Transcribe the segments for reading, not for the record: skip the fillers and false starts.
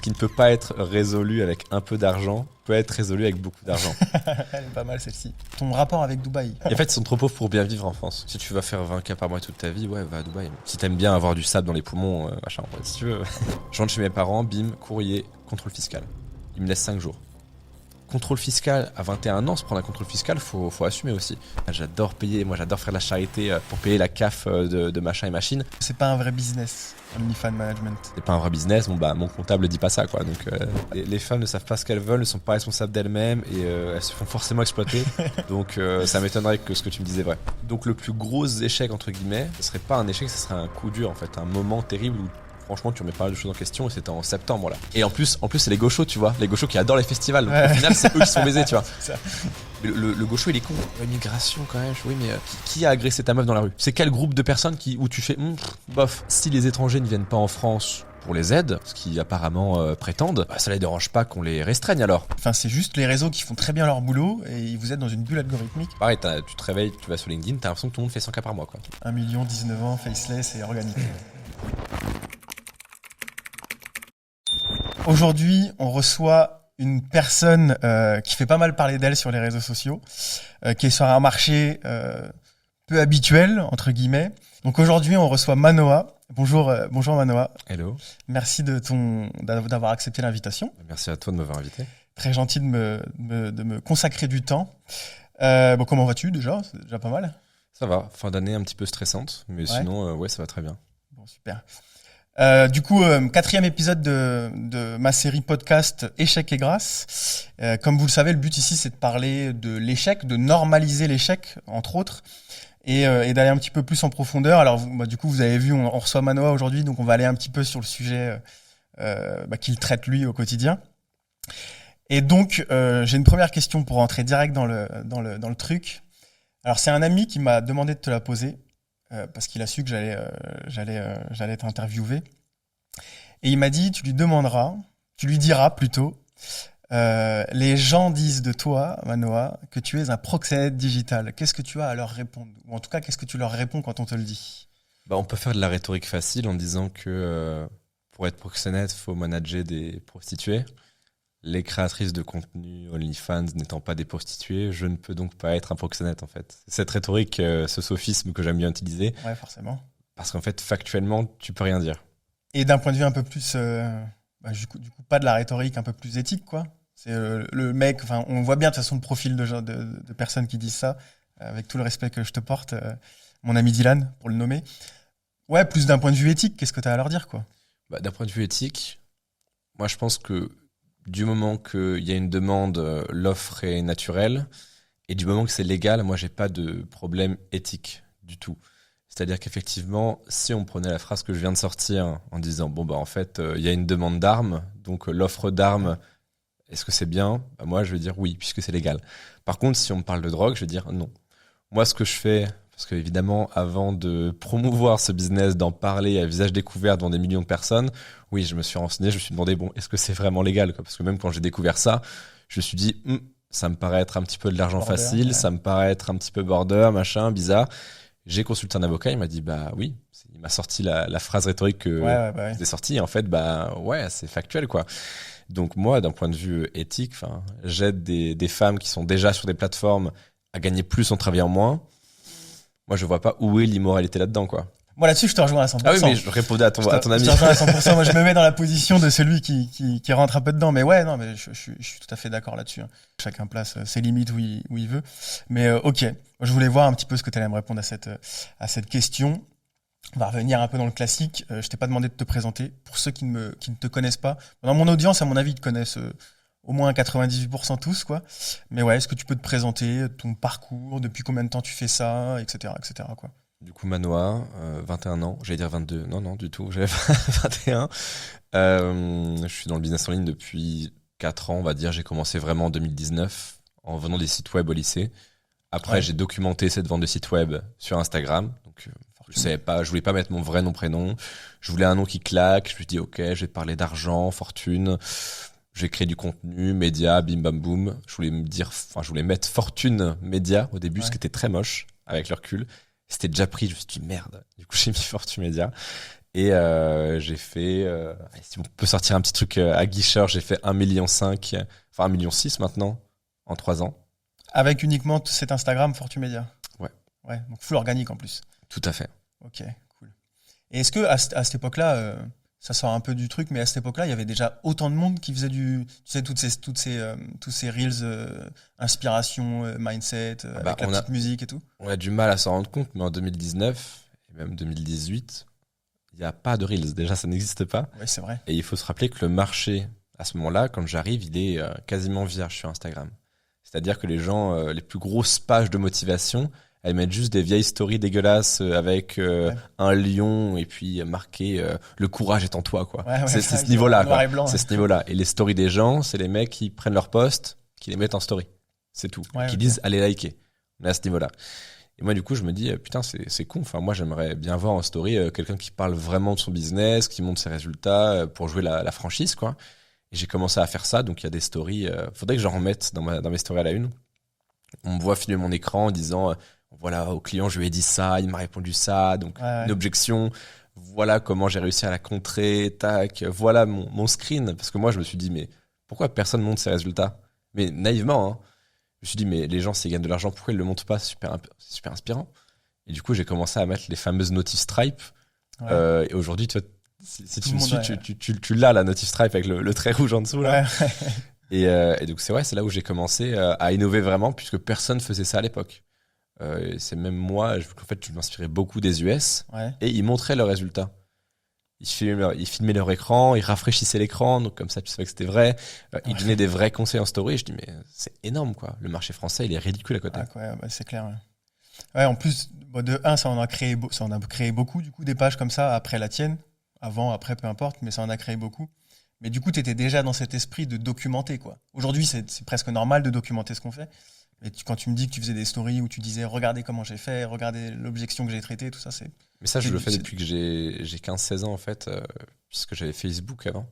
qui ne peut pas être résolu avec un peu d'argent peut être résolu avec beaucoup d'argent. Elle est pas mal celle-ci. Ton rapport avec Dubaï. Et en fait, ils sont trop pauvres pour bien vivre en France. Si tu vas faire 20K par mois toute ta vie, ouais, va à Dubaï. Si t'aimes bien avoir du sable dans les poumons, machin, ouais, si tu veux. Je rentre chez mes parents, bim, courrier, contrôle fiscal. Ils me laissent 5 jours. Contrôle fiscal, à 21 ans, se prendre un contrôle fiscal, faut assumer aussi. J'adore payer, moi j'adore faire de la charité pour payer la CAF de machin et machine. C'est pas un vrai business, OnlyFans Management. C'est pas un vrai business, bon bah mon comptable dit pas ça quoi. Donc les femmes ne savent pas ce qu'elles veulent, ne sont pas responsables d'elles-mêmes et elles se font forcément exploiter. Donc ça m'étonnerait que ce que tu me disais est vrai. Donc le plus gros échec entre guillemets, ce serait pas un échec, ce serait un coup dur en fait, un moment terrible où franchement, tu remets pas mal de choses en question et c'était en septembre là. Et en plus c'est les gauchos, tu vois. Les gauchos qui adorent les festivals. Donc au final, c'est eux qui se font baiser, tu vois. Mais le gaucho, il est con. L'immigration, quand même. Oui, mais qui a agressé ta meuf dans la rue? C'est quel groupe de personnes où tu fais bof. Si les étrangers ne viennent pas en France pour les aides, ce qu'ils apparemment prétendent, ça les dérange pas qu'on les restreigne alors. Enfin, c'est juste les réseaux qui font très bien leur boulot et vous êtes dans une bulle algorithmique. Pareil, tu te réveilles, tu vas sur LinkedIn, t'as l'impression que tout le monde fait 100K par mois, quoi. 1 million, 19 ans, faceless et organique. Aujourd'hui, on reçoit une personne qui fait pas mal parler d'elle sur les réseaux sociaux, qui est sur un marché peu habituel, entre guillemets. Donc aujourd'hui, on reçoit Manoa. Bonjour Manoa. Hello. Merci d'avoir accepté l'invitation. Merci à toi de m'avoir invité. Très gentil de me consacrer du temps. Bon, comment vas-tu déjà? C'est déjà pas mal. Ça va, fin d'année un petit peu stressante, mais sinon, ouais, ça va très bien. Bon, super. Du coup, 4e épisode de ma série podcast Échec et grâce. Comme vous le savez, le but ici, c'est de parler de l'échec, de normaliser l'échec, entre autres, et d'aller un petit peu plus en profondeur. Alors, du coup, vous avez vu, on reçoit Manoa aujourd'hui, donc on va aller un petit peu sur le sujet qu'il traite lui au quotidien. Et donc, j'ai une première question pour rentrer direct dans le truc. Alors, c'est un ami qui m'a demandé de te la poser. Parce qu'il a su que j'allais t'interviewer. Et il m'a dit, tu lui diras plutôt, les gens disent de toi, Manoa, que tu es un proxénète digital. Qu'est-ce que tu as à leur répondre? Ou en tout cas, qu'est-ce que tu leur réponds quand on te le dit? On peut faire de la rhétorique facile en disant que pour être proxénète, il faut manager des prostituées. Les créatrices de contenu OnlyFans n'étant pas des prostituées, je ne peux donc pas être un proxénète en fait. Cette rhétorique, ce sophisme que j'aime bien utiliser. Ouais, forcément. Parce qu'en fait, factuellement, tu peux rien dire. Et d'un point de vue un peu plus, du coup, pas de la rhétorique, un peu plus éthique, quoi. C'est le mec, enfin, on voit bien de toute façon le profil de personnes qui disent ça, avec tout le respect que je te porte, mon ami Dylan, pour le nommer. Ouais, plus d'un point de vue éthique, qu'est-ce que tu as à leur dire, quoi? D'un point de vue éthique, moi je pense que du moment qu'il y a une demande, l'offre est naturelle. Et du moment que c'est légal, moi, j'ai pas de problème éthique du tout. C'est-à-dire qu'effectivement, si on prenait la phrase que je viens de sortir en disant, en fait, il y a une demande d'armes, donc l'offre d'armes, est-ce que c'est bien? Moi, je vais dire oui, puisque c'est légal. Par contre, si on me parle de drogue, je vais dire non. Moi, ce que je fais, parce qu'évidemment, avant de promouvoir ce business, d'en parler à visage découvert devant des millions de personnes, oui, je me suis renseigné, je me suis demandé, est-ce que c'est vraiment légal, quoi? Parce que même quand j'ai découvert ça, je me suis dit, ça me paraît être un petit peu de l'argent facile, ça me paraît être un petit peu border, machin, bizarre. J'ai consulté un avocat, il m'a dit, oui, il m'a sorti la phrase rhétorique que j'ai sortie, et en fait, ouais, c'est factuel, quoi. Donc moi, d'un point de vue éthique, j'aide des femmes qui sont déjà sur des plateformes à gagner plus en travaillant moins. Moi, je vois pas où est l'immoralité là-dedans, quoi. Moi, là-dessus, je te rejoins à 100%. Ah oui, mais je répondais à ton ami. Je te rejoins à 100%. Moi, je me mets dans la position de celui qui rentre un peu dedans. Mais ouais, non, mais je suis tout à fait d'accord là-dessus. Chacun place ses limites où il veut. Mais ok, je voulais voir un petit peu ce que tu allais me répondre à cette question. On va revenir un peu dans le classique. Je t'ai pas demandé de te présenter. Pour ceux qui ne te connaissent pas, dans mon audience, à mon avis, ils te connaissent au moins 98% tous, quoi. Mais ouais, est-ce que tu peux te présenter ton parcours, depuis combien de temps tu fais ça, etc., quoi. Du coup, Manoa, 21 ans, j'allais dire 22, non, du tout, j'avais 21. Je suis dans le business en ligne depuis 4 ans, on va dire. J'ai commencé vraiment en 2019, en vendant des sites web au lycée. Après, j'ai documenté cette vente de sites web sur Instagram. Donc, je voulais pas mettre mon vrai nom, prénom. Je voulais un nom qui claque. Je me suis dit, ok, je vais parler d'argent, fortune. J'ai créé du contenu, média, bim bam boum. Je voulais mettre fortune média au début, ce qui était très moche avec le recul. C'était déjà pris, je me suis dit merde. Du coup, j'ai mis fortune média. Et j'ai fait, si on peut sortir un petit truc à guicheur, j'ai fait 1,5 million, enfin 1,6 million maintenant, en 3 ans. Avec uniquement cet Instagram Fortumedia. Ouais. Ouais, donc full organique en plus. Tout à fait. Ok, cool. Et est-ce que à cette époque-là, ça sort un peu du truc, mais à cette époque-là, il y avait déjà autant de monde qui faisait tu sais, tous ces reels, inspiration, mindset, avec la petite musique et tout. On a du mal à s'en rendre compte, mais en 2019 et même 2018, il n'y a pas de reels. Déjà, ça n'existe pas. Ouais, c'est vrai. Et il faut se rappeler que le marché, à ce moment-là, quand j'arrive, il est quasiment vierge sur Instagram. C'est-à-dire que les gens, les plus grosses pages de motivation, elles mettent juste des vieilles stories dégueulasses avec un lion et puis marqué le courage est en toi, quoi. Ouais, C'est ce niveau-là, quoi. C'est ce niveau-là. Et les stories des gens, c'est les mecs qui prennent leur post, qui les mettent en story. C'est tout. Ouais, Qui ok. disent allez liker. On est à ce niveau-là. Et moi, du coup, je me dis, putain, c'est con. Enfin, moi, j'aimerais bien voir en story quelqu'un qui parle vraiment de son business, qui montre ses résultats pour jouer la franchise, quoi. Et j'ai commencé à faire ça. Donc, il y a des stories. Faudrait que j'en remette dans mes stories à la une. On me voit filmer mon écran en disant, voilà, au client, je lui ai dit ça, il m'a répondu ça. Donc, Ouais. une objection. Voilà comment j'ai réussi à la contrer. Tac. Voilà mon screen. Parce que moi, je me suis dit, mais pourquoi personne montre ses résultats? Mais naïvement, hein. Je me suis dit, mais les gens, s'ils gagnent de l'argent, pourquoi ils le montrent pas? C'est super inspirant. Et du coup, j'ai commencé à mettre les fameuses notifs Stripe. Ouais. Et aujourd'hui, tu vois, si Tout tu le me monde, suis, ouais. tu l'as, la notif Stripe avec le trait rouge en dessous, là. Ouais. Et donc, c'est là où j'ai commencé à innover vraiment, puisque personne faisait ça à l'époque. Et c'est même moi, en fait, je m'inspirais beaucoup des US, Ouais. et ils montraient leurs résultats. Ils filmaient leur écran, ils rafraîchissaient l'écran, donc comme ça tu savais que c'était vrai. Ils donnaient des vrais conseils en story. Et je dis, mais c'est énorme, quoi. Le marché français, il est ridicule à côté. Ah, ouais, bah, c'est clair. Ouais. Ouais, en plus, bon, de un, ça en a créé beaucoup, du coup, des pages comme ça, après la tienne. Avant, après, peu importe, mais ça en a créé beaucoup. Mais du coup, tu étais déjà dans cet esprit de documenter, quoi. Aujourd'hui, c'est presque normal de documenter ce qu'on fait. Mais quand tu me dis que tu faisais des stories où tu disais, regardez comment j'ai fait, regardez l'objection que j'ai traitée, tout ça, c'est. Mais ça, je le fais c'est- depuis que j'ai 15-16 ans, en fait, puisque j'avais Facebook avant.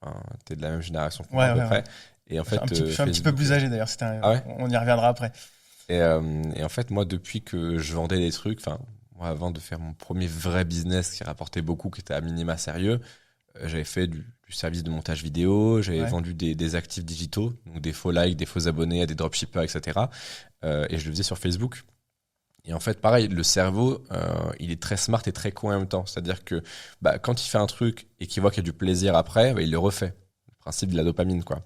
Enfin, t'es de la même génération que moi, Ouais, à peu ouais, ouais. près. Et en fait, Je suis un petit peu Facebook. plus âgé d'ailleurs, Ah ouais? on y reviendra après. Et en fait, moi, depuis que je vendais des trucs, enfin, moi, avant de faire mon premier vrai business qui rapportait beaucoup, qui était à minima sérieux, j'avais fait du service de montage vidéo, j'avais Ouais. vendu des actifs digitaux, donc des faux likes, des faux abonnés à des dropshippers, etc. Et je le faisais sur Facebook. Et en fait, pareil, le cerveau, il est très smart et très con en même temps. C'est-à-dire que quand il fait un truc et qu'il voit qu'il y a du plaisir après, il le refait. Le principe de la dopamine, quoi.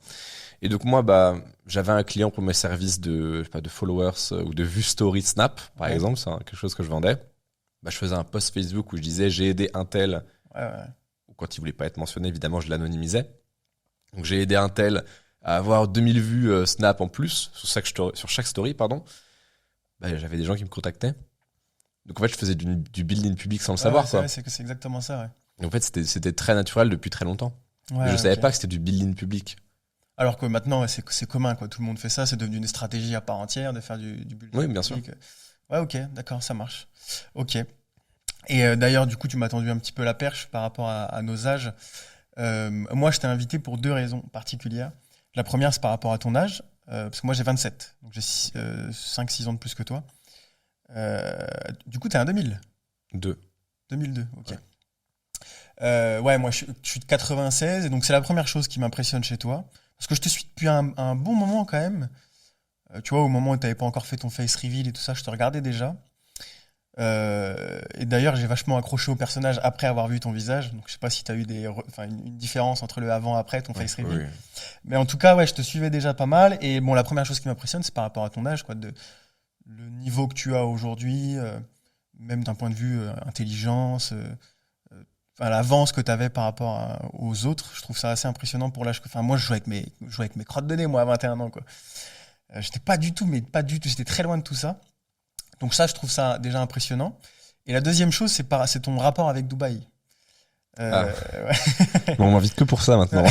Et donc moi, j'avais un client pour mes services de, je sais pas, de followers ou de vue story Snap, par Ouais. exemple, c'est quelque chose que je vendais. Je faisais un post Facebook où je disais j'ai aidé un tel, Ouais, ouais. ou quand il voulait pas être mentionné, évidemment, je l'anonymisais. Donc j'ai aidé un tel à avoir 2000 vues Snap en plus sur chaque story, pardon. J'avais des gens qui me contactaient. Donc en fait, je faisais du building public sans le savoir, Ouais, quoi. c'est exactement ça, ouais. Et en fait, c'était très naturel depuis très longtemps. Ouais, Et je ouais, savais ok. pas que c'était du building public. Alors que maintenant, ouais, c'est commun, quoi. Tout le monde fait ça. C'est devenu une stratégie à part entière de faire du building Oui, bien sûr. public. Ouais, ok, d'accord, ça marche. Ok. Et d'ailleurs, du coup, tu m'as tendu un petit peu la perche par rapport à nos âges. Moi, je t'ai invité pour deux raisons particulières. La première, c'est par rapport à ton âge, parce que moi, j'ai 27, donc j'ai 5-6 ans de plus que toi. Du coup, t'es un 2000. 2. 2002, ok. Ouais. Ouais, moi, je suis de 96, et donc c'est la première chose qui m'impressionne chez toi. Parce que je te suis depuis un bon moment quand même. Tu vois, au moment où tu n'avais pas encore fait ton face reveal et tout ça, je te regardais déjà. Et d'ailleurs, j'ai vachement accroché au personnage après avoir vu ton visage. Donc, je sais pas si tu as eu une différence entre le avant-après ton face reveal. Oui. Mais en tout cas, ouais, je te suivais déjà pas mal. Et bon, la première chose qui m'impressionne, c'est par rapport à ton âge, quoi, le niveau que tu as aujourd'hui, même d'un point de vue intelligence, enfin, l'avance que tu avais par rapport aux autres. Je trouve ça assez impressionnant pour l'âge que. Enfin, moi, je jouais avec mes crottes de nez, moi, à 21 ans, quoi. J'étais pas du tout, mais pas du tout, j'étais très loin de tout ça. Donc ça, je trouve ça déjà impressionnant. Et la deuxième chose, c'est ton rapport avec Dubaï. Ouais. Bon, on m'invite que pour ça maintenant.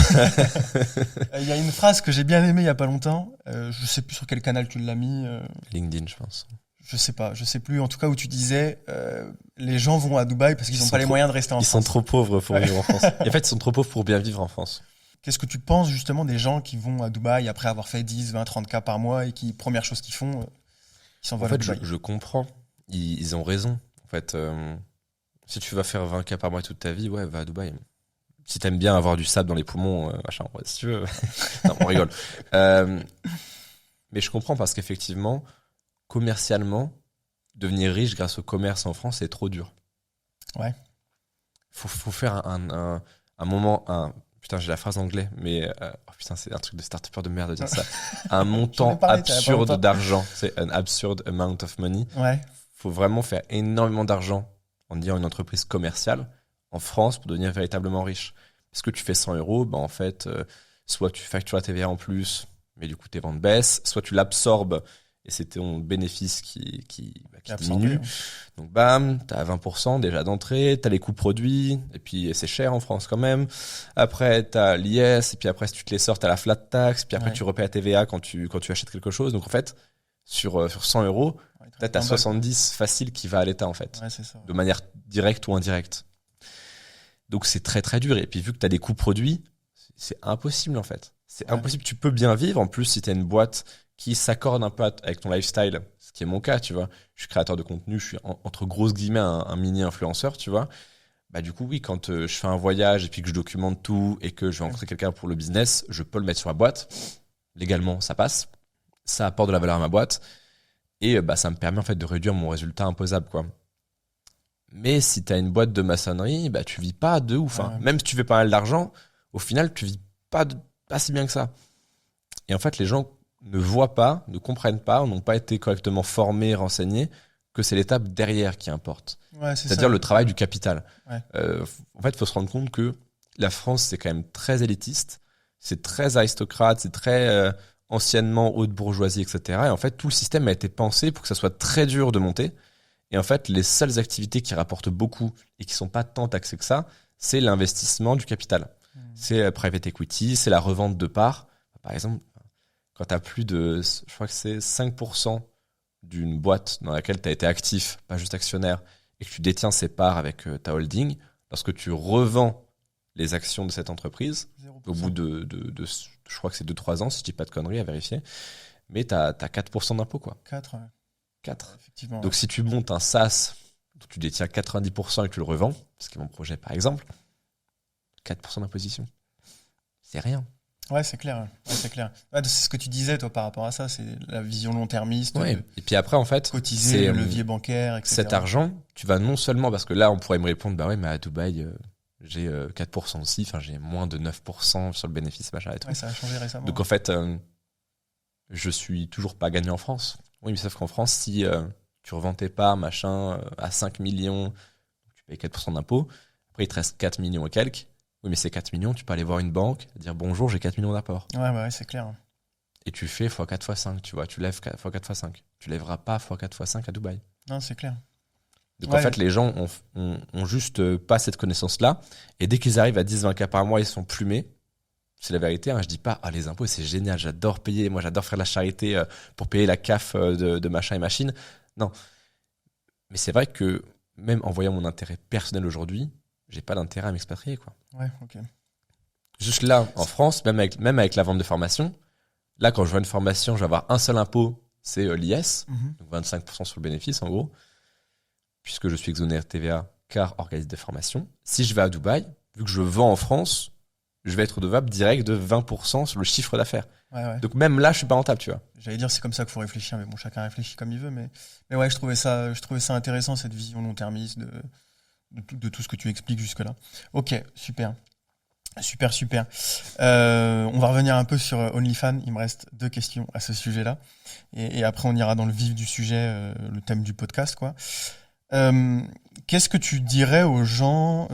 Il y a une phrase que j'ai bien aimée il y a pas longtemps. Je sais plus sur quel canal tu l'as mis. LinkedIn, je pense. Je sais plus. En tout cas, où tu disais, les gens vont à Dubaï parce qu'ils n'ont pas les moyens de rester en Ils France. sont trop pauvres pour vivre en France. Et en fait, ils sont trop pauvres pour bien vivre en France. Qu'est-ce que tu penses justement des gens qui vont à Dubaï après avoir fait 10, 20, 30 cas par mois et qui, première chose qu'ils font, ils En s'envolent à fait, Dubaï. je comprends. Ils ont raison. En fait, Si tu vas faire 20K par mois toute ta vie, ouais, va à Dubaï. Si t'aimes bien avoir du sable dans les poumons, machin, ouais, si tu veux. Non, on rigole. Mais je comprends parce qu'effectivement, commercialement, devenir riche grâce au commerce en France, c'est trop dur. Ouais. Faut faire un moment, putain, j'ai la phrase en anglais, mais oh putain, c'est un truc de start-upper de merde de dire ça. Un montant absurde d'argent. C'est un absurd amount of money. Ouais. Faut vraiment faire énormément d'argent en ayant une entreprise commerciale en France pour devenir véritablement riche. Parce que tu fais 100 euros, bah en fait, soit tu factures la TVA en plus, mais du coup tes ventes baissent, soit tu l'absorbes et c'est ton bénéfice qui diminue. Donc bam, t'as 20% déjà d'entrée, t'as les coûts produits, et puis c'est cher en France quand même. Après t'as l'IS, et puis après si tu te les sors, t'as la flat tax, puis après tu repaies la TVA quand tu achètes quelque chose. Donc en fait, sur 100 euros, peut-être t'as 70 facile qui va à l'État en fait, ouais, c'est ça. de manière directe ou indirecte. Donc c'est très très dur. Et puis vu que t'as des coûts produits, c'est impossible en fait. C'est impossible. Tu peux bien vivre en plus si t'as une boîte qui s'accorde un peu avec ton lifestyle, ce qui est mon cas, tu vois. Je suis créateur de contenu, je suis entre grosses guillemets un mini influenceur, tu vois. Bah du coup oui, quand je fais un voyage et puis que je documente tout et que je vais rencontrer quelqu'un pour le business, je peux le mettre sur ma boîte. Légalement, ça passe. Ça apporte de la valeur à ma boîte et bah ça me permet en fait de réduire mon résultat imposable, quoi. Mais si t'as une boîte de maçonnerie, bah tu vis pas de ouf. Hein. Même si tu fais pas mal d'argent, au final tu vis pas si bien que ça. Et en fait les gens ne voient pas, ne comprennent pas, n'ont pas été correctement formés, renseignés, que c'est l'étape derrière qui importe. Ouais, c'est-à-dire le travail du capital. Ouais. En fait, il faut se rendre compte que la France, c'est quand même très élitiste, c'est très aristocrate, c'est très anciennement haute bourgeoisie, etc. Et en fait, tout le système a été pensé pour que ça soit très dur de monter. Et en fait, les seules activités qui rapportent beaucoup et qui sont pas tant taxées que ça, c'est l'investissement du capital. C'est private equity, c'est la revente de parts. Par exemple, quand tu as plus de, je crois que c'est 5% d'une boîte dans laquelle tu as été actif, pas juste actionnaire, et que tu détiens ses parts avec ta holding, lorsque tu revends les actions de cette entreprise, 0%. Au bout de je crois que c'est 2-3 ans, si je dis pas de conneries, à vérifier, mais tu as 4% d'impôt, quoi. 4, ouais. 4. Effectivement. Donc si tu montes un SaaS dont tu détiens 90% et que tu le revends, ce qui est mon projet par exemple, 4% d'imposition. C'est rien. Ouais, c'est clair. Ouais, c'est clair. Ouais, c'est ce que tu disais, toi, par rapport à ça. C'est la vision long-termiste. Ouais. Et puis après, en fait, cotiser, le levier bancaire, etc. Cet argent, tu vas non seulement, parce que là, on pourrait me répondre, bah ouais, mais à Dubaï, j'ai 4% aussi, enfin, j'ai moins de 9% sur le bénéfice, machin et tout. Ouais, ça a changé récemment. Donc en fait, je suis toujours pas gagné en France. Oui, mais sauf qu'en France, si tu revends tes parts, machin, à 5 millions, tu payes 4% d'impôt, après il te reste 4 millions et quelques. Oui, mais ces 4 millions, tu peux aller voir une banque, dire bonjour, j'ai 4 millions d'apport. Ouais, c'est clair. Et tu fais x4 x5, tu vois, tu lèves x4 x5. Tu lèveras pas x4 x5 à Dubaï. Non, c'est clair. Donc en fait, les gens ont juste pas cette connaissance-là. Et dès qu'ils arrivent à 10-20K par mois, ils sont plumés. C'est la vérité, hein. Je dis pas, les impôts, c'est génial, j'adore payer. Moi, j'adore faire de la charité pour payer la CAF de machin et machine. Non. Mais c'est vrai que même en voyant mon intérêt personnel aujourd'hui, j'ai pas d'intérêt à m'expatrier, quoi. Ouais, ok. Juste là, en France, même avec la vente de formation, là, quand je vois une formation, je vais avoir un seul impôt, c'est l'IS, donc 25% sur le bénéfice, en gros, puisque je suis exonéré de TVA, car organisme de formation. Si je vais à Dubaï, vu que je vends en France, je vais être redevable direct de 20% sur le chiffre d'affaires. Ouais. Donc même là, je suis pas rentable, tu vois. J'allais dire, c'est comme ça qu'il faut réfléchir, mais bon, chacun réfléchit comme il veut. Mais ouais, je trouvais ça intéressant, cette vision long-termiste de tout ce que tu expliques jusque-là. Ok, super. Super. On va revenir un peu sur OnlyFans. Il me reste 2 questions à ce sujet-là. Et après, on ira dans le vif du sujet, le thème du podcast, quoi. Qu'est-ce que tu dirais aux gens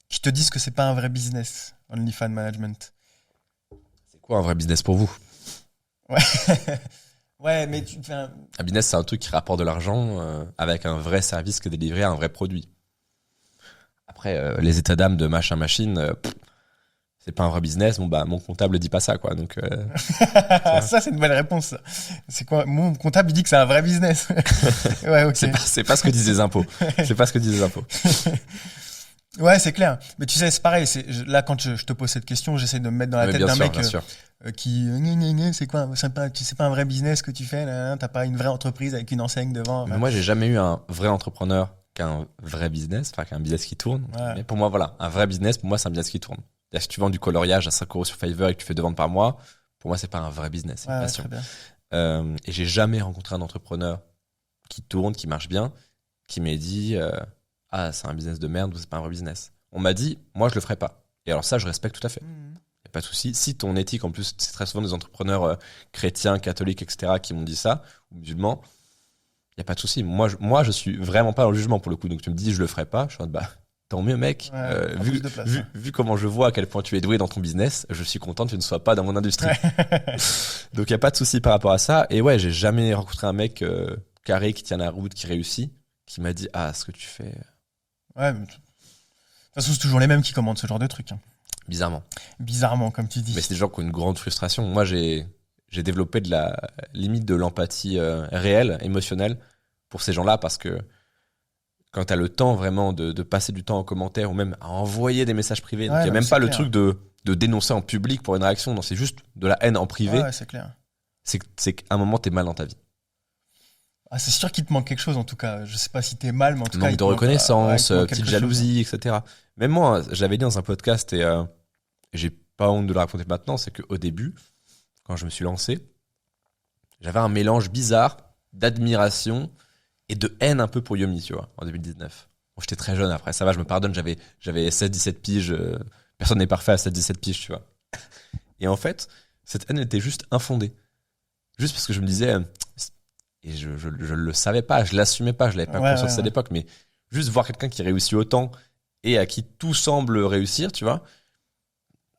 qui te disent que c'est pas un vrai business, OnlyFans Management? C'est quoi un vrai business pour vous? Ouais. Ouais, mais un business, c'est un truc qui rapporte de l'argent avec un vrai service qui est délivré à un vrai produit. Après, les états d'âme de machin machine, c'est pas un vrai business. Bon, bah, mon comptable dit pas ça, quoi. Donc, ça, c'est une bonne réponse. Ça. C'est quoi? Mon comptable, il dit que c'est un vrai business. Ouais, ok. C'est pas ce que disent les impôts. C'est pas ce que disent les impôts. Ouais, c'est clair. Mais tu sais, c'est pareil. Là, quand je te pose cette question, j'essaie de me mettre dans la tête d'un mec qui c'est quoi? C'est pas un vrai business que tu fais. T'as pas une vraie entreprise avec une enseigne devant. Mais moi, j'ai jamais eu un vrai entrepreneur qu'un vrai business, enfin qu'un business qui tourne. Ouais. Mais pour moi, voilà, un vrai business, pour moi, c'est un business qui tourne. C'est-à-dire, si tu vends du coloriage à 5 € sur Fiverr et que tu fais 2 ventes par mois, pour moi, c'est pas un vrai business, c'est une passion. Très bien. Et j'ai jamais rencontré un entrepreneur qui tourne, qui marche bien, qui m'ait dit ah, c'est un business de merde ou c'est pas un vrai business. On m'a dit, moi, je le ferai pas. Et alors ça, je respecte tout à fait. Y a pas de souci. Si ton éthique, en plus, c'est très souvent des entrepreneurs chrétiens, catholiques, etc., qui m'ont dit ça, ou musulmans, y a pas de souci. Moi, je suis vraiment pas dans le jugement pour le coup. Donc tu me dis, je le ferai pas. Je suis en mode, bah, tant mieux, mec. Vu comment je vois à quel point tu es doué dans ton business, je suis content que tu ne sois pas dans mon industrie. Donc il y a pas de souci par rapport à ça. Et ouais, j'ai jamais rencontré un mec carré qui tient la route, qui réussit, qui m'a dit, ah, ce que tu fais. Ouais, mais de toute façon, c'est toujours les mêmes qui commandent ce genre de trucs. Hein. Bizarrement, comme tu dis. Mais c'est des gens qui ont une grande frustration. Moi, j'ai développé de la limite de l'empathie réelle, émotionnelle pour ces gens-là, parce que quand tu as le temps vraiment de passer du temps en commentaire ou même à envoyer des messages privés, donc il n'y a même pas le truc de dénoncer en public pour une réaction, non, c'est juste de la haine en privé. Ouais, c'est clair. C'est qu'à un moment, tu es mal dans ta vie. Ah, c'est sûr qu'il te manque quelque chose, en tout cas. Je sais pas si t'es mal, mais en tout cas. Manque de reconnaissance, petite jalousie, etc. Même moi, j'avais dit dans un podcast, et j'ai pas honte de le raconter maintenant, c'est qu'au début, quand je me suis lancé, j'avais un mélange bizarre d'admiration et de haine un peu pour Yomi, tu vois, en 2019. Bon, j'étais très jeune après, ça va, je me pardonne, j'avais 16-17 piges, personne n'est parfait à 16-17 piges, tu vois. Et en fait, cette haine était juste infondée. Juste parce que je me disais, et je le savais pas, je l'assumais pas, je l'avais pas conscience à l'époque, mais juste voir quelqu'un qui réussit autant et à qui tout semble réussir, tu vois,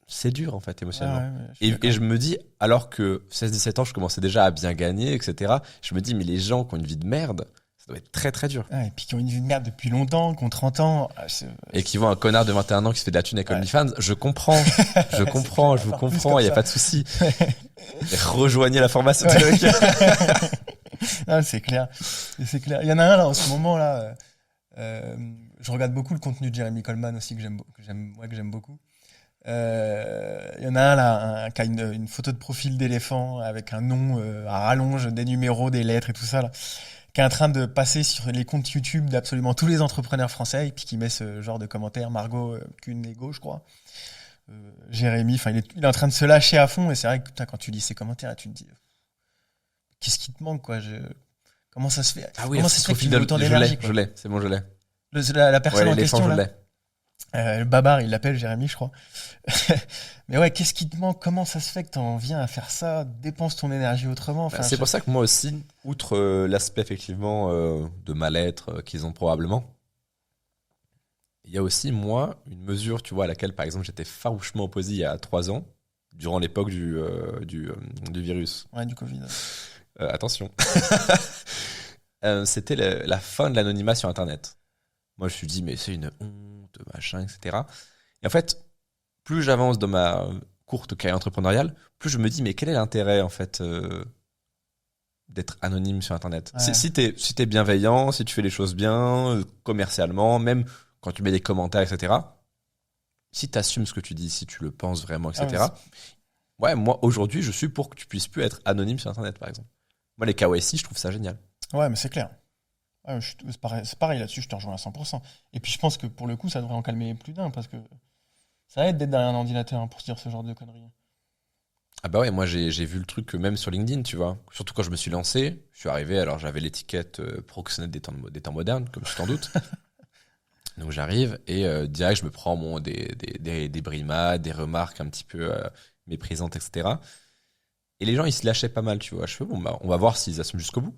c'est dur en fait émotionnellement. Et je me dis, alors que 16-17 ans, je commençais déjà à bien gagner, etc., je me dis, mais les gens qui ont une vie de merde, ça doit être très très dur. Et puis qui ont une vie de merde depuis longtemps, qui ont 30 ans. Et qui voient un connard de 21 ans qui se fait de la thune avec OnlyFans, je comprends, je vous comprends, il n'y a pas de souci. Rejoignez la formation. Ah, c'est clair. Il y en a un là en ce moment là. Je regarde beaucoup le contenu de Jeremy Coleman aussi que j'aime beaucoup. Il y en a un là qui a une photo de profil d'éléphant avec un nom à rallonge, des numéros, des lettres et tout ça là, qui est en train de passer sur les comptes YouTube d'absolument tous les entrepreneurs français et puis qui met ce genre de commentaires. Margot Cunego, je crois. Jérémy, enfin il est en train de se lâcher à fond et c'est vrai que quand tu lis ces commentaires, tu te dis qu'est-ce qui te manque quoi. Comment ça se fait? Ah oui, comment ça se fait qu'il ait autant d'énergie? Je l'ai, c'est bon, je l'ai. La personne en question je là. Le Babar, il l'appelle Jérémy, je crois. Mais ouais, qu'est-ce qui te manque? Comment ça se fait que t'en viens à faire ça? Dépense ton énergie autrement. Enfin, c'est pour ça que moi aussi, outre l'aspect effectivement de mal-être qu'ils ont probablement, il y a aussi, moi, une mesure, tu vois, à laquelle, par exemple, j'étais farouchement opposé il y a 3 ans, durant l'époque du virus. Ouais, du Covid. Attention. C'était la fin de l'anonymat sur Internet. Moi, je me suis dit, mais c'est une honte, machin, etc. Et en fait, plus j'avance dans ma courte carrière entrepreneuriale, plus je me dis, mais quel est l'intérêt, en fait, d'être anonyme sur Internet? Ouais. Si t'es bienveillant, si tu fais les choses bien, commercialement, même quand tu mets des commentaires, etc., si tu assumes ce que tu dis, si tu le penses vraiment, etc., ouais, moi, aujourd'hui, je suis pour que tu puisses plus être anonyme sur Internet, par exemple. Moi, les KYC, je trouve ça génial. Ouais, mais c'est clair. Ouais, c'est pareil là-dessus, je te rejoins à 100%. Et puis je pense que pour le coup, ça devrait en calmer plus d'un, parce que ça aide d'être derrière un ordinateur pour se dire ce genre de conneries. Ah bah ouais, moi j'ai vu le truc même sur LinkedIn, tu vois. Surtout quand je me suis lancé, je suis arrivé, alors j'avais l'étiquette proxénète des temps modernes, comme tu t'en doutes. Donc j'arrive et direct, je me prends des brimades, des remarques un petit peu méprisantes, etc. Et les gens, ils se lâchaient pas mal, tu vois. Je fais, bon, bah, on va voir s'ils assument jusqu'au bout.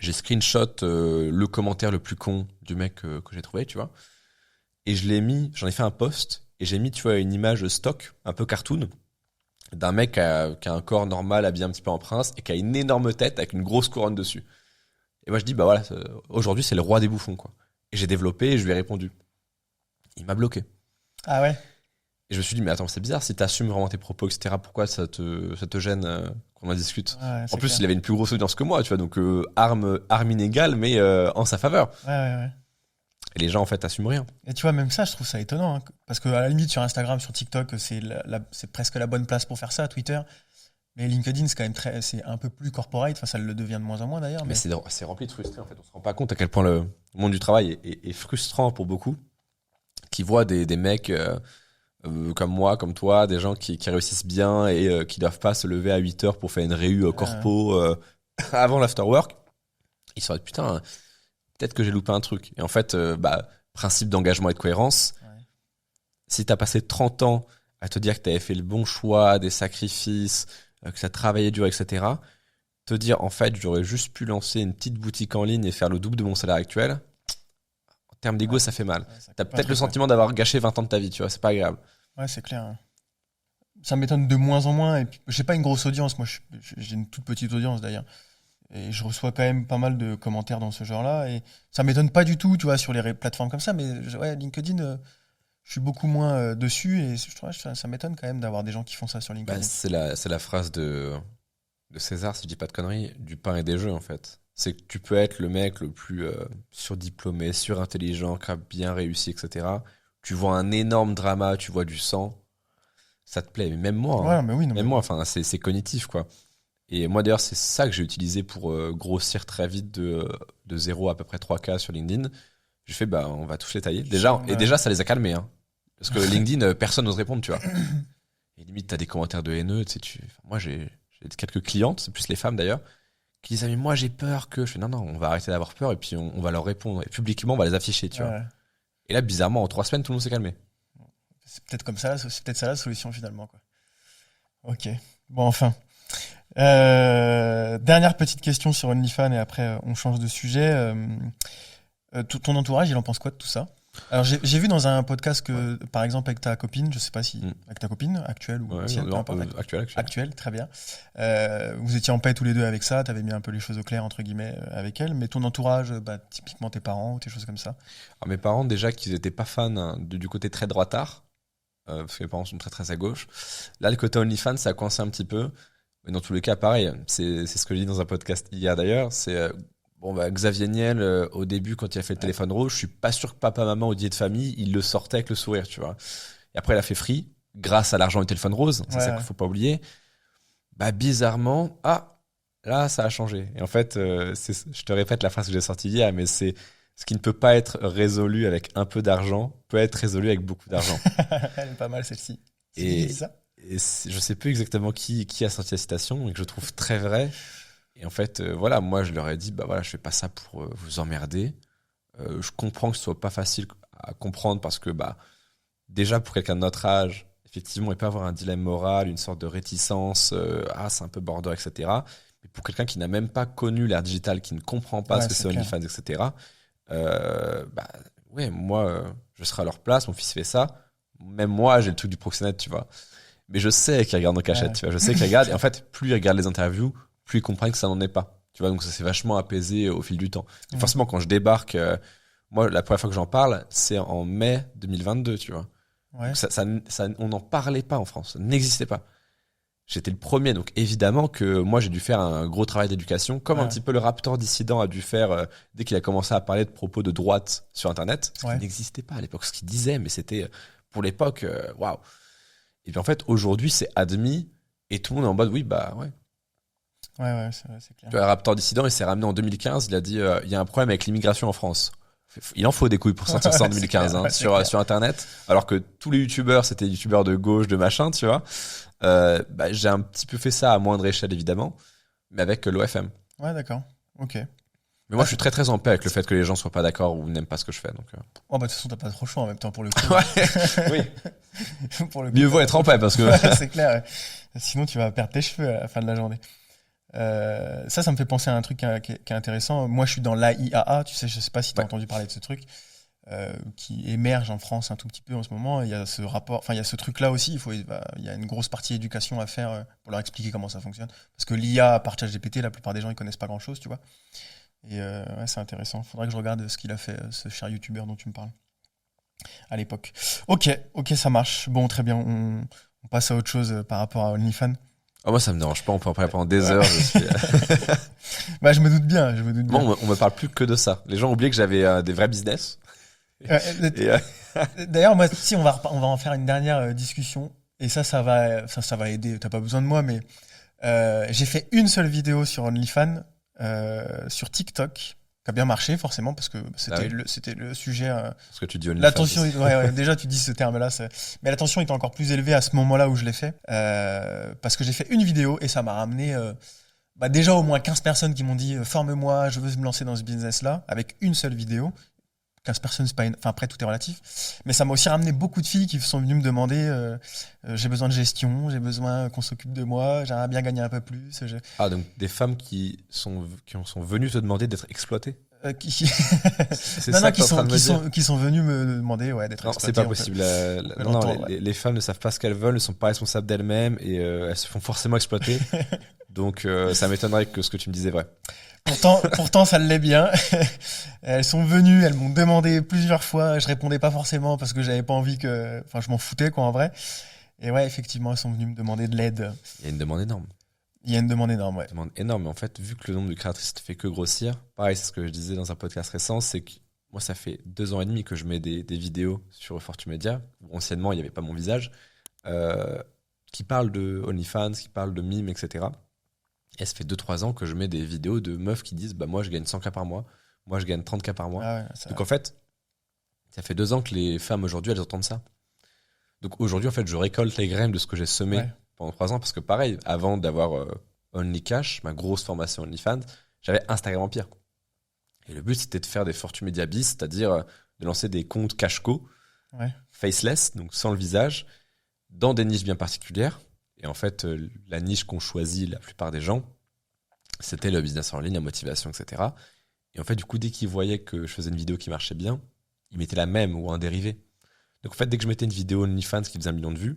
J'ai screenshot le commentaire le plus con du mec que j'ai trouvé, tu vois. Et j'en ai fait un post, et j'ai mis, tu vois, une image stock, un peu cartoon, d'un mec qui a un corps normal, habillé un petit peu en prince, et qui a une énorme tête avec une grosse couronne dessus. Et moi, je dis, bah voilà, aujourd'hui, c'est le roi des bouffons, quoi. Et j'ai développé, et je lui ai répondu. Il m'a bloqué. Ah ouais? Et je me suis dit, mais attends, c'est bizarre, si t'assumes vraiment tes propos, etc., pourquoi ça te gêne qu'on en discute? Ouais, en plus, clair. il avait une plus grosse audience que moi, tu vois, donc arme inégale, mais en sa faveur. Ouais. Et les gens, en fait, assument rien. Et tu vois, même ça, je trouve ça étonnant. Hein, parce qu'à la limite, sur Instagram, sur TikTok, c'est presque la bonne place pour faire ça, Twitter. Mais LinkedIn, c'est quand même c'est un peu plus corporate. Enfin, ça le devient de moins en moins d'ailleurs. Mais c'est rempli de frustrés, en fait. On se rend pas compte à quel point le monde du travail est frustrant pour beaucoup, qui voient des mecs comme moi, comme toi, des gens qui réussissent bien et qui doivent pas se lever à 8 heures pour faire une réu corpo avant l'afterwork. Ils se disent, putain, peut-être que j'ai loupé un truc. Et en fait, principe d'engagement et de cohérence, si t'as passé 30 ans à te dire que t'avais fait le bon choix, des sacrifices, que ça travaillait dur, etc., te dire, en fait, j'aurais juste pu lancer une petite boutique en ligne et faire le double de mon salaire actuel, en termes d'ego, ça fait mal. T'as peut-être le sentiment d'avoir gâché 20 ans de ta vie, tu vois, c'est pas agréable. Ouais, c'est clair. Ça m'étonne de moins en moins. Et puis, j'ai pas une grosse audience. Moi, j'ai une toute petite audience d'ailleurs. Et je reçois quand même pas mal de commentaires dans ce genre-là. Et ça m'étonne pas du tout, tu vois, sur les plateformes comme ça. Mais ouais, LinkedIn, je suis beaucoup moins dessus. Et je trouve ça m'étonne quand même d'avoir des gens qui font ça sur LinkedIn. C'est la phrase de César, si je dis pas de conneries, du pain et des jeux en fait. C'est que tu peux être le mec le plus surdiplômé, surintelligent, qui a bien réussi, etc. Tu vois un énorme drama, tu vois du sang, ça te plaît. Mais même moi, Ouais, mais oui, non, même mais moi, enfin, c'est cognitif quoi. Et moi d'ailleurs, c'est ça que j'ai utilisé pour grossir très vite de 0 à peu près 3K sur LinkedIn. J'ai fait, on va tous les tailler. Déjà, ça les a calmés. Hein. Parce que LinkedIn, personne n'ose répondre, tu vois. Et limite, t'as des commentaires de haineux. Tu sais, moi, j'ai quelques clientes, c'est plus les femmes d'ailleurs, qui disent, ah, mais moi, j'ai peur que. Je fais, non, on va arrêter d'avoir peur et puis on va leur répondre. Et publiquement, on va les afficher, tu vois. Et là, bizarrement, en 3 semaines, tout le monde s'est calmé. C'est peut-être comme ça, c'est peut-être ça la solution finalement, quoi. Ok. Bon, enfin. Dernière petite question sur OnlyFans et après on change de sujet. Ton entourage, il en pense quoi de tout ça? Alors j'ai vu dans un podcast que, par exemple, avec ta copine, je sais pas si avec ta copine actuelle ou ancienne, peu importe, actuelle, très bien. Vous étiez en paix tous les deux avec ça, t'avais mis un peu les choses au clair entre guillemets avec elle, mais ton entourage, typiquement tes parents ou tes choses comme ça. Alors, mes parents déjà qu'ils étaient pas fans du côté très droitard, parce que mes parents sont très très à gauche. Là le côté OnlyFans ça a coincé un petit peu, mais dans tous les cas pareil. C'est ce que j'ai dit dans un podcast hier d'ailleurs. C'est Xavier Niel, au début, quand il a fait le téléphone rouge, je suis pas sûr que papa, maman, au dîner de famille, il le sortait avec le sourire, tu vois. Et après, il a fait Free, grâce à l'argent du téléphone rose, c'est ça qu'il faut pas oublier. Bizarrement, là, ça a changé. Et en fait, je te répète la phrase que j'ai sortie hier, mais c'est ce qui ne peut pas être résolu avec un peu d'argent, peut être résolu avec beaucoup d'argent. Elle est pas mal, celle-ci. Et je sais plus exactement qui a sorti la citation, mais que je trouve très vrai. Et en fait, moi, je leur ai dit, je fais pas ça pour vous emmerder. Je comprends que ce soit pas facile à comprendre parce que, déjà, pour quelqu'un de notre âge, effectivement, il peut avoir un dilemme moral, une sorte de réticence, c'est un peu border, etc. Mais pour quelqu'un qui n'a même pas connu l'ère digitale, qui ne comprend pas ce que c'est OnlyFans, etc., moi, je serai à leur place, mon fils fait ça. Même moi, j'ai le truc du proxénète, tu vois. Mais je sais qu'ils regardent en cachette, tu vois. Je sais qu'ils regardent. Et en fait, plus ils regardent les interviews, plus ils comprennent que ça n'en est pas. Tu vois, donc ça s'est vachement apaisé au fil du temps. Et forcément, quand je débarque, moi, la première fois que j'en parle, c'est en mai 2022, tu vois. Ouais. Donc on n'en parlait pas en France, ça n'existait pas. J'étais le premier, donc évidemment que moi, j'ai dû faire un gros travail d'éducation, comme un petit peu le Raptor dissident a dû faire dès qu'il a commencé à parler de propos de droite sur Internet, ce qui n'existait pas à l'époque, ce qu'il disait, mais c'était, pour l'époque, waouh. Et puis en fait, aujourd'hui, c'est admis, et tout le monde est en mode, oui, ouais. Ouais, c'est vrai, c'est clair. Tu vois, Raptor dissident, il s'est ramené en 2015, il a dit il y a un problème avec l'immigration en France. Il en faut des couilles pour sortir ça en 2015 clair, sur Internet, alors que tous les youtubeurs, c'était des youtubeurs de gauche, de machin, tu vois. J'ai un petit peu fait ça à moindre échelle, évidemment, mais avec l'OFM. Ouais, d'accord. Ok. Mais moi, je suis très très en paix avec le fait que les gens soient pas d'accord ou n'aiment pas ce que je fais. Donc, de toute façon, t'as pas trop le choix en même temps pour le coup. Oui. Pour le coup, mieux vaut être en paix parce que. C'est clair. Sinon, tu vas perdre tes cheveux à la fin de la journée. Ça me fait penser à un truc qui est intéressant. Moi, je suis dans l'AIAA. Tu sais, je sais pas si tu as entendu parler de ce truc qui émerge en France un tout petit peu en ce moment. Il y a ce rapport, enfin, il y a ce truc-là aussi. Il y a une grosse partie éducation à faire pour leur expliquer comment ça fonctionne. Parce que l'IA, à part ChatGPT, la plupart des gens ils connaissent pas grand-chose, tu vois. Et c'est intéressant. Faudrait que je regarde ce qu'il a fait, ce cher youtubeur dont tu me parles à l'époque. Ok, ça marche. Bon, très bien. On passe à autre chose par rapport à OnlyFans. Moi, ça me dérange pas. On peut en parler pendant des heures. Je me doute bien. Bon, on me parle plus que de ça. Les gens ont oublié que j'avais des vrais business. D'ailleurs, moi, si on va en faire une dernière discussion. Et ça va aider. T'as pas besoin de moi, mais j'ai fait une seule vidéo sur OnlyFans. Sur TikTok Qui a bien marché, forcément, parce que Ah oui. c'était le sujet. Parce que tu dis OnlyFans. L'attention, déjà, tu dis ce terme-là. Mais l'attention était encore plus élevée à ce moment-là où je l'ai fait. Parce que j'ai fait une vidéo et ça m'a ramené déjà au moins 15 personnes qui m'ont dit forme-moi, je veux me lancer dans ce business-là, avec une seule vidéo. 15 personnes, c'est pas enfin après tout est relatif, mais ça m'a aussi ramené beaucoup de filles qui sont venues me demander j'ai besoin de gestion, j'ai besoin qu'on s'occupe de moi, j'aimerais bien gagner un peu plus. Ah, donc des femmes qui sont venues te demander d'être exploitées. C'est non, ça non, que t'es en train de me dire. qui sont venues me demander d'être Non, exploitées. c'est pas en fait. possible. Non, Longtemps, les femmes ne savent pas ce qu'elles veulent, ne sont pas responsables d'elles-mêmes et elles se font forcément exploiter. Donc ça m'étonnerait que ce que tu me disais est vrai. Pourtant, ça l'est bien. Elles sont venues, elles m'ont demandé plusieurs fois. Je répondais pas forcément parce que j'avais pas envie que. Enfin, je m'en foutais, quoi, en vrai. Et ouais, effectivement, elles sont venues me demander de l'aide. Il y a une demande énorme. Il y a une demande énorme, ouais. Une demande énorme. Mais en fait, vu que le nombre de créatrices ne fait que grossir, pareil, c'est ce que je disais dans un podcast récent, c'est que moi, ça fait 2 ans et demi que je mets des vidéos sur Fortu Media, où anciennement, il n'y avait pas mon visage, qui parlent de OnlyFans, qui parlent de mimes, etc. Et ça fait 2-3 ans que je mets des vidéos de meufs qui disent moi je gagne 100K par mois, moi je gagne 30K par mois. Ah ouais, Donc en fait, ça fait 2 ans que les femmes aujourd'hui elles entendent ça. Donc aujourd'hui en fait je récolte les graines de ce que j'ai semé pendant 3 ans parce que pareil, avant d'avoir OnlyCash, ma grosse formation OnlyFans, j'avais Instagram Empire. Et le but c'était de faire des Fortu Media bis, c'est-à-dire de lancer des comptes cashco, faceless, donc sans le visage, dans des niches bien particulières. Et en fait, la niche qu'ont choisie la plupart des gens, c'était le business en ligne, la motivation, etc. Et en fait, du coup, dès qu'ils voyaient que je faisais une vidéo qui marchait bien, ils mettaient la même ou un dérivé. Donc en fait, dès que je mettais une vidéo OnlyFans qui faisait 1 million de vues,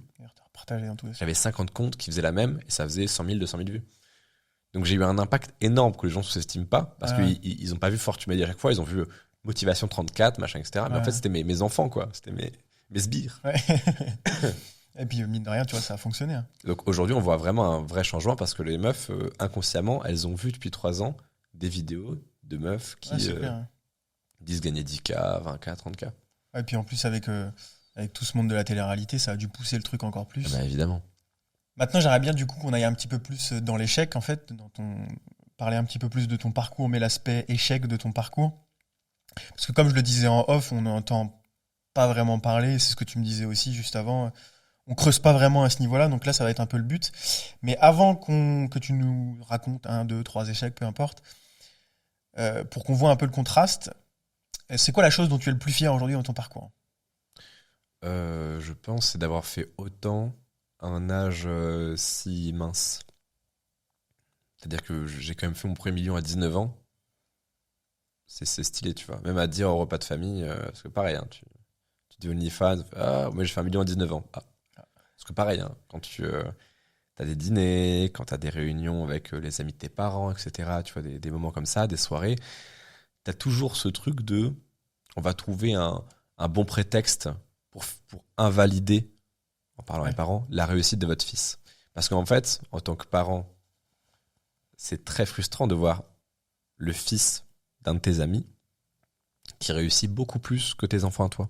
j'avais 50 comptes qui faisaient la même et ça faisait 100 000, 200 000 vues. Donc j'ai eu un impact énorme que les gens ne sous-estiment pas parce qu'ils n'ont pas vu Fortu Media à chaque fois, ils ont vu motivation 34, machin, etc. Mais en fait, c'était mes enfants, quoi. C'était mes sbires. Ouais. Et puis, mine de rien, tu vois, ça a fonctionné. Hein. Donc aujourd'hui, on voit vraiment un vrai changement parce que les meufs, inconsciemment, elles ont vu depuis 3 ans des vidéos de meufs qui disent gagner 10K, 20K, 30K. Et puis en plus, avec tout ce monde de la télé-réalité, ça a dû pousser le truc encore plus. Ah bah évidemment. Maintenant, j'aimerais bien du coup qu'on aille un petit peu plus dans l'échec, en fait, parler un petit peu plus de ton parcours, mais l'aspect échec de ton parcours. Parce que comme je le disais en off, on n'entend pas vraiment parler, c'est ce que tu me disais aussi juste avant. On creuse pas vraiment à ce niveau-là, donc là, ça va être un peu le but. Mais avant que tu nous racontes 1, 2, 3 échecs, peu importe, pour qu'on voit un peu le contraste, c'est quoi la chose dont tu es le plus fier aujourd'hui dans ton parcours ? Je pense c'est d'avoir fait autant à un âge si mince. C'est-à-dire que j'ai quand même fait mon premier million à 19 ans. C'est stylé, tu vois. Même à dire au repas de famille, parce que pareil, hein, tu dis OnlyFans, moi j'ai fait 1 million à 19 ans. Parce que pareil, hein, quand tu as des dîners, quand tu as des réunions avec les amis de tes parents, etc., tu vois, des moments comme ça, des soirées, tu as toujours ce truc de on va trouver un bon prétexte pour invalider, en parlant à mes parents, la réussite de votre fils. Parce qu'en fait, en tant que parent, c'est très frustrant de voir le fils d'un de tes amis qui réussit beaucoup plus que tes enfants à toi.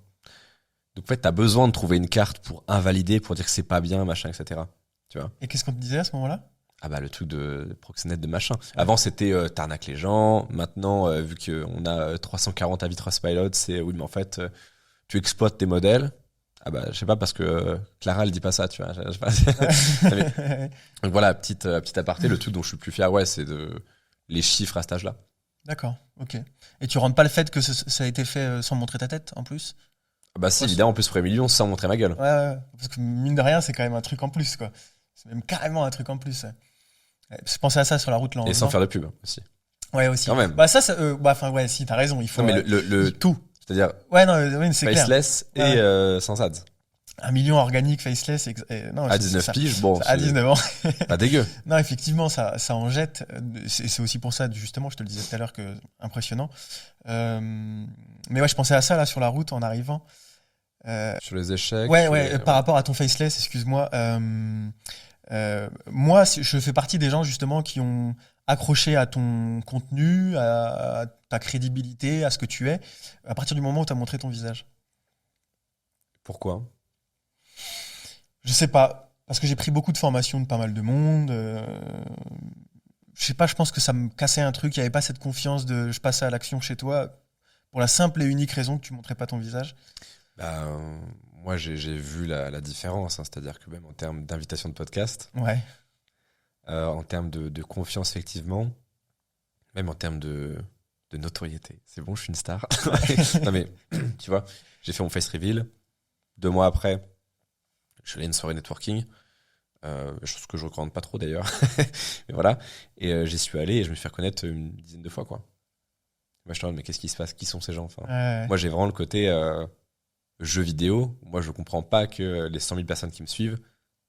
Donc en fait, t'as besoin de trouver une carte pour invalider, pour dire que c'est pas bien, machin, etc. Tu vois ? Et qu'est-ce qu'on te disait à ce moment-là ? Ah bah le truc de proxénète de machin. Avant c'était t'arnaques les gens. Maintenant, vu qu'on a 340 avis Trustpilot, c'est oui mais en fait tu exploites tes modèles. Ah bah je sais pas parce que Clara elle dit pas ça, tu vois. Je sais pas. Donc voilà, petite aparté, le truc dont je suis le plus fier, c'est les chiffres à cet âge-là. D'accord, ok. Et tu rentres pas le fait que ça a été fait sans montrer ta tête en plus ? Bah si, évidemment, en plus, ferait million sans montrer ma gueule. Ouais, parce que mine de rien, c'est quand même un truc en plus, quoi. C'est même carrément un truc en plus. Je pensais à ça sur la route là. Et sans faire de pub aussi. Ouais, aussi. Quand même. Bah ça, si, t'as raison, il faut. Non, mais le tout. C'est-à-dire. Ouais, non, c'est clair. Faceless et sans ads. 1 million organique, faceless. Non, à 19 piges, bon. À 19 ans. Pas dégueu. Non, effectivement, ça en jette. C'est aussi pour ça, justement, je te le disais tout à l'heure, que impressionnant. Mais ouais, je pensais à ça là sur la route en arrivant. Sur les échecs. Par rapport à ton faceless, excuse-moi. Moi, je fais partie des gens justement qui ont accroché à ton contenu, à ta crédibilité, à ce que tu es, à partir du moment où tu as montré ton visage. Pourquoi ? Je sais pas, parce que j'ai pris beaucoup de formations de pas mal de monde. je sais pas, je pense que ça me cassait un truc. Il y avait pas cette confiance de je passe à l'action chez toi pour la simple et unique raison que tu montrais pas ton visage. Bah, moi, j'ai vu la différence, hein, c'est-à-dire que même en termes d'invitation de podcast, Ouais. en termes de confiance, effectivement, même en termes de notoriété. C'est bon, je suis une star. Non, mais tu vois, j'ai fait mon face reveal. 2 mois après, je suis allé à une soirée networking. Chose que je recommande pas trop d'ailleurs. Mais voilà. Et j'y suis allé et je me suis fait reconnaître une dizaine de fois, quoi. Moi, je me dis, mais qu'est-ce qui se passe? Qui sont ces gens? Enfin, Ouais. moi, j'ai vraiment le côté jeu vidéo. Moi, je comprends pas que les 100 000 personnes qui me suivent,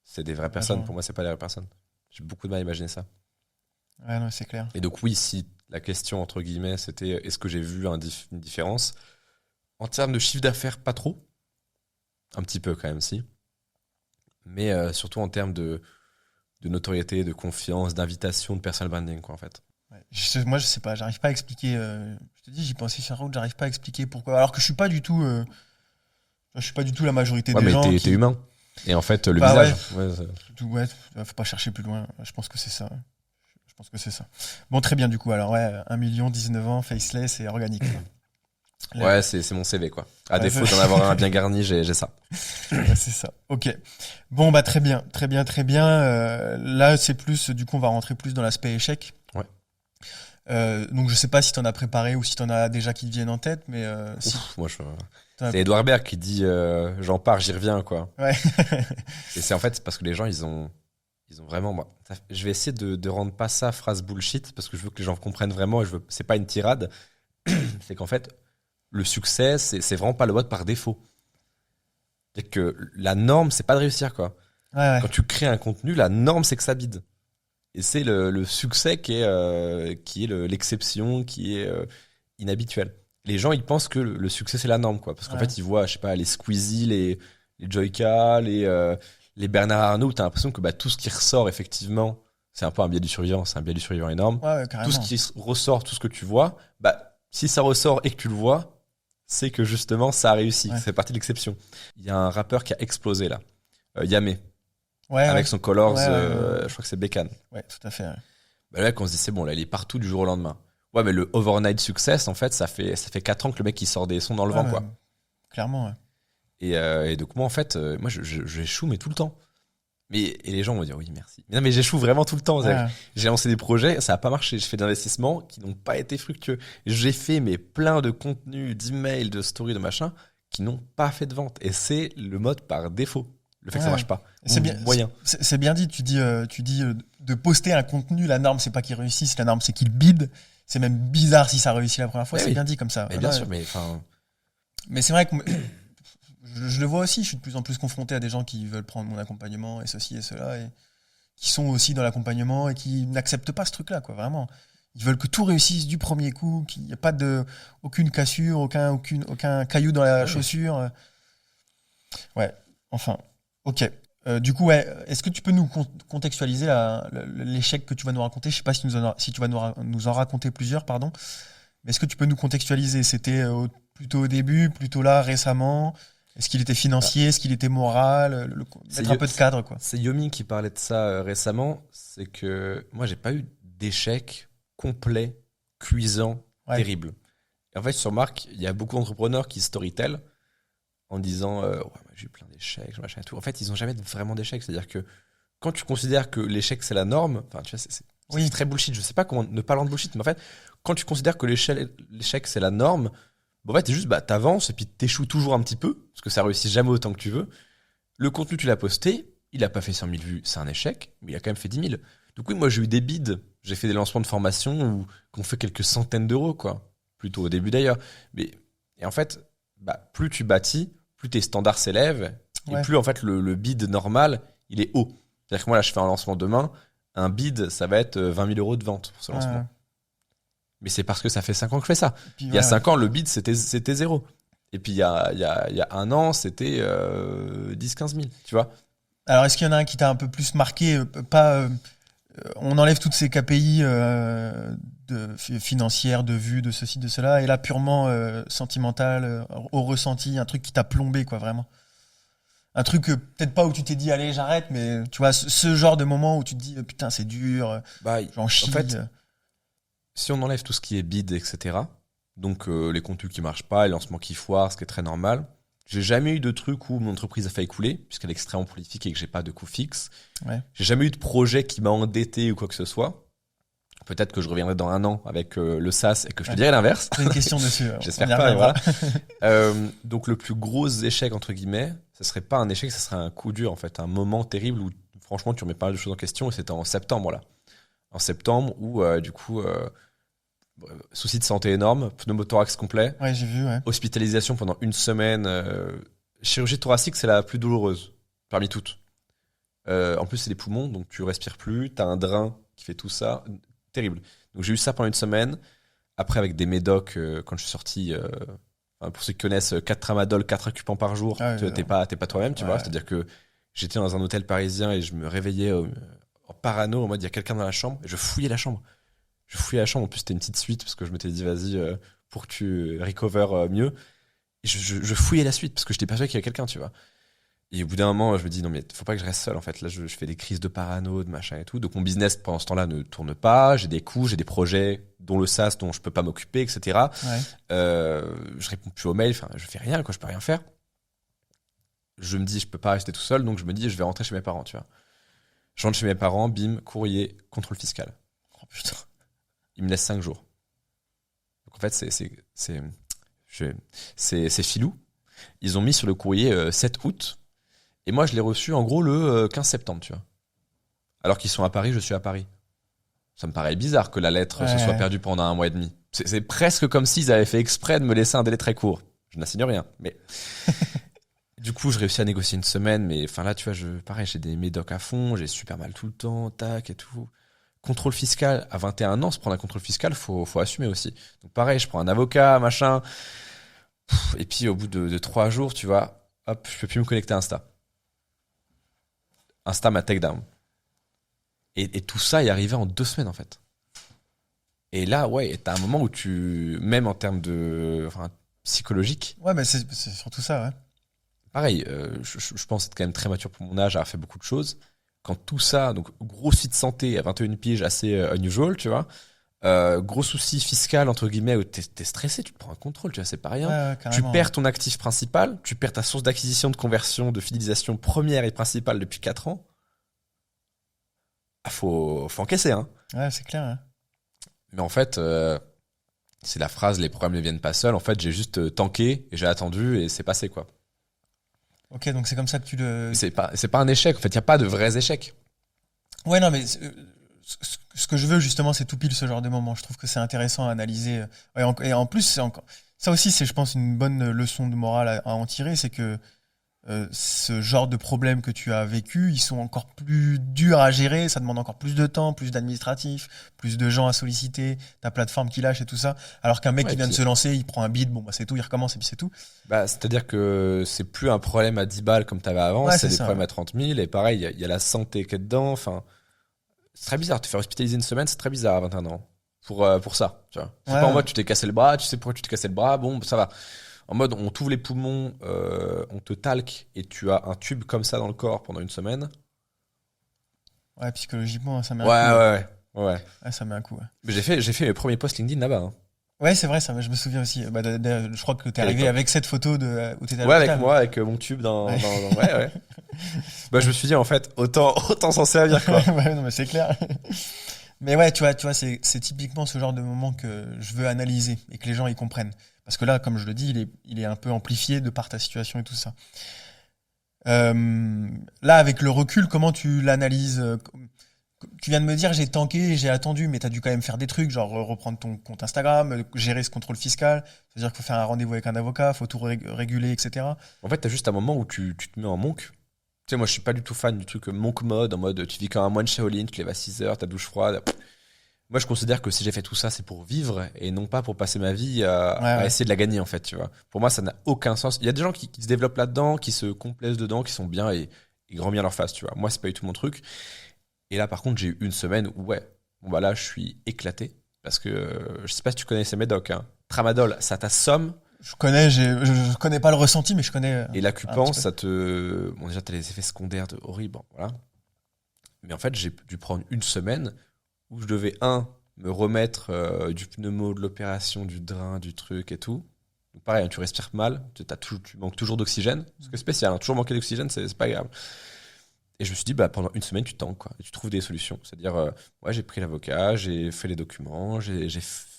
c'est des vraies personnes. Pour moi, c'est pas des vraies personnes. J'ai beaucoup de mal à imaginer ça. Ouais, non, c'est clair. Et donc, oui, si la question, entre guillemets, c'était est-ce que j'ai vu une différence? En termes de chiffre d'affaires, pas trop. Un petit peu quand même, si. Mais surtout en termes de notoriété, de confiance, d'invitation, de personal branding, quoi, en fait. Ouais. Moi, je sais pas, j'arrive pas à expliquer. Je te dis, j'y pensais sur la route, j'arrive pas à expliquer pourquoi. Alors que je suis pas du tout. Je suis pas du tout la majorité Ouais, des mais gens. t'es humain. Et en fait, le Bah visage. ouais. Ouais, Ouais, faut pas chercher plus loin. Je pense que c'est ça. Je pense que c'est ça. Bon, très bien, du coup. Alors, ouais, 1 million, 19 ans, faceless et organique. ouais, c'est mon CV, quoi. À Ouais, défaut d'en avoir un bien garni, j'ai ça. Ouais, c'est ça. Ok. Bon, bah, très bien. Très bien, très bien. Là, c'est plus. Du coup, on va rentrer plus dans l'aspect échec. Ouais. Donc, je sais pas si t'en as préparé ou si t'en as déjà qui te viennent en tête, mais si. Ouf, moi, T'en as- c'est Edouard Baird qui dit j'en pars, j'y reviens, quoi. Ouais. Et c'est en fait parce que les gens, ils ont vraiment. Je vais essayer de rendre pas ça phrase bullshit parce que je veux que les gens comprennent vraiment. Et c'est pas une tirade. C'est qu'en fait, le succès, c'est vraiment pas le vote par défaut. C'est que la norme, c'est pas de réussir, quoi. Ouais. Quand tu crées un contenu, la norme, c'est que ça bide. Et c'est le succès qui est l'exception, qui est inhabituel. Les gens, ils pensent que le succès, c'est la norme, quoi. Parce qu'en Ouais. fait, ils voient, je sais pas, les Squeezie, les Joyka, les Bernard Arnault, t'as l'impression que tout ce qui ressort, effectivement, c'est un peu un biais du survivant, c'est un biais du survivant énorme. Ouais, Tout ce carrément. qui ressort, tout ce que tu vois, si ça ressort et que tu le vois, c'est que justement, ça a réussi. Ouais. C'est partie de l'exception. Il y a un rappeur qui a explosé, là. Yamé, Ouais, avec ouais. son Colors, Ouais, je crois que c'est Bécane. Ouais, tout à fait. Ouais. Le mec, on se dit, c'est bon, là, il est partout du jour au lendemain. Ouais, mais le overnight success, en fait, ça fait 4 ans que le mec, il sort des sons dans le vent, Ouais, quoi. Clairement, ouais. Et donc, moi, en fait, moi, j'échoue, mais tout le temps. Et les gens vont dire, oui, merci. Mais non, mais j'échoue vraiment tout le temps. Ouais. J'ai lancé des projets, ça n'a pas marché. Je fais des investissements qui n'ont pas été fructueux. J'ai fait plein de contenus, d'emails, de stories, de machin, qui n'ont pas fait de vente. Et c'est le mode par défaut. Le fait que ça Ouais. marche pas. C'est Ou bien, moyen. c'est bien dit. Tu dis de poster un contenu. La norme, c'est pas qu'il réussisse. La norme, c'est qu'il bide. C'est même bizarre si ça réussit la première fois. Mais C'est oui. bien dit comme ça. Mais bien Ouais. sûr, mais enfin. Mais c'est vrai que je le vois aussi. Je suis de plus en plus confronté à des gens qui veulent prendre mon accompagnement et ceci et cela et qui sont aussi dans l'accompagnement et qui n'acceptent pas ce truc-là, quoi. Vraiment. Ils veulent que tout réussisse du premier coup, qu'il n'y ait pas aucune cassure, aucun caillou dans la chaussure. Ouais. Enfin. Ok. Du coup, ouais, est-ce que tu peux nous contextualiser l'échec que tu vas nous raconter? Je sais pas si tu vas nous en raconter plusieurs, pardon. Mais est-ce que tu peux nous contextualiser? C'était plutôt au début, plutôt là, récemment? Est-ce qu'il était financier? Est-ce qu'il était moral? Mettre un peu de cadre, quoi. C'est Yomi qui parlait de ça récemment. C'est que moi, j'ai pas eu d'échec complet, cuisant, Ouais. terrible. Et en fait, sur Marc, il y a beaucoup d'entrepreneurs qui storytell en disant ouais, moi, j'ai eu plein d'échecs, machin et tout. En fait, ils ont jamais vraiment d'échecs. C'est-à-dire que quand tu considères que l'échec c'est la norme, enfin, tu vois, c'est très bullshit. Je sais pas comment ne pas rendre bullshit, mais en fait, quand tu considères que l'échec c'est la norme, bon, en fait, t'avances et puis t'échoues toujours un petit peu, parce que ça réussit jamais autant que tu veux. Le contenu, tu l'as posté, il a pas fait 100 000 vues, c'est un échec, mais il a quand même fait 10 000. Donc oui, moi j'ai eu des bids, j'ai fait des lancements de formation qui ont fait quelques centaines d'euros, quoi. Plutôt au début d'ailleurs. Et en fait, plus tu bâtis, plus tes standards s'élèvent, et plus en fait le bid normal, il est haut. C'est-à-dire que moi là, je fais un lancement demain, un bid, ça va être 20 000 euros de vente pour ce lancement. Ouais. Mais c'est parce que ça fait 5 ans que je fais ça. Puis, Il y a 5 ans, le bid, c'était 0. Et puis il y a 1 an, c'était 10-15 000, tu vois. Alors, est-ce qu'il y en a un qui t'a un peu plus marqué? On enlève toutes ces KPI financières, de vue, de ceci, de cela, et là, purement sentimental, au ressenti, un truc qui t'a plombé, quoi, vraiment. Un truc peut-être pas où tu t'es dit allez j'arrête, mais tu vois ce genre de moment où tu te dis putain c'est dur, Bah, j'en chie. en fait, si on enlève tout ce qui est bid, etc., donc les contenus qui marchent pas, les lancements qui foirent, ce qui est très normal, j'ai jamais eu de truc où mon entreprise a failli couler, puisqu'elle est extrêmement prolifique et que j'ai pas de coût fixe. Ouais. J'ai jamais eu de projet qui m'a endetté ou quoi que ce soit. Peut-être que je reviendrai dans un an avec le SaaS et que je te dirai l'inverse. C'est une question dessus. J'espère pas, voilà. Donc le plus gros échec, entre guillemets, ce serait pas un échec, ce serait un coup dur, en fait. Un moment terrible où, franchement, tu remets pas mal de choses en question. Et c'était en septembre, là. En septembre, où, du coup, souci de santé énorme, pneumothorax complet, Ouais, j'ai vu, ouais. hospitalisation pendant une semaine. Chirurgie thoracique, c'est la plus douloureuse, parmi toutes. En plus, c'est les poumons, donc tu respires plus, t'as un drain qui fait tout ça. Terrible. Donc j'ai eu ça pendant une semaine. Après, avec des médocs, quand je suis sorti, enfin, pour ceux qui connaissent, 4 tramadol, 4 occupants par jour, Ah ouais, t'es pas toi-même, tu vois. ouais. C'est-à-dire que j'étais dans un hôtel parisien et je me réveillais en parano, en mode il y a quelqu'un dans la chambre, et je fouillais la chambre. Je fouillais la chambre, en plus c'était une petite suite, parce que je m'étais dit, vas-y, pour que tu recover mieux. Et je fouillais la suite, parce que j'étais persuadé qu'il y avait quelqu'un, tu vois. Et au bout d'un moment, je me dis, non, mais faut pas que je reste seul, en fait. Là, je fais des crises de parano, de machin et tout. Donc, mon business, pendant ce temps-là, ne tourne pas. J'ai des coûts, j'ai des projets, dont le SaaS, dont je peux pas m'occuper, etc. Ouais. Je réponds plus aux mails, enfin, je fais rien, quoi, je peux rien faire. Je me dis, je peux pas rester tout seul, donc je me dis, je vais rentrer chez mes parents, tu vois. Je rentre chez mes parents, bim, courrier, contrôle fiscal. Oh putain. Ils me laissent 5 jours. Donc, en fait, c'est filou. Ils ont mis sur le courrier 7 août. Et moi, je l'ai reçu en gros le 15 septembre, tu vois. Alors qu'ils sont à Paris, je suis à Paris. Ça me paraît bizarre que la lettre se soit perdue pendant 1 mois et demi. C'est presque comme s'ils avaient fait exprès de me laisser un délai très court. Je n'assigne rien, mais... Du coup, je réussis à négocier une semaine, mais enfin là, tu vois, pareil, j'ai des médocs à fond, j'ai super mal tout le temps, tac et tout. Contrôle fiscal, à 21 ans, se prendre un contrôle fiscal, faut assumer aussi. Donc pareil, je prends un avocat, machin. Et puis au bout de 3 jours, tu vois, hop, je peux plus me connecter à Insta. Insta m'a take down. Et tout ça est arrivé en 2 semaines, en fait. Et là, ouais, t'as un moment où même en termes psychologique, Ouais, mais c'est surtout ça, ouais. pareil, je pense être quand même très mature pour mon âge, avoir fait beaucoup de choses. Quand tout ça, donc gros souci de santé à 21 piges, assez unusual, tu vois, gros souci fiscal, entre guillemets, où t'es stressé, tu te prends un contrôle, tu vois, c'est pas rien. Ouais, Tu carrément. perds ton actif principal, tu perds ta source d'acquisition, de conversion, de fidélisation première et principale depuis 4 ans. Ah, faut encaisser, hein. Ouais, c'est clair. Hein. Mais en fait, c'est la phrase, les problèmes ne viennent pas seuls. En fait, j'ai juste tanké et j'ai attendu et c'est passé, quoi. Ok, donc c'est comme ça que tu le. C'est pas un échec. En fait, il n'y a pas de vrais échecs. Ouais, non, mais ce que je veux justement, c'est tout pile ce genre de moment. Je trouve que c'est intéressant à analyser. Et en plus, c'est encore. Ça aussi, c'est, je pense, une bonne leçon de morale à en tirer, c'est que ce genre de problèmes que tu as vécu, ils sont encore plus durs à gérer, ça demande encore plus de temps, plus d'administratif, plus de gens à solliciter, ta plateforme qui lâche et tout ça. Alors qu'un mec Ouais, qui et vient de puis, se lancer, il prend un bid, bon bah c'est tout, il recommence et puis c'est tout. bah, c'est-à-dire que c'est plus un problème à 10 balles comme tu avais avant, Ouais, c'est c'est des ça. problèmes à 30 000. Et pareil, il y a la santé qui est dedans. Enfin, c'est très bizarre. Te faire hospitaliser une semaine, c'est très bizarre à 21 ans. Pour ça, tu vois. C'est Ouais, pas en ouais. mode tu t'es cassé le bras, tu sais pourquoi tu t'es cassé le bras, bon, ça va. En mode on t'ouvre les poumons, on te talque et tu as un tube comme ça dans le corps pendant une semaine. Ouais, psychologiquement, ça met Ouais, un coup. Ouais, ouais. ouais ça met un coup. Ouais, Mais j'ai fait mes premiers posts LinkedIn là-bas, hein. ouais c'est vrai, ça, je me souviens aussi. Bah, je crois que t'es À arrivé l'époque. avec cette photo de, où t'étais à Ouais, avec l'hôpital. moi, avec mon tube Ouais. Ouais, ouais. Bah, je me suis dit, en fait, autant s'en servir, quoi. Ouais, non, mais c'est clair. Mais ouais, tu vois, c'est typiquement ce genre de moment que je veux analyser et que les gens y comprennent. Parce que là, comme je le dis, il est un peu amplifié de par ta situation et tout ça. Là, avec le recul, comment tu l'analyses? Tu viens de me dire, j'ai tanké, j'ai attendu, mais tu as dû quand même faire des trucs, genre reprendre ton compte Instagram, gérer ce contrôle fiscal. C'est-à-dire qu'il faut faire un rendez-vous avec un avocat, faut tout réguler, etc. En fait, t'as juste un moment où tu te mets en monk. Tu sais, moi, je suis pas du tout fan du truc monk mode, en mode tu vis comme un moine Shaolin, tu te lèves à 6 heures, ta douche froide. Moi, je considère que si j'ai fait tout ça, c'est pour vivre et non pas pour passer ma vie Ouais, à ouais. essayer de la gagner, en fait, tu vois. Pour moi, ça n'a aucun sens. Il y a des gens qui se développent là-dedans, qui se complaisent dedans, qui sont bien et grand bien leur face, tu vois. Moi, c'est pas du tout mon truc. Et là, par contre, j'ai eu une semaine où, ouais, bon, bah là, je suis éclaté. Parce que, je sais pas si tu connais ces médocs, hein. Tramadol, ça t'assomme. Je connais, je connais pas le ressenti, mais je connais. Et Un l'Acupan, petit peu. bon, déjà, t'as les effets secondaires horribles, voilà. Mais en fait, j'ai dû prendre une semaine où je devais, me remettre du pneumo, de l'opération, du drain, du truc et tout. Donc pareil, hein, tu respires mal, tu manques toujours d'oxygène. Ce que c'est spécial, hein, toujours manquer d'oxygène, c'est pas grave. Et je me suis dit, bah, pendant une semaine, tu tankes, quoi. Et tu trouves des solutions. C'est-à-dire, ouais, j'ai pris l'avocat, j'ai fait les documents, j'ai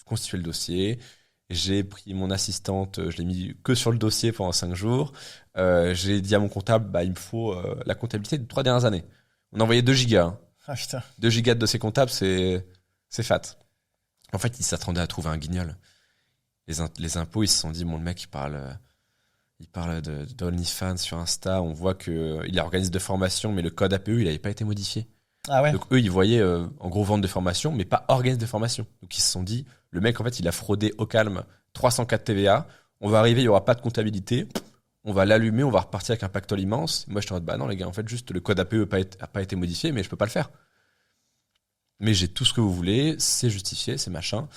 constitué le dossier, j'ai pris mon assistante, je l'ai mis que sur le dossier pendant 5 jours. J'ai dit à mon comptable, bah, il me faut la comptabilité des 3 dernières années. On a envoyé 2 gigas. Hein. Ah putain. 2 gigas de dossier comptable, c'est fat. En fait, ils s'attendaient à trouver un guignol. Les impôts, ils se sont dit, bon, le mec, il parle d'OnlyFans sur Insta. On voit qu'il a organisé de formation, mais le code APE, il n'avait pas été modifié. Ah ouais. Donc eux, ils voyaient en gros vente de formation, mais pas organisme de formation. Donc ils se sont dit, le mec, en fait, il a fraudé au calme 304 TVA. On va arriver, il n'y aura pas de comptabilité. On va l'allumer, on va repartir avec un pactole immense. Moi, je te dis, bah non, les gars, en fait, juste le code APE n'a pas été modifié, mais je peux pas le faire. Mais j'ai tout ce que vous voulez, c'est justifié, c'est machin.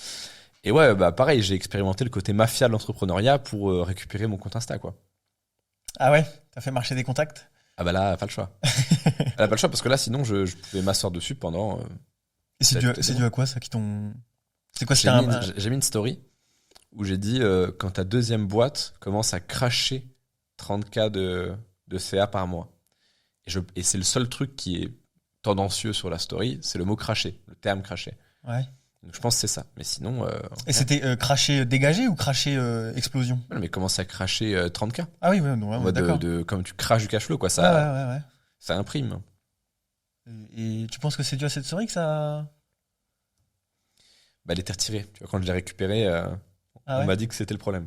Et ouais, bah pareil, j'ai expérimenté le côté mafia de l'entrepreneuriat pour récupérer mon compte Insta, quoi. Ah ouais. T'as fait marcher des contacts. Ah bah là, pas le choix. Là, pas le choix, parce que là, sinon, je pouvais m'asseoir dessus pendant... Et c'est peut-être dû à quoi ça qui t'ont. C'est quoi? J'ai C'était mis, j'ai mis une story où j'ai dit quand ta deuxième boîte commence à cracher 30K de CA par mois. Et c'est le seul truc qui est tendancieux sur la story, c'est le mot cracher, le terme cracher. Ouais. Donc je pense que c'est ça. Mais sinon, Et c'était craché dégagé ou craché explosion? ouais, mais commence à cracher 30K. Ah oui, ouais, non, ouais, En on est mode d'accord. comme tu craches du cash flow, quoi. Ouais, Ça, ouais, ouais, ouais. ça imprime. Et tu penses que c'est dû à cette story que ça. Bah, elle était retirée. Tu vois, quand je l'ai récupérée, Ah on ouais. m'a dit que c'était le problème.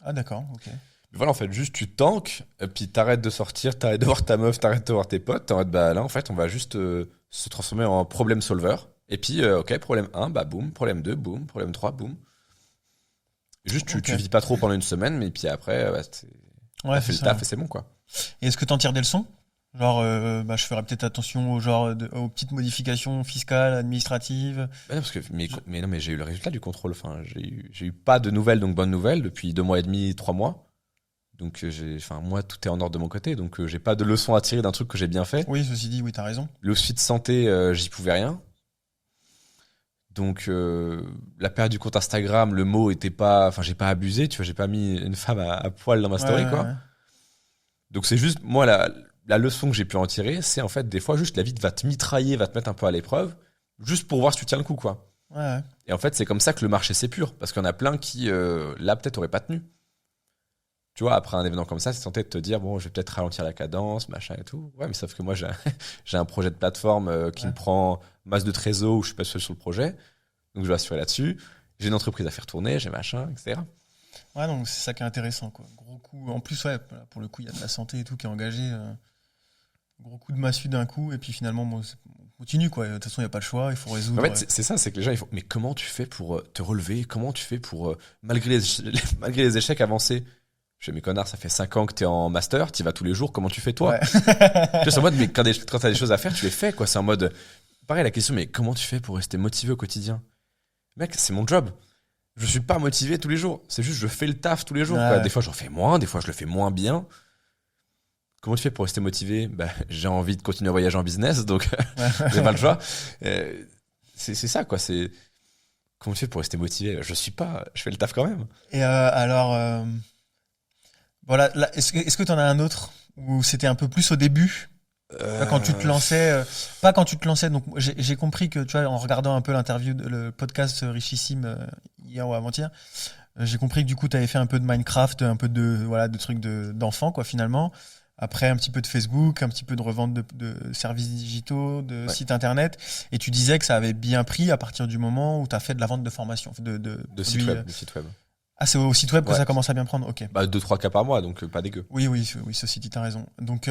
Ah d'accord, ok. Mais voilà, en fait, juste tu tankes, et puis t'arrêtes de sortir, t'arrêtes de voir ta meuf, t'arrêtes de voir tes potes, t'arrêtes, bah là, en fait, on va juste se transformer en problème solver. Et puis, ok, problème 1, bah boum, problème 2, boum, problème 3, boum. Juste, Ok. tu vis pas trop pendant une semaine, mais puis après, bah, Ouais, t'as c'est fait le ça. taf et c'est bon, quoi. Et est-ce que t'en tires des leçons? Genre, bah, je ferais peut-être attention aux petites modifications fiscales, administratives. Bah non, parce que, Je- mais non, mais j'ai eu le résultat du contrôle. Enfin, j'ai eu pas de nouvelles, donc bonnes nouvelles, depuis 2 mois et demi, 3 mois. Donc, moi, tout est en ordre de mon côté. Donc, j'ai pas de leçon à tirer d'un truc que j'ai bien fait. Oui, ceci dit, oui, t'as raison. Le suivi de santé, j'y pouvais rien. Donc, la période du compte Instagram, le mot était pas. Enfin, j'ai pas abusé, tu vois, j'ai pas mis une femme à poil dans ma Ouais, story, ouais, quoi. ouais. Donc, c'est juste, moi, la leçon que j'ai pu en tirer, c'est en fait, des fois, juste la vie va te mitrailler, va te mettre un peu à l'épreuve, juste pour voir si tu tiens le coup, quoi. Ouais, ouais. Et en fait, c'est comme ça que le marché s'épure, parce qu'il y en a plein qui, là, peut-être, auraient pas tenu. Tu vois, après un événement comme ça, c'est tenté de te dire, bon, je vais peut-être ralentir la cadence, machin et tout. Ouais, mais sauf que moi, j'ai j'ai un projet de plateforme qui Ouais. me prend masse de trésor où je suis pas seul sur le projet. Donc, je dois assurer là-dessus. J'ai une entreprise à faire tourner, j'ai machin, etc. Ouais, donc c'est ça qui est intéressant, quoi. Gros coup. En plus, ouais, pour le coup, il y a de la santé et tout qui est engagé. Gros coup de massue d'un coup, et puis finalement, bon, on continue, quoi. De toute façon, il n'y a pas le choix, il faut résoudre. En fait, c'est ça, c'est que les gens, ils font, mais comment tu fais pour te relever? Comment tu fais pour, malgré malgré les échecs, avancer? Je fais, mais connard, ça fait 5 ans que t'es en master, t'y vas tous les jours, comment tu fais toi? Ouais. Tu vois, c'est en mode, mais quand t'as des choses à faire, tu les fais, quoi. C'est en mode, pareil, la question, mais comment tu fais pour rester motivé au quotidien? Mec, c'est mon job. Je suis pas motivé tous les jours. C'est juste, je fais le taf tous les jours, quoi. Ouais. Des fois, j'en fais moins, des fois, je le fais moins bien. Comment tu fais pour rester motivé? Bah, j'ai envie de continuer à voyager en business, donc j'ai pas le choix. C'est ça, quoi. C'est comment tu fais pour rester motivé? Je suis pas, je fais le taf quand même. Et alors, voilà, est-ce que tu en as un autre où c'était un peu plus au début, quand tu te lançais, pas quand tu te lançais. Donc j'ai compris que tu vois, en regardant un peu l'interview, le podcast Richissime hier ou avant-hier, j'ai compris que du coup tu avais fait un peu de Minecraft, un peu de voilà de trucs d'enfants quoi finalement. Après un petit peu de Facebook, un petit peu de revente de services digitaux, de Ouais. sites internet. Et tu disais que ça avait bien pris à partir du moment où tu as fait de la vente de formation, de De site produits, web, de site web. Ah, c'est au site web que Ouais. ça commence à bien prendre. Ok. Bah, 2-3 cas par mois, donc pas dégueu. Oui, oui, oui, ceci dit, t'as raison. Donc,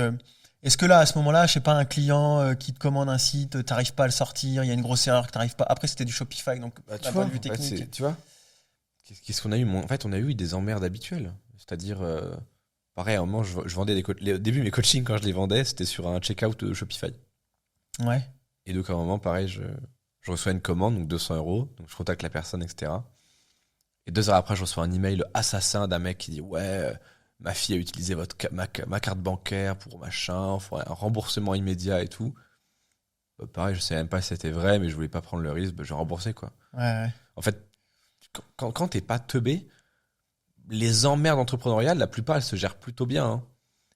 est-ce que là, à ce moment-là, je sais pas, un client qui te commande un site, t'arrives pas à le sortir, il y a une grosse erreur que t'arrives pas. Après, c'était du Shopify, donc Bah, tu d'un vois, point de vue en fait, technique. tu vois, qu'est-ce qu'on a eu? En fait, on a eu des emmerdes habituelles. C'est-à-dire, pareil, à un moment, je vendais au début, mes coachings, quand je les vendais, c'était sur un checkout de Shopify. Ouais. Et donc, à un moment, pareil, je reçois une commande, donc 200 euros. Donc, je contacte la personne, etc. Et 2 heures après, je reçois un email assassin d'un mec qui dit ouais, ma fille a utilisé ma carte bancaire pour machin, faut un remboursement immédiat et tout. Pareil, je sais même pas si c'était vrai, mais je voulais pas prendre le risque, je vais rembourser quoi. Ouais. En fait, quand t'es pas teubé, les emmerdes entrepreneuriales, la plupart, elles se gèrent plutôt bien, hein.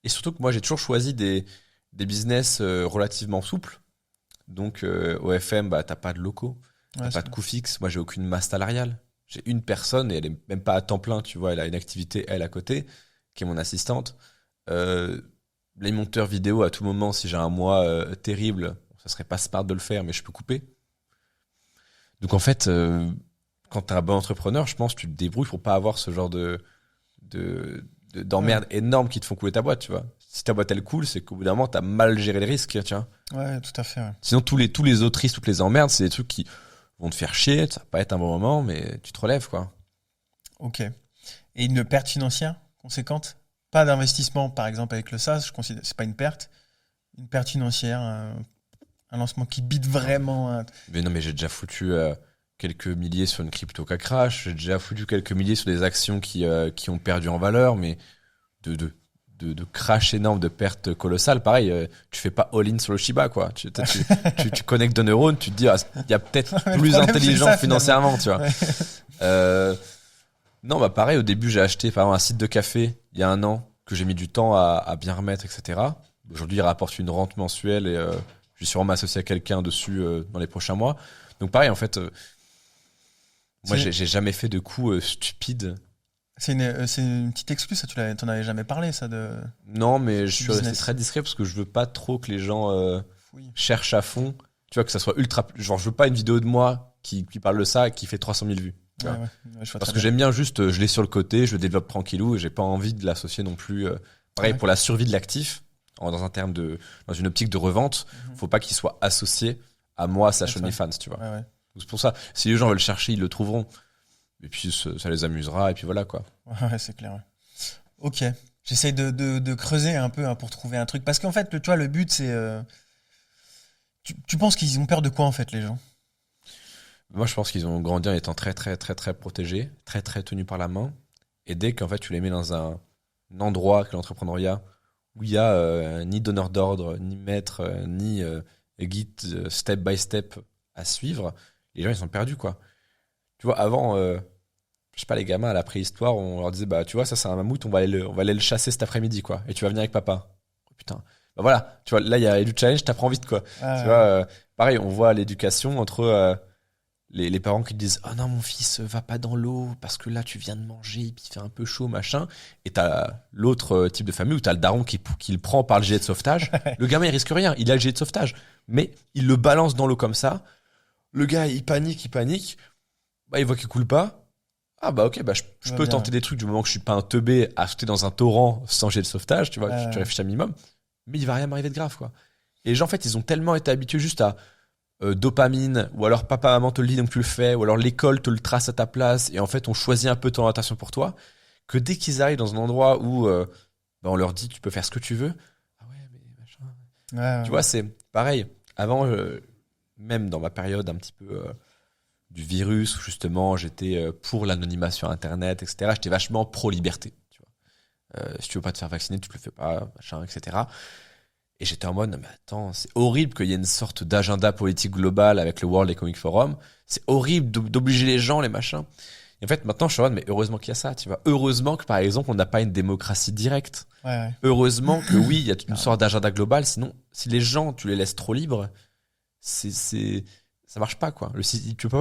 Et surtout que moi, j'ai toujours choisi des business relativement souples. Donc, au FM, bah, t'as pas de locaux, t'as pas de coûts fixes. Moi, j'ai aucune masse salariale. J'ai une personne et elle est même pas à temps plein, tu vois. Elle a une activité, elle, à côté, qui est mon assistante. Euh, les monteurs vidéo, à tout moment, si j'ai un mois terrible, ça serait pas smart de le faire, mais je peux couper. Donc, en fait, quand t'es un bon entrepreneur, je pense que tu te débrouilles pour pas avoir ce genre d'emmerdes énormes qui te font couler ta boîte, tu vois. Si ta boîte elle coule, c'est qu'au bout d'un moment, t'as mal géré le risque, tu vois. Ouais, tout à fait. Ouais. Sinon, tous les autres risques, toutes les emmerdes, c'est des trucs qui vont te faire chier, ça va pas être un bon moment, mais tu te relèves, quoi. Ok. Et une perte financière conséquente? Pas d'investissement, par exemple, avec le SaaS, je considère c'est pas une perte. Une perte financière, un lancement qui bite vraiment. Mais non, mais j'ai déjà foutu quelques milliers sur une crypto qui crash, j'ai déjà foutu quelques milliers sur des actions qui ont perdu en valeur, mais de crash énorme, de pertes colossales, pareil, tu fais pas all-in sur le Shiba, quoi. Tu connectes deux neurones, tu te dis, il y a peut-être Ouais, plus le problème, intelligent c'est ça, financièrement, tu vois. Ouais. Non, bah pareil, au début, j'ai acheté par exemple, un site de café il y a un an que j'ai mis du temps à bien remettre, etc. Aujourd'hui, il rapporte une rente mensuelle et je vais sûrement m'associer à quelqu'un dessus dans les prochains mois. Donc pareil, en fait, moi, j'ai jamais fait de coups stupides. C'est une petite excuse, ça, t'en avais jamais parlé, ça, de Non, mais je suis resté business. très discret parce que je veux pas trop que les gens Oui. cherchent à fond. Tu vois, que ça soit ultra. Genre, je veux pas une vidéo de moi qui parle de ça et qui fait 300 000 vues. Tu Ouais, vois. ouais, je vois Parce très que bien. j'aime bien juste, je l'ai sur le côté, je le développe tranquillou et j'ai pas envie de l'associer non plus. Pareil, Ouais. pour la survie de l'actif, dans une optique de revente, Mhm. faut pas qu'il soit associé à moi, slash C'est ça. OnlyFans, tu vois. Ouais, ouais. Donc c'est pour ça, si les gens veulent chercher, ils le trouveront. Et puis ça les amusera, et puis voilà quoi. Ouais, c'est clair. Ouais. Ok. J'essaye de creuser un peu, hein, pour trouver un truc. Parce qu'en fait, tu vois, le but, c'est. Tu penses qu'ils ont peur de quoi, en fait, les gens? Moi, je pense qu'ils ont grandi en étant très, très, très, très protégés, très, très tenus par la main. Et dès qu'en fait, tu les mets dans un endroit que l'entrepreneuriat, où il y a ni donneur d'ordre, ni maître, ni guide step by step à suivre, les gens, ils sont perdus, quoi. Tu vois, avant, je sais pas, les gamins à la préhistoire, on leur disait, bah, tu vois, ça, c'est un mammouth, on va aller le chasser cet après-midi, quoi. Et tu vas venir avec papa. Oh, putain. Bah voilà, tu vois, là, il y a du challenge, t'apprends vite, quoi. Tu vois, Ah, pareil, on voit l'éducation entre les parents qui te disent oh non mon fils va pas dans l'eau parce que là tu viens de manger et puis il fait un peu chaud machin, et t'as l'autre type de famille où t'as le daron qui le prend par le gilet de sauvetage. Le gamin il risque rien, il a le gilet de sauvetage, mais il le balance dans l'eau comme ça, le gars il panique, bah il voit qu'il coule pas. Ah bah ok, bah je va peux bien, tenter des trucs du moment que je suis pas un teubé à sauter dans un torrent sans gilet de sauvetage, tu vois, tu réfléchis un minimum, mais il va rien m'arriver de grave, quoi. Et les gens en fait ils ont tellement été habitués juste à dopamine, ou alors papa maman te le dit donc tu le fais, ou alors l'école te le trace à ta place et en fait on choisit un peu ton orientation pour toi, que dès qu'ils arrivent dans un endroit où bah, on leur dit tu peux faire ce que tu veux, ah ouais mais machin, ouais, tu ouais. vois, c'est pareil. Avant, même dans ma période un petit peu du virus où justement j'étais pour l'anonymat sur internet, etc., j'étais vachement pro liberté, tu vois. Si tu veux pas te faire vacciner tu te le fais pas, machin, etc. Et j'étais en mode, non, mais attends, c'est horrible qu'il y ait une sorte d'agenda politique global avec le World Economic Forum. C'est horrible d'obliger les gens, les machins. Et en fait, maintenant, je suis en mode, mais heureusement qu'il y a ça, tu vois. Heureusement que, par exemple, on n'a pas une démocratie directe. Ouais. Heureusement que, oui, il y a une Carrément. sorte d'agenda global. Sinon, si les gens, tu les laisses trop libres, ça marche pas, quoi. Tu peux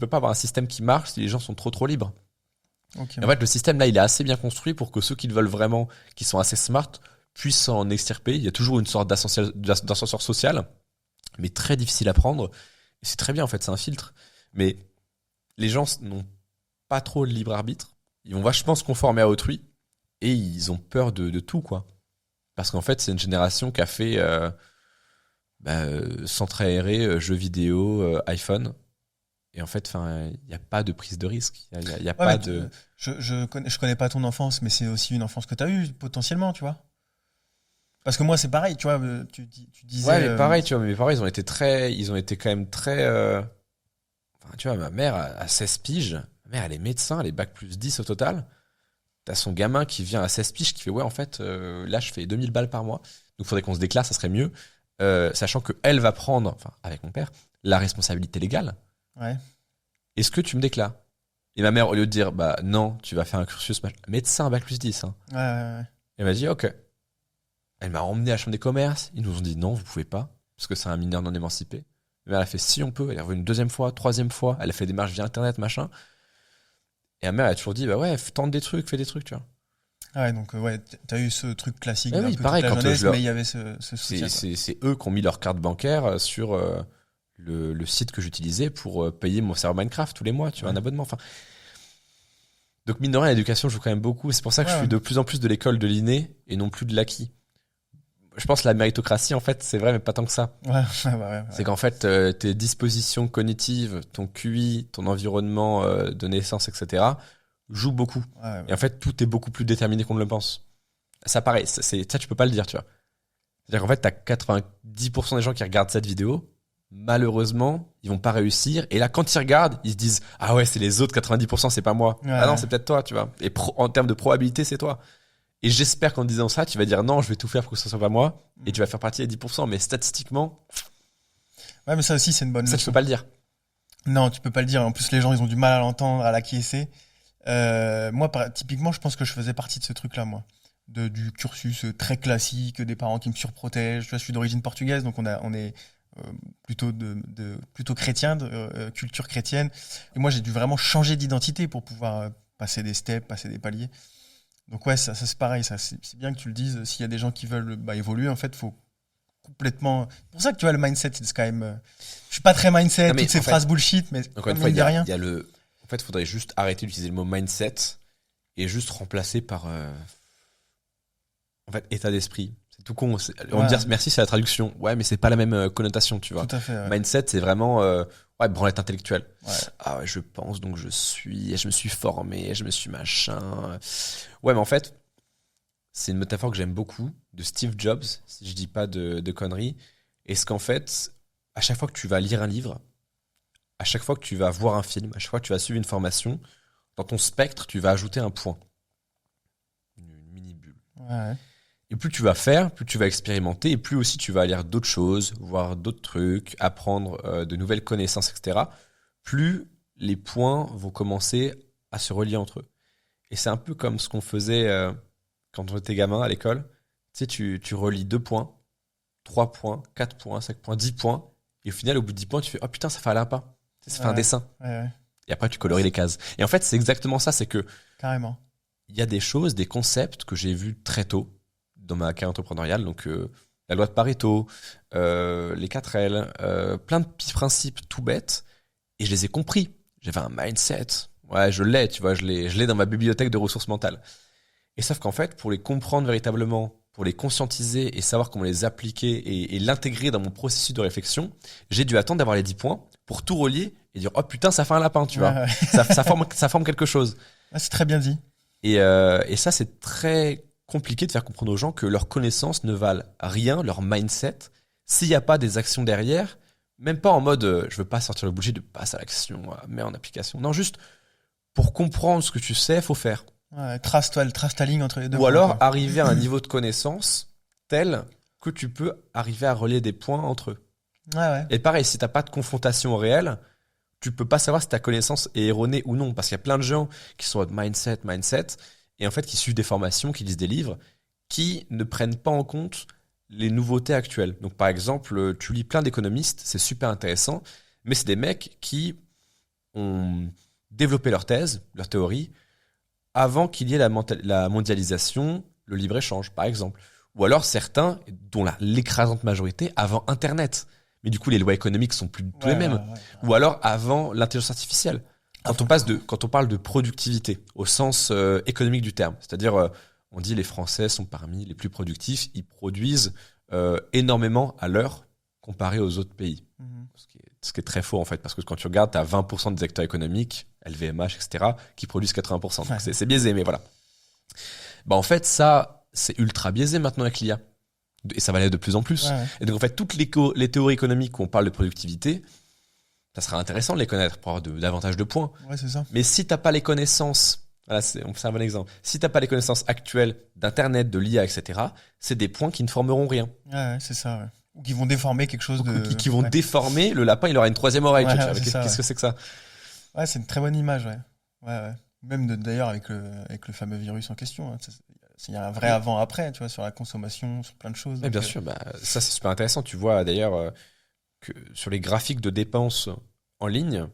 pas avoir un système qui marche si les gens sont trop libres. Ok. Et en fait, le système, là, il est assez bien construit pour que ceux qui le veulent vraiment, qui sont assez smart, puissent s'en extirper. Il y a toujours une sorte d'ascenseur social, mais très difficile à prendre. Et c'est très bien, en fait, c'est un filtre. Mais les gens n'ont pas trop le libre arbitre. Ils vont vachement se conformer à autrui. Et ils ont peur de tout, quoi. Parce qu'en fait, c'est une génération qui a fait centre aéré, jeux vidéo, iPhone. Et en fait, il n'y a pas de prise de risque. Il y a Ouais, pas mais de... je connais pas ton enfance, mais c'est aussi une enfance que tu as eue, potentiellement, tu vois. Parce que moi, c'est pareil, tu vois, tu disais. Ouais, mais pareil, tu vois, mes parents, ils ont été quand même très... Enfin, tu vois, ma mère, à 16 piges, Ma mère, elle est médecin, elle est bac+10 au total. T'as son gamin qui vient à 16 piges qui fait ouais, en fait, là, je fais 2000 balles par mois. Donc, il faudrait qu'on se déclare, ça serait mieux. Sachant qu'elle va prendre, enfin, avec mon père, la responsabilité légale. Ouais. Est-ce que tu me déclares? Et ma mère, au lieu de dire, bah non, tu vas faire un cursus médecin bac+10, hein. Ouais. Elle m'a dit, ok. Elle m'a emmené à la chambre des commerces. Ils nous ont dit, non, vous pouvez pas, parce que c'est un mineur non émancipé. Mais elle a fait, si on peut. Elle est revenue une deuxième fois, troisième fois. Elle a fait des démarches via Internet, machin. Et ma mère a toujours dit, bah ouais, tente des trucs, fais des trucs, tu vois. Ouais, donc ouais, t'as eu ce truc classique Eh d'un oui, peu pareil, toute la quand jeunesse, je leur- mais il y avait ce soutien. C'est eux qui ont mis leur carte bancaire sur le site que j'utilisais pour payer mon serveur Minecraft tous les mois, tu vois, un abonnement. Enfin, donc, mine de rien, l'éducation joue quand même beaucoup. C'est pour ça que je suis de plus en plus de l'école de l'inné et non plus de l'acquis. Je pense que la méritocratie, en fait, c'est vrai, mais pas tant que ça. Ouais. C'est qu'en fait, tes dispositions cognitives, ton QI, ton environnement de naissance, etc., jouent beaucoup. Ouais. Et en fait, tout est beaucoup plus déterminé qu'on ne le pense. Ça paraît, ça, tu peux pas le dire, tu vois. C'est-à-dire qu'en fait, t'as 90% des gens qui regardent cette vidéo, malheureusement, ils vont pas réussir. Et là, quand ils regardent, ils se disent, ah ouais, c'est les autres 90%, c'est pas moi. Ouais. Ah non, c'est peut-être toi, tu vois. Et en termes de probabilité, c'est toi. Et j'espère qu'en disant ça, tu vas dire, non, je vais tout faire pour que ce soit pas moi. Et tu vas faire partie des 10%. Mais statistiquement, Ouais, mais ça aussi, c'est une bonne ça, tu leçon. peux pas le dire. Non, tu peux pas le dire. En plus, les gens, ils ont du mal à l'entendre, à l'acquiescer. Moi, typiquement, je pense que je faisais partie de ce truc-là, moi. Du cursus très classique, des parents qui me surprotègent. Tu vois, je suis d'origine portugaise, donc on est plutôt plutôt chrétien, de culture chrétienne. Et moi, j'ai dû vraiment changer d'identité pour pouvoir passer des steps, passer des paliers. Donc ouais, ça c'est pareil. C'est bien que tu le dises. S'il y a des gens qui veulent évoluer, en fait, faut complètement. C'est pour ça que tu vois, le mindset, c'est quand même. Je suis pas très mindset, Non, mais toutes ces en fait, phrases bullshit, mais Encore une comme fois, il il n'y y a a, rien. il y a le. En fait, il faudrait juste arrêter d'utiliser le mot mindset et juste remplacer par. En fait, état d'esprit. C'est tout con. On va me dire merci, c'est la traduction. Ouais, mais c'est pas la même connotation, tu vois. Tout à fait. Ouais. Mindset, c'est vraiment ouais, branlette intellectuelle. Ouais. Ah ouais, je pense, donc je suis, je me suis formé, je me suis machin. Ouais, mais en fait, c'est une métaphore que j'aime beaucoup de Steve Jobs, si je dis pas de conneries. Est-ce qu'en fait, à chaque fois que tu vas lire un livre, à chaque fois que tu vas voir un film, à chaque fois que tu vas suivre une formation, dans ton spectre, tu vas ajouter un point. Une mini bulle. Ouais. Et plus tu vas faire, plus tu vas expérimenter, et plus aussi tu vas lire d'autres choses, voir d'autres trucs, apprendre de nouvelles connaissances, etc. Plus les points vont commencer à se relier entre eux. Et c'est un peu comme ce qu'on faisait quand on était gamin à l'école. Tu sais, tu relis 2 points, 3 points, 4 points, 5 points, 10 points, et au final, au bout de 10 points, tu fais « Oh putain, ça fait un lapin ». Ça fait un dessin. Ouais. Et après, tu colories les cases. Et en fait, c'est exactement ça, c'est que Carrément. il y a des choses, des concepts que j'ai vus très tôt dans ma carrière entrepreneuriale, donc la loi de Pareto, les 4L, plein de petits principes tout bêtes, et je les ai compris. J'avais un mindset, ouais, je l'ai, tu vois, je l'ai dans ma bibliothèque de ressources mentales. Et sauf qu'en fait, pour les comprendre véritablement, pour les conscientiser et savoir comment les appliquer et l'intégrer dans mon processus de réflexion, j'ai dû attendre d'avoir les 10 points pour tout relier et dire oh putain, ça fait un lapin, tu vois. Ça forme quelque chose. Ouais, c'est très bien dit. Et ça, c'est très compliqué de faire comprendre aux gens que leurs connaissances ne valent rien, leur mindset, s'il n'y a pas des actions derrière, même pas en mode je veux pas sortir le bullshit de passe à l'action, mets en application. Non, juste pour comprendre ce que tu sais, faut faire. Ouais, trace ta ligne entre les deux. Ou alors arriver à un niveau de connaissance tel que tu peux arriver à relier des points entre eux. Ouais. Et pareil, si t'as pas de confrontation réelle, tu peux pas savoir si ta connaissance est erronée ou non. Parce qu'il y a plein de gens qui sont en mode mindset, et en fait qui suivent des formations, qui lisent des livres, qui ne prennent pas en compte les nouveautés actuelles. Donc par exemple, tu lis plein d'économistes, c'est super intéressant, mais c'est des mecs qui ont développé leur thèse, leur théorie, avant qu'il y ait la mondialisation, le libre-échange, par exemple. Ou alors certains, dont l'écrasante majorité, avant Internet. Mais du coup, les lois économiques sont plus du tout les mêmes. Ouais. Ou alors avant l'intelligence artificielle. Quand on parle de productivité, au sens économique du terme, c'est-à-dire, on dit les Français sont parmi les plus productifs, ils produisent énormément à l'heure comparé aux autres pays. Ce qui est très faux en fait, parce que quand tu regardes, tu as 20% des acteurs économiques, LVMH, etc., qui produisent 80%. Donc c'est biaisé, mais voilà. Bah, en fait, ça, c'est ultra biaisé maintenant avec l'IA. Et ça va aller de plus en plus. Ouais. Et donc en fait, toutes les théories économiques où on parle de productivité, Ça sera intéressant de les connaître pour avoir davantage de points. Ouais, c'est ça. Mais si t'as pas les connaissances, voilà, c'est un bon exemple. Si t'as pas les connaissances actuelles d'Internet, de l'IA, etc., c'est des points qui ne formeront rien. Ouais, c'est ça. Ouais. Ou qui vont déformer quelque chose de. Qui vont déformer, le lapin, il aura une troisième oreille. Ouais, Tu vois, c'est qu'est-ce ça, que c'est que ça? Ouais, c'est une très bonne image, ouais. Ouais, ouais. Même d'ailleurs avec le fameux virus en question. Hein. Il y a un vrai avant-après, tu vois, sur la consommation, sur plein de choses. Ouais, bien sûr, ça c'est super intéressant. Tu vois d'ailleurs que sur les graphiques de dépenses en ligne,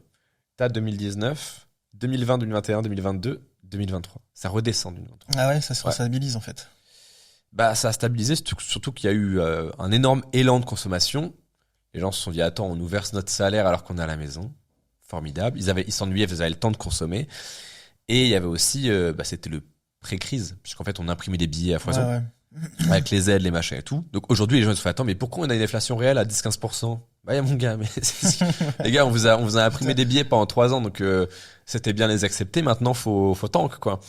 tu as 2019, 2020, 2021, 2022, 2023. Ça redescend 2023. Ah ouais, ça se Ouais. restabilise en fait. Ça a stabilisé, surtout qu'il y a eu un énorme élan de consommation. Les gens se sont dit, attends, on nous verse notre salaire alors qu'on est à la maison. Formidable. Ils s'ennuyaient, ils avaient le temps de consommer. Et il y avait aussi, c'était le pré-crise, puisqu'en fait, on imprimait des billets à foison, Ouais, avec les aides, les machins et tout. Donc aujourd'hui, les gens se font, attends, mais pourquoi on a une inflation réelle à 10-15%? Mon gars, mais les gars, on vous a imprimé des billets pendant 3 ans, donc c'était bien les accepter. Maintenant, faut tank, quoi.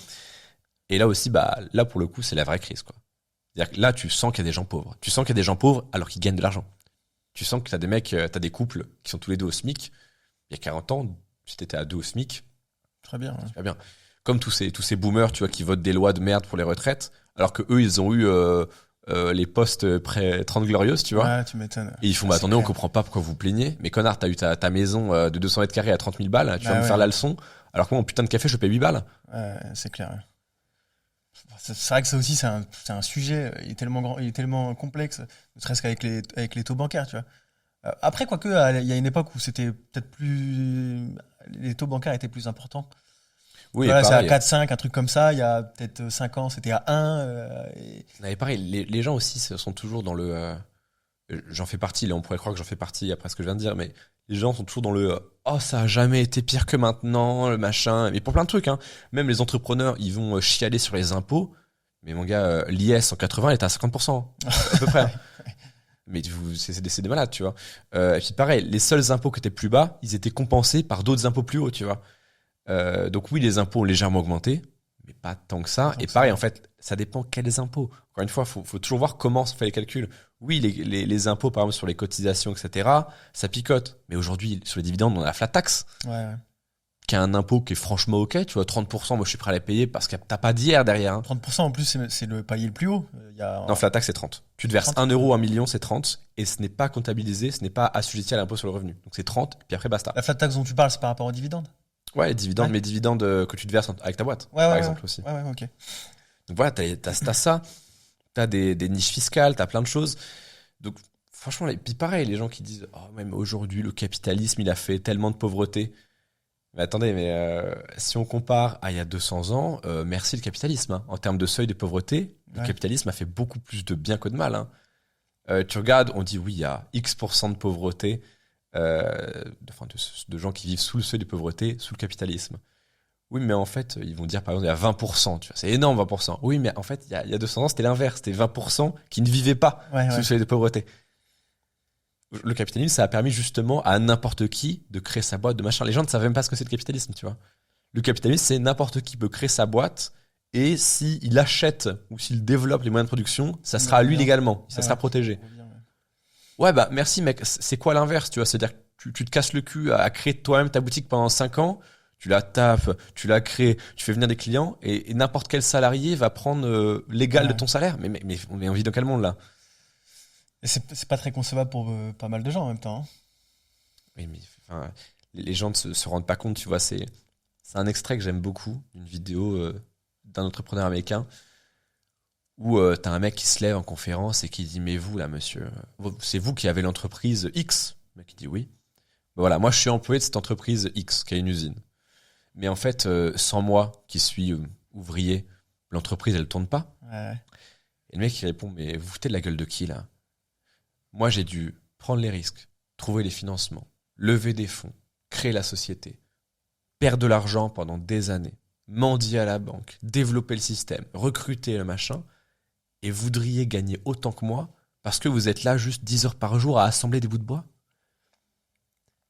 Et là aussi, là, pour le coup, c'est la vraie crise, quoi. C'est-à-dire que là, tu sens qu'il y a des gens pauvres. Tu sens qu'il y a des gens pauvres alors qu'ils gagnent de l'argent. Tu sens que t'as des mecs, t'as des couples qui sont tous les deux au SMIC. Il y a 40 ans, si t'étais à 2 au SMIC, très bien. Ouais. c'est pas bien. Comme tous ces boomers, tu vois, qui votent des lois de merde pour les retraites, alors que eux, ils ont eu les postes près 30 glorieuses, tu vois. Ouais, tu m'étonnes. Et ils font, attendez, on comprend pas pourquoi vous vous plaignez. Mais connard, t'as eu ta maison de 200 mètres carrés à 30 000 balles, tu vas me faire la leçon, alors que moi, mon putain de café, je paye 8 balles. Ouais, c'est clair. Ouais. C'est vrai que ça aussi, c'est un sujet, il est tellement grand, il est tellement complexe, ne serait-ce qu'avec les taux bancaires, tu vois. Après, quoique, il y a une époque où c'était peut-être plus. Les taux bancaires étaient plus importants. Oui, voilà, c'est à pareil. 4-5, un truc comme ça. Il y a peut-être 5 ans, c'était à 1. Et pareil, les gens aussi sont toujours dans le. J'en fais partie, là, on pourrait croire que j'en fais partie après ce que je viens de dire, mais les gens sont toujours dans le oh, ça a jamais été pire que maintenant, le machin. Et pour plein de trucs, hein. Même les entrepreneurs, ils vont chialer sur les impôts. Mais mon gars, l'IS en 80, elle était à 50%, à peu près. Mais c'est des malades, tu vois. Et puis pareil, les seuls impôts qui étaient plus bas, ils étaient compensés par d'autres impôts plus hauts, tu vois. Donc oui, les impôts ont légèrement augmenté, mais pas tant que ça. Et pareil, en fait, ça dépend quels impôts. Encore une fois, faut toujours voir comment se fait les calculs. Oui, les impôts, par exemple, sur les cotisations, etc., ça picote. Mais aujourd'hui, sur les dividendes, on a la flat tax, Ouais. qui a un impôt qui est franchement OK. Tu vois, 30%, moi, je suis prêt à les payer parce que t'as pas d'IR derrière. Hein. 30% en plus, c'est le palier le plus haut. Non, flat tax, c'est 30. Tu te verses 30. 1 euro, 1 million, c'est 30. Et ce n'est pas comptabilisé, ce n'est pas assujetti à l'impôt sur le revenu. Donc c'est 30, puis après, basta. La flat tax dont tu parles, c'est par rapport aux dividendes. Ouais, les dividendes, Ouais. mais dividendes que tu te verses avec ta boîte, Ouais, par ouais, exemple, aussi. Ouais, ok. Donc voilà, t'as ça, t'as des niches fiscales, t'as plein de choses. Donc franchement, et puis pareil, les gens qui disent oh, même aujourd'hui, le capitalisme, il a fait tellement de pauvreté. Mais attendez, si on compare à il y a 200 ans, merci le capitalisme. Hein. En termes de seuil de pauvreté, le capitalisme a fait beaucoup plus de bien que de mal. Hein. Tu regardes, on dit oui, il y a X% de pauvreté, de gens qui vivent sous le seuil de pauvreté, sous le capitalisme. Oui, mais en fait, ils vont dire, par exemple, il y a 20%. Tu vois, c'est énorme, 20%. Oui, mais en fait, il y a 200 ans, c'était l'inverse. C'était 20% qui ne vivaient pas sous le seuil de pauvreté. Le capitalisme, ça a permis justement à n'importe qui de créer sa boîte, de machin. Les gens ne savent même pas ce que c'est le capitalisme, tu vois. Le capitalisme, c'est n'importe qui peut créer sa boîte et s'il achète ou s'il développe les moyens de production, ça sera à lui légalement. Ça sera protégé. Ouais, merci, mec. C'est quoi l'inverse, tu vois? C'est-à-dire que tu te casses le cul à créer toi-même ta boutique pendant 5 ans. Tu la tapes, tu la crées, tu fais venir des clients et n'importe quel salarié va prendre l'égal de ton salaire. Mais on vit dans quel monde là? Et c'est pas très concevable pour pas mal de gens en même temps. Hein. Oui, mais enfin, les gens ne se rendent pas compte, tu vois. C'est un extrait que j'aime beaucoup, une vidéo d'un entrepreneur américain où t'as un mec qui se lève en conférence et qui dit mais vous là, monsieur, c'est vous qui avez l'entreprise X? Le mec qui dit oui. Ben voilà, moi je suis employé de cette entreprise X qui a une usine. Mais en fait, sans moi, qui suis ouvrier, l'entreprise, elle tourne pas. Ouais. Et le mec, il répond, mais vous foutez de la gueule de qui, là? Moi, j'ai dû prendre les risques, trouver les financements, lever des fonds, créer la société, perdre de l'argent pendant des années, mendier à la banque, développer le système, recruter le machin, et vous voudriez gagner autant que moi parce que vous êtes là juste 10 heures par jour à assembler des bouts de bois?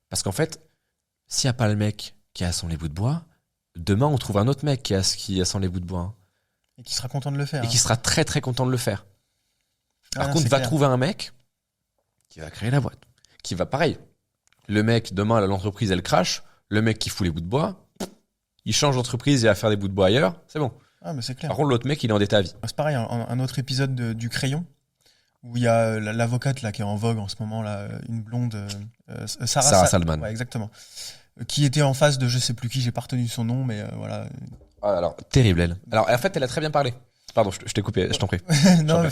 Parce qu'en fait, s'il n'y a pas le mec qui assemble les bouts de bois, demain on trouve un autre mec qui assemble les bouts de bois. Hein. Et qui sera content de le faire. Et qui sera très très content de le faire. Par contre, trouver un mec qui va créer la boîte, qui va pareil. Le mec, demain, l'entreprise, elle crache. Le mec qui fout les bouts de bois, il change d'entreprise et va faire des bouts de bois ailleurs. C'est bon. Ah, mais c'est clair. Par contre, l'autre mec, il est endetté à vie. C'est pareil, un autre épisode du Crayon, où il y a l'avocate là, qui est en vogue en ce moment, là, une blonde, Sarah Salman. Ouais, exactement. Qui était en face de je sais plus qui, j'ai pas retenu son nom, mais voilà. Ah, alors, terrible, elle. Alors, en fait, elle a très bien parlé. Pardon, je t'ai coupé, je t'en prie. Non, mais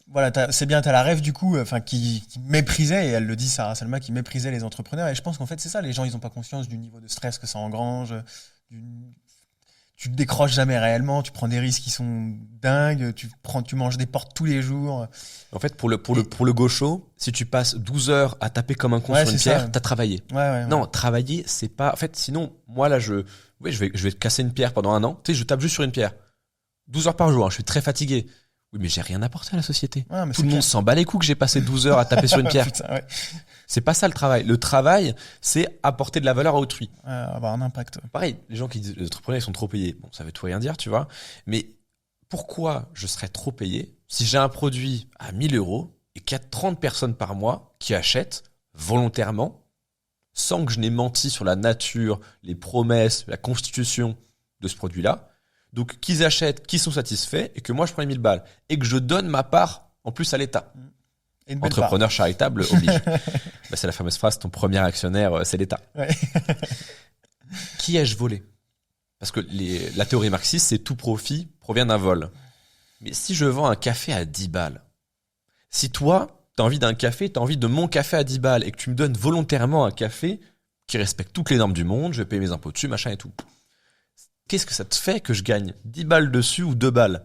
voilà, c'est bien, t'as la rêve du coup, qui méprisait, et elle le dit, Sarah Salma, qui méprisait les entrepreneurs. Et je pense qu'en fait, c'est ça, les gens, ils ont pas conscience du niveau de stress que ça engrange. Tu te décroches jamais réellement, tu prends des risques qui sont dingues, tu manges des portes tous les jours. En fait, pour le gaucho, si tu passes 12 heures à taper comme un con sur une pierre, t'as travaillé. Ouais. Non, travailler, c'est pas. En fait, sinon, moi là, je vais te casser une pierre pendant 1 an. Tu sais, je tape juste sur une pierre. 12 heures par jour, hein, je suis très fatigué. Oui, mais j'ai rien apporté à la société. Ouais, tout le monde s'en bat les coups que j'ai passé 12 heures à taper sur une pierre. Putain, ouais. C'est pas ça le travail. Le travail, c'est apporter de la valeur à autrui. Avoir un impact. Pareil, les gens qui disent les entrepreneurs, ils sont trop payés. Bon, ça veut tout rien dire, tu vois. Mais pourquoi je serais trop payé si j'ai un produit à 1 000 euros et qu'il y a 30 personnes par mois qui achètent volontairement sans que je n'ai menti sur la nature, les promesses, la constitution de ce produit-là. Donc, qu'ils achètent, qu'ils sont satisfaits et que moi, je prends les 1000 balles et que je donne ma part en plus à l'État. Entrepreneur charitable oblige. Bah, c'est la fameuse phrase, ton premier actionnaire, c'est l'État. Ouais. Qui ai-je volé? Parce que la théorie marxiste, c'est tout profit provient d'un vol. Mais si je vends un café à 10 balles, si toi, tu as envie d'un café, tu as envie de mon café à 10 balles et que tu me donnes volontairement un café qui respecte toutes les normes du monde, je vais payer mes impôts dessus, machin et tout. Qu'est-ce que ça te fait que je gagne 10 balles dessus ou 2 balles?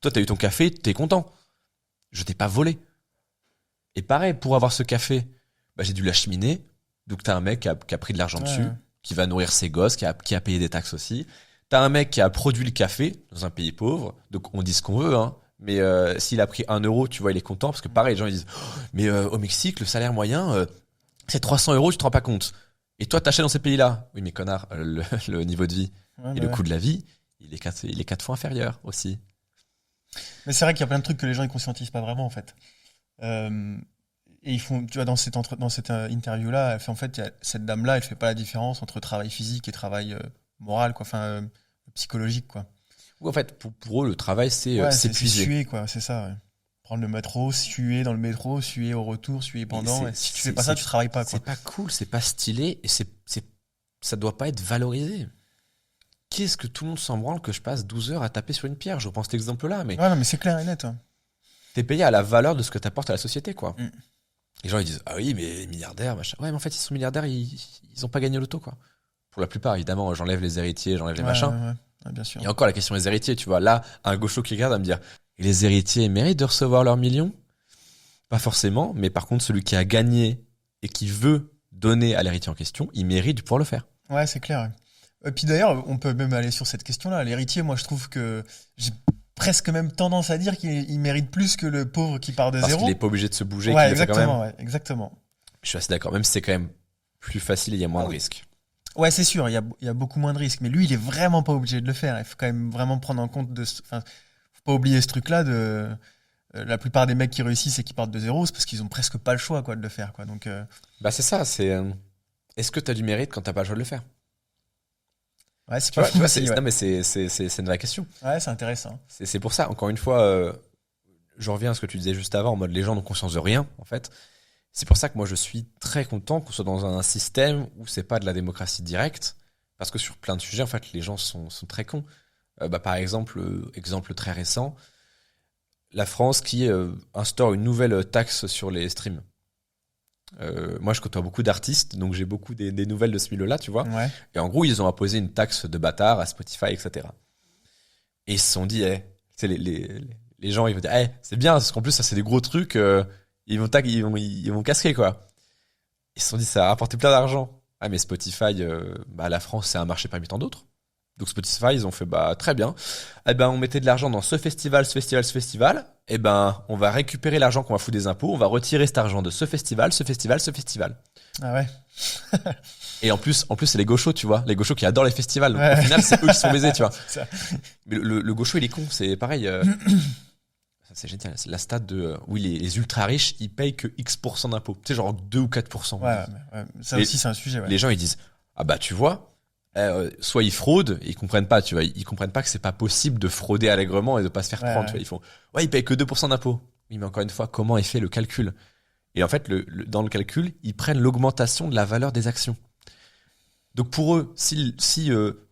Toi, tu as eu ton café, tu es content. Je t'ai pas volé. Et pareil, pour avoir ce café, bah, j'ai dû l'acheminer. Donc, tu as un mec qui a pris de l'argent dessus, qui va nourrir ses gosses, qui a payé des taxes aussi. Tu as un mec qui a produit le café dans un pays pauvre. Donc, on dit ce qu'on veut, hein. Mais s'il a pris 1 euro, tu vois, il est content. Parce que pareil, les gens ils disent mais au Mexique, le salaire moyen, c'est 300 euros, tu te rends pas compte. Et toi, t'achètes dans ces pays-là. Oui, mais connard, le niveau de vie et le coût de la vie, il est 4 fois inférieur aussi. Mais c'est vrai qu'il y a plein de trucs que les gens ne conscientisent pas vraiment, en fait. Et ils font, tu vois, dans cette interview-là, elle fait, en fait, cette dame-là, elle fait pas la différence entre travail physique et travail moral, quoi, psychologique, quoi. Oui, en fait, pour eux, le travail, c'est s'épuiser. C'est suer, quoi, c'est ça, ouais. Prendre le métro, suer dans le métro, suer au retour, suer pendant. Et si tu fais pas ça, tu travailles pas, quoi. C'est pas cool, c'est pas stylé, et ça doit pas être valorisé. Qu'est-ce que tout le monde s'en branle que je passe 12 heures à taper sur une pierre? Je reprends cet exemple-là, mais. Ouais, non, mais c'est clair et net. Hein. T'es payé à la valeur de ce que t'apportes à la société, quoi. Les gens, ils disent, ah oui, mais les milliardaires, machin. Ouais, mais en fait, ils sont milliardaires, ils ont pas gagné l'auto, quoi. Pour la plupart, évidemment, j'enlève les héritiers, j'enlève les machins. Ouais, bien sûr. Il y a encore la question des héritiers, tu vois. Là, un gaucho qui regarde va me dire, et les héritiers méritent de recevoir leurs millions? Pas forcément, mais par contre, celui qui a gagné et qui veut donner à l'héritier en question, il mérite de pouvoir le faire. Ouais, c'est clair. Et puis d'ailleurs, on peut même aller sur cette question-là. L'héritier, moi, je trouve que j'ai presque même tendance à dire qu'il mérite plus que le pauvre qui part de zéro. Parce qu'il n'est pas obligé de se bouger. Ouais, exactement, ouais, exactement. Je suis assez d'accord, même si c'est quand même plus facile et il y a moins de risques. Ouais, c'est sûr, il y a beaucoup moins de risques. Mais lui, il est vraiment pas obligé de le faire. Il faut quand même vraiment prendre en compte faut pas oublier ce truc-là de. La plupart des mecs qui réussissent et qui partent de zéro, c'est parce qu'ils ont presque pas le choix, quoi, de le faire, quoi. Donc. Bah c'est ça. Est-ce que t'as du mérite quand t'as pas le choix de le faire? Ouais, c'est pas fou. Non, mais c'est une vraie question. Ouais, c'est intéressant. C'est pour ça. Encore une fois, je reviens à ce que tu disais juste avant, en mode les gens n'ont conscience de rien, en fait. C'est pour ça que moi je suis très content qu'on soit dans un système où c'est pas de la démocratie directe, parce que sur plein de sujets, en fait, les gens sont très cons. Par exemple, exemple très récent, la France qui instaure une nouvelle taxe sur les streams. Moi, je côtoie beaucoup d'artistes, donc j'ai beaucoup des nouvelles de ce milieu-là, tu vois. Ouais. Et en gros, ils ont imposé une taxe de bâtard à Spotify, etc. Et ils se sont dit, les gens, ils vont dire, c'est bien, parce qu'en plus, ça, c'est des gros trucs, ils vont casquer, quoi. Ils se sont dit, ça a rapporté plein d'argent. Ah, mais Spotify, la France, c'est un marché parmi tant d'autres. Donc Spotify, ils ont fait, très bien. On mettait de l'argent dans ce festival. On va récupérer l'argent qu'on va foutre des impôts. On va retirer cet argent de ce festival. Ah ouais. Et en plus, c'est les gauchos, tu vois. Les gauchos qui adorent les festivals. Donc, au final, c'est eux qui sont baisés, tu vois. Mais le gaucho, il est con. C'est pareil. Ça, c'est génial. C'est la stat de oui, les ultra riches, ils payent que X% d'impôts. Tu sais, genre 2 ou 4%. Ouais. Ça aussi, c'est un sujet. Ouais. Les gens, ils disent ah bah tu vois, soit ils fraudent, et ils comprennent pas, tu vois, ils comprennent pas que c'est pas possible de frauder allègrement et de pas se faire prendre. Tu vois, ils font ouais, ils payent que 2% d'impôts. Oui, mais encore une fois, comment est fait le calcul? Et en fait, dans le calcul, ils prennent l'augmentation de la valeur des actions. Donc pour eux, si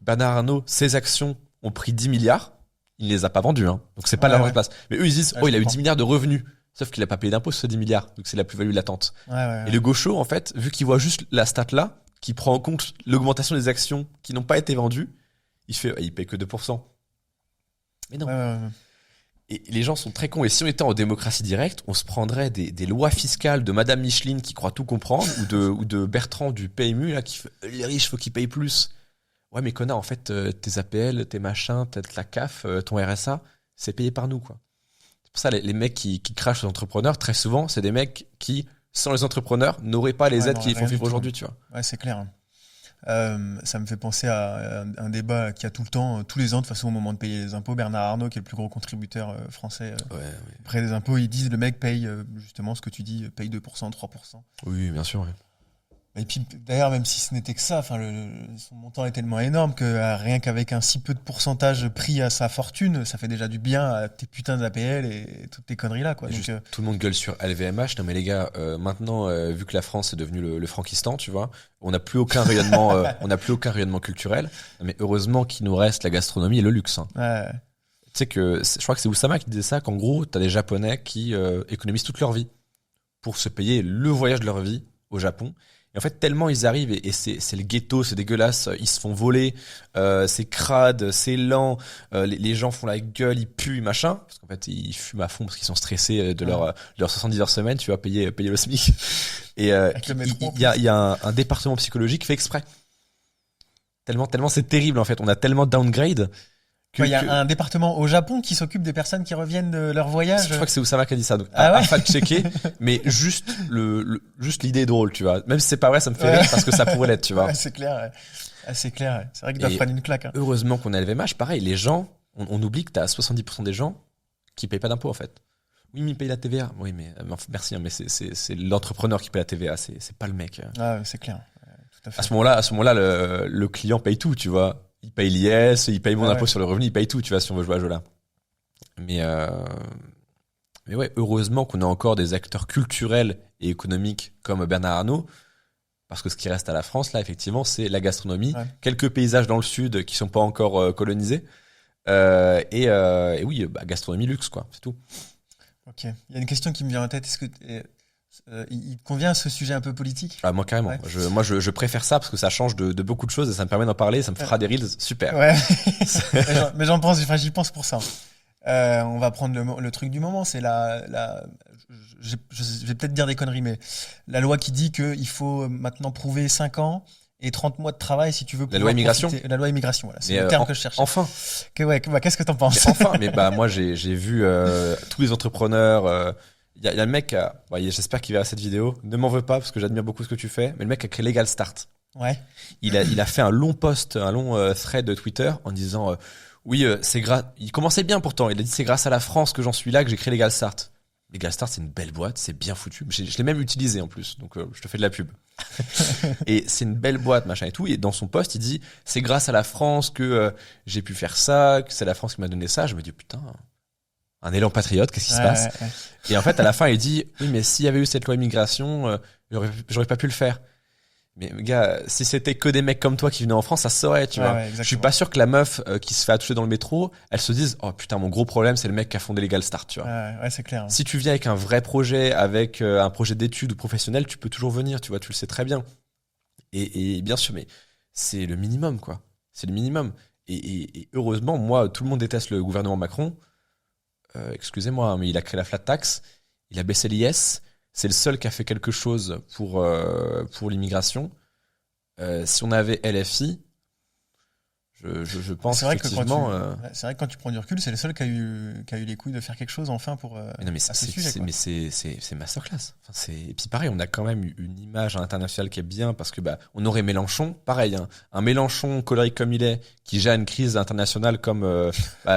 Bernard Arnault, ses actions ont pris 10 milliards, il ne les a pas vendues. Hein. Donc c'est pas la vraie place. Mais eux, ils disent, il a eu 10 milliards de revenus. Sauf qu'il a pas payé d'impôts sur ces 10 milliards. Donc c'est la plus-value latente. Et le gaucho, en fait, vu qu'il voit juste la stat là, qui prend en compte l'augmentation des actions qui n'ont pas été vendues, il paye que 2%. Mais non. Et les gens sont très cons. Et si on était en démocratie directe, on se prendrait des lois fiscales de Madame Micheline qui croit tout comprendre, ou de Bertrand du PMU, là, qui fait les riches, faut qu'ils payent plus. Ouais, mais connard, en fait, tes APL, tes machins, peut-être la CAF, ton RSA, c'est payé par nous, quoi. C'est pour ça, les mecs qui crachent les entrepreneurs, très souvent, c'est des mecs qui, sans les entrepreneurs, n'auraient pas les aides qui les font vivre aujourd'hui, tu vois. Ouais, c'est clair. Ça me fait penser à un débat qu'il y a tout le temps, tous les ans, de toute façon, au moment de payer les impôts. Bernard Arnault, qui est le plus gros contributeur français près des impôts, ils disent le mec paye, justement ce que tu dis, paye 2%, 3%. Oui, bien sûr. Ouais. Et puis d'ailleurs, même si ce n'était que ça, son montant est tellement énorme que rien qu'avec un si peu de pourcentage pris à sa fortune, ça fait déjà du bien à tes putains d'APL et toutes tes conneries là, quoi. Donc, tout le monde gueule sur LVMH. Non mais les gars, maintenant, vu que la France est devenue le Frankistan, tu vois, on n'a plus aucun rayonnement, culturel. Mais heureusement qu'il nous reste la gastronomie et le luxe. Hein. Ouais. Tu sais que je crois que c'est Oussama qui disait ça, qu'en gros, t'as des Japonais qui économisent toute leur vie pour se payer le voyage de leur vie au Japon. Et en fait, tellement ils arrivent, et c'est le ghetto, c'est dégueulasse, ils se font voler, c'est crade, c'est lent, les gens font la gueule, ils puent, machin, parce qu'en fait, ils fument à fond parce qu'ils sont stressés de leur 70 heures semaine, tu vas payer le SMIC. Et il y a un département psychologique fait exprès. Tellement c'est terrible, en fait. On a tellement downgrade. Il y a un département au Japon qui s'occupe des personnes qui reviennent de leur voyage. Je crois que c'est Oussama qui a dit ça. Donc, à fact-checker. Mais juste l'idée est drôle, tu vois. Même si c'est pas vrai, ça me fait rire parce que ça pourrait l'être, tu vois. Ouais, c'est clair. Ouais. C'est clair. Ouais. C'est vrai qu'ils doivent prendre une claque. Hein. Heureusement qu'on a LVMH. Pareil, les gens, on oublie que t'as 70% des gens qui payent pas d'impôts, en fait. Oui, mais ils payent la TVA. Oui, mais merci, hein, mais c'est l'entrepreneur qui paye la TVA. C'est pas le mec. Ah, c'est clair. Ouais, tout à fait. À ce moment-là, le client paye tout, tu vois. Il paye l'IS, il paye mon impôt sur le revenu, il paye tout, tu vois, si on veut jouer à ce jeu-là. Mais ouais, heureusement qu'on a encore des acteurs culturels et économiques comme Bernard Arnault, parce que ce qui reste à la France, là, effectivement, c'est la gastronomie, quelques paysages dans le sud qui sont pas encore colonisés, et oui, gastronomie luxe, quoi, c'est tout. Ok. Il y a une question qui me vient en tête. Est-ce que il te convient ce sujet un peu politique? Moi carrément. Ouais. Je préfère ça parce que ça change de beaucoup de choses et ça me permet d'en parler. Ça me fera des reels super. Ouais. mais j'y pense pour ça. On va prendre le truc du moment. C'est je vais peut-être dire des conneries, mais la loi qui dit qu'il faut maintenant prouver 5 ans et 30 mois de travail si tu veux. La loi immigration. La loi immigration, voilà. C'est le terme que je cherchais. Enfin. Qu'est-ce que t'en penses? Moi j'ai vu tous les entrepreneurs. Il y a le mec, j'espère qu'il verra cette vidéo. Ne m'en veux pas parce que j'admire beaucoup ce que tu fais. Mais le mec a créé Legal Start. Ouais. Il a fait un long post, un long thread de Twitter en disant c'est grâce. Il commençait bien pourtant. Il a dit c'est grâce à la France que j'en suis là que j'ai créé Legal Start. Legal Start, c'est une belle boîte, c'est bien foutu. Je l'ai même utilisé en plus, donc je te fais de la pub. Et c'est une belle boîte, machin et tout. Et dans son post, il dit c'est grâce à la France que j'ai pu faire ça, que c'est la France qui m'a donné ça. Je me dis putain. Un élan patriote, qu'est-ce qui se passe? Et en fait, à la fin, il dit oui, mais s'il y avait eu cette loi immigration, j'aurais pas pu le faire. Mais gars, si c'était que des mecs comme toi qui venaient en France, ça se saurait, tu vois. Je suis pas sûr que la meuf qui se fait attoucher dans le métro, elle se dise oh putain, mon gros problème, c'est le mec qui a fondé Legal Start, tu vois. Ouais, c'est clair. Si tu viens avec un vrai projet, avec un projet d'études ou professionnel, tu peux toujours venir, tu vois, tu le sais très bien. Et bien sûr, mais c'est le minimum, quoi. C'est le minimum. Et heureusement, moi, tout le monde déteste le gouvernement Macron. Excusez-moi, mais il a créé la flat tax, il a baissé l'IS, c'est le seul qui a fait quelque chose pour l'immigration. Si on avait LFI, je pense c'est vrai qu'effectivement... c'est vrai que quand tu prends du recul, c'est le seul qui a eu les couilles de faire quelque chose enfin pour c'est masterclass. Et puis pareil, on a quand même une image internationale qui est bien parce que on aurait Mélenchon, pareil, hein, un Mélenchon colérique comme il est, qui gère une crise internationale comme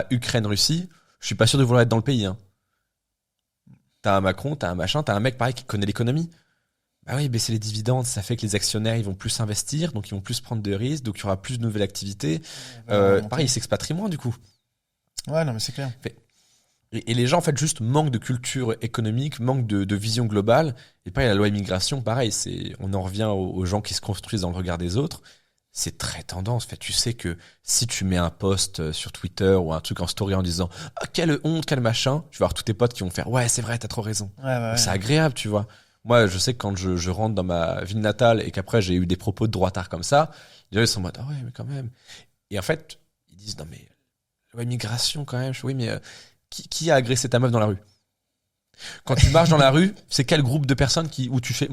Ukraine-Russie. Je suis pas sûr de vouloir être dans le pays. Hein. T'as un Macron, t'as un machin, t'as un mec pareil qui connaît l'économie. Bah oui, baisser les dividendes, ça fait que les actionnaires, ils vont plus investir, donc ils vont plus prendre de risques, donc il y aura plus de nouvelles activités. Pareil, ils s'expatrient moins du coup. Ouais, non, mais c'est clair. Et les gens, en fait, juste manquent de culture économique, manquent de vision globale. Et pareil, la loi immigration, pareil, on en revient aux gens qui se construisent dans le regard des autres. C'est très tendance. En fait, tu sais que si tu mets un post sur Twitter ou un truc en story en disant « Ah, quelle honte, quel machin », tu vas avoir tous tes potes qui vont faire « Ouais, c'est vrai, t'as trop raison. » Ouais. C'est agréable, tu vois. Moi, je sais que quand je rentre dans ma ville natale et qu'après j'ai eu des propos de droitard comme ça, les gens ils sont en mode ah ouais, mais quand même. Et en fait, ils disent non mais la immigration quand même. Oui, mais qui a agressé ta meuf dans la rue? Quand tu marches dans la rue, c'est quel groupe de personnes où tu fais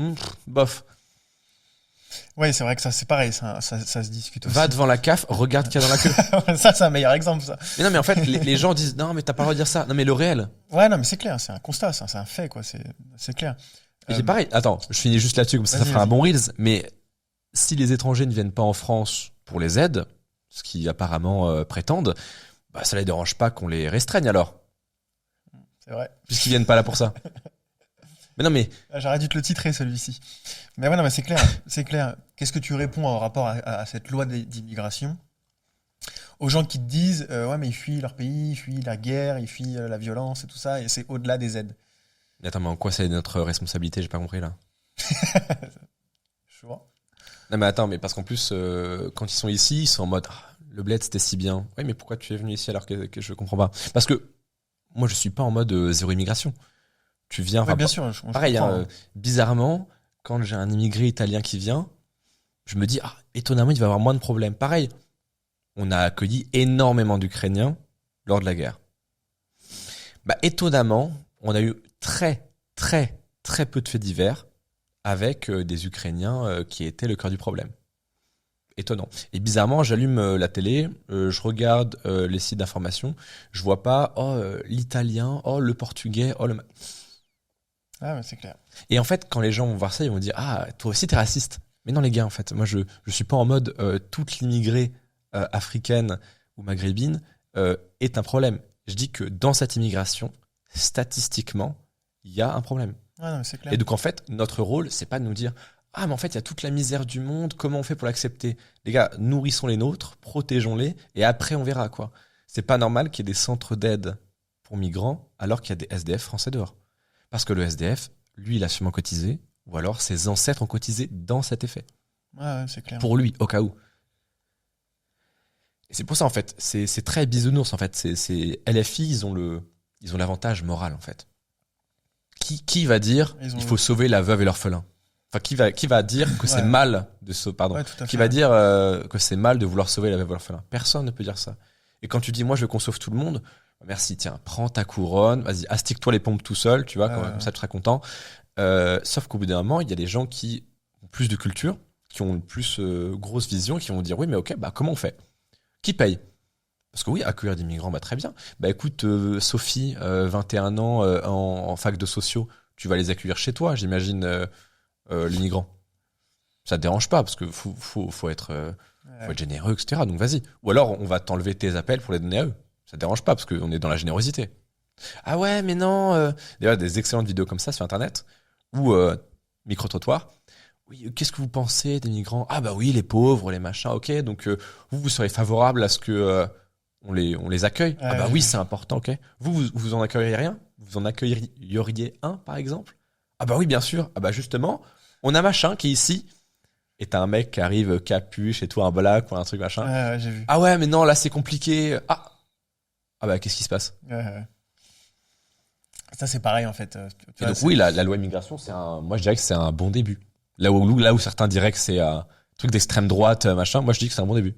bof? Ouais, c'est vrai que ça c'est pareil, ça se discute aussi. Va devant la CAF, regarde qu'il y a dans la queue. Ça c'est un meilleur exemple, ça. Mais non, mais en fait, les gens disent non, mais t'as pas le droit de dire ça. Non, mais le réel. Ouais, non, mais c'est clair, c'est un constat, c'est un fait, quoi. C'est clair. Et c'est pareil. Attends, je finis juste là-dessus, comme ça fera un bon reels. Mais si les étrangers ne viennent pas en France pour les aides, ce qu'ils apparemment prétendent, bah, ça les dérange pas qu'on les restreigne alors. C'est vrai. Puisqu'ils viennent pas là pour ça. Mais non, mais. J'aurais dû te le titrer, celui-ci. Mais ouais, non, mais c'est clair. C'est clair. Qu'est-ce que tu réponds en rapport à cette loi d'immigration aux gens qui te disent ouais, mais ils fuient leur pays, ils fuient la guerre, ils fuient la violence et tout ça, et c'est au-delà des aides. Attends, mais en quoi c'est notre responsabilité? J'ai pas compris là. Chaud. Non, mais attends, mais parce qu'en plus, quand ils sont ici, ils sont en mode le bled c'était si bien. Oui, mais pourquoi tu es venu ici alors que je comprends pas? Parce que moi, je suis pas en mode zéro immigration. Tu viens. Ouais, bien sûr. Pareil, bizarrement, quand j'ai un immigré italien qui vient, je me dis étonnamment, il va avoir moins de problèmes. Pareil, on a accueilli énormément d'Ukrainiens lors de la guerre. Bah, étonnamment, on a eu très peu de faits divers avec des Ukrainiens qui étaient le cœur du problème. Étonnant. Et bizarrement, j'allume la télé, je regarde les sites d'information, je vois pas l'italien, le portugais, le... Ah ouais, c'est clair. Et en fait, quand les gens vont voir ça, ils vont dire toi aussi t'es raciste. Mais non les gars, en fait, moi je suis pas en mode toute l'immigrée africaine ou maghrébine est un problème. Je dis que dans cette immigration, statistiquement, il y a un problème. Ouais, non, c'est clair. Et donc en fait, notre rôle, c'est pas de nous dire mais en fait, il y a toute la misère du monde, comment on fait pour l'accepter? Les gars, nourrissons les nôtres, protégeons-les, et après on verra quoi. C'est pas normal qu'il y ait des centres d'aide pour migrants alors qu'il y a des SDF français dehors. Parce que le SDF, lui, il a sûrement cotisé, ou alors ses ancêtres ont cotisé dans cet effet. Ouais, c'est clair. Pour lui, au cas où. Et c'est pour ça, en fait, c'est très bisounours, en fait. C'est LFI, ils ont l'avantage moral, en fait. Qui va dire il faut sauver la veuve et l'orphelin? Enfin, qui va dire que c'est mal de sauver, pardon. Ouais, qui va dire que c'est mal de vouloir sauver la veuve et l'orphelin? Personne ne peut dire ça. Et quand tu dis moi je veux qu'on sauve tout le monde, merci, tiens, prends ta couronne, vas-y, astique-toi les pompes tout seul, tu vois, comme ça tu seras content. Sauf qu'au bout d'un moment, il y a des gens qui ont plus de culture, qui ont une plus grosse vision, qui vont dire oui, mais ok, bah comment on fait? Qui paye? Parce que oui, accueillir des migrants, bah très bien. Bah écoute, Sophie, 21 ans, en fac de sociaux, tu vas les accueillir chez toi, j'imagine, les migrants. Ça te dérange pas, parce que faut être généreux, etc. Donc vas-y. Ou alors, on va t'enlever tes appels pour les donner à eux. Ça te dérange pas, parce qu'on est dans la générosité. Ah ouais, mais non. D'ailleurs, des excellentes vidéos comme ça sur Internet, ou micro-trottoir. Oui, qu'est-ce que vous pensez des migrants? Ah bah oui, les pauvres, les machins, ok. Donc vous serez favorable à ce que on les accueille? Ah bah oui, c'est important, ok. Vous en accueilleriez rien? Vous en accueilleriez un, par exemple? Ah bah oui, bien sûr. Ah bah justement, on a machin qui est ici. Et t'as un mec qui arrive capuche et toi un black ou un truc machin. Ouais, j'ai vu. Ah ouais, mais non, là c'est compliqué. Ah bah qu'est-ce qui se passe? Ouais. Ça c'est pareil en fait. Et donc oui, la loi immigration, moi je dirais que c'est un bon début. Là où certains diraient que c'est un truc d'extrême droite, machin, moi je dis que c'est un bon début.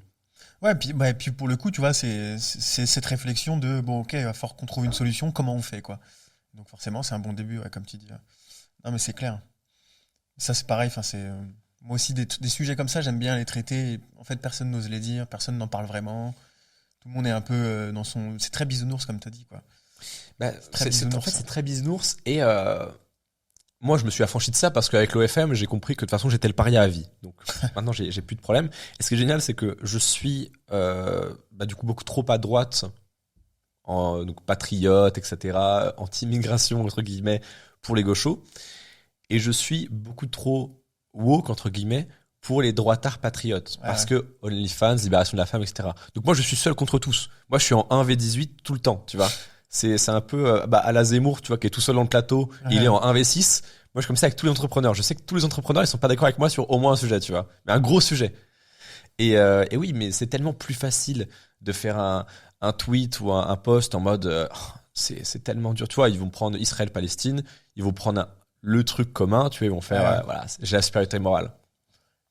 Ouais, et puis pour le coup, tu vois, c'est cette réflexion de bon, ok, il va falloir qu'on trouve une solution, comment on fait, quoi. Donc forcément, c'est un bon début, ouais, comme tu dis. Non, mais c'est clair. Ça, c'est pareil. Enfin, moi aussi des sujets comme ça, j'aime bien les traiter. En fait, personne n'ose les dire, personne n'en parle vraiment. Tout le monde est un peu dans son. C'est très bisounours, comme tu as dit, quoi. En fait, c'est très bisounours et moi, je me suis affranchi de ça parce qu'avec l'OFM, j'ai compris que de toute façon, j'étais le paria à vie. Donc maintenant, j'ai plus de problème. Et ce qui est génial, c'est que je suis du coup beaucoup trop à droite donc patriote, etc., anti-immigration, entre guillemets, pour les gauchos. Et je suis beaucoup trop woke, entre guillemets, pour les droitards patriotes. Parce que OnlyFans, libération de la femme, etc. Donc moi, je suis seul contre tous. Moi, je suis en 1v18 tout le temps, tu vois. C'est un peu à la Zemmour, tu vois, qui est tout seul dans le plateau, il est en 1v6. Moi, je suis comme ça avec tous les entrepreneurs. Je sais que tous les entrepreneurs, ils sont pas d'accord avec moi sur au moins un sujet, tu vois. Mais un gros sujet. Et oui, mais c'est tellement plus facile de faire un tweet ou un post en mode c'est tellement dur. Tu vois, ils vont prendre Israël-Palestine, ils vont prendre le truc commun, tu vois, ils vont faire voilà, j'ai la supériorité morale.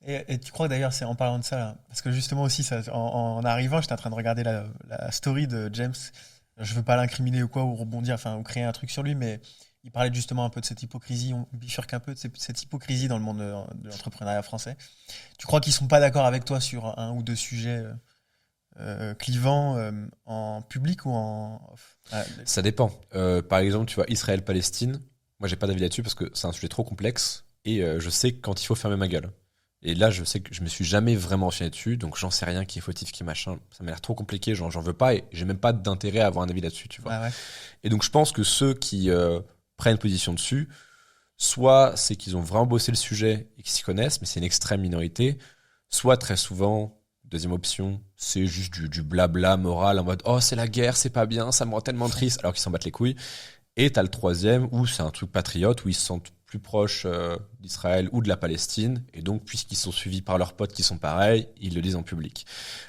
Et tu crois que d'ailleurs, c'est en parlant de ça, là, parce que justement aussi, ça, en arrivant, j'étais en train de regarder la story de James. Je veux pas l'incriminer ou quoi, ou rebondir, enfin, ou créer un truc sur lui, mais il parlait justement un peu de cette hypocrisie, on bifurque un peu de cette hypocrisie dans le monde de l'entrepreneuriat français. Tu crois qu'ils sont pas d'accord avec toi sur un ou deux sujets clivants en public ou en off? Ça dépend. Par exemple, tu vois, Israël-Palestine, moi, j'ai pas d'avis là-dessus parce que c'est un sujet trop complexe et je sais quand il faut fermer ma gueule. Et là, je sais que je me suis jamais vraiment enchaîné dessus, donc j'en sais rien qui est fautif, qui est machin. Ça m'a l'air trop compliqué, j'en veux pas et j'ai même pas d'intérêt à avoir un avis là-dessus, tu vois. Ah ouais. Et donc, je pense que ceux qui prennent position dessus, soit c'est qu'ils ont vraiment bossé le sujet et qu'ils s'y connaissent, mais c'est une extrême minorité, soit très souvent, deuxième option, c'est juste du blabla moral en mode oh, c'est la guerre, c'est pas bien, ça me rend tellement triste, alors qu'ils s'en battent les couilles. Et t'as le troisième où c'est un truc patriote, où ils se sentent plus proches d'Israël ou de la Palestine, et donc puisqu'ils sont suivis par leurs potes qui sont pareils, ils le disent en public.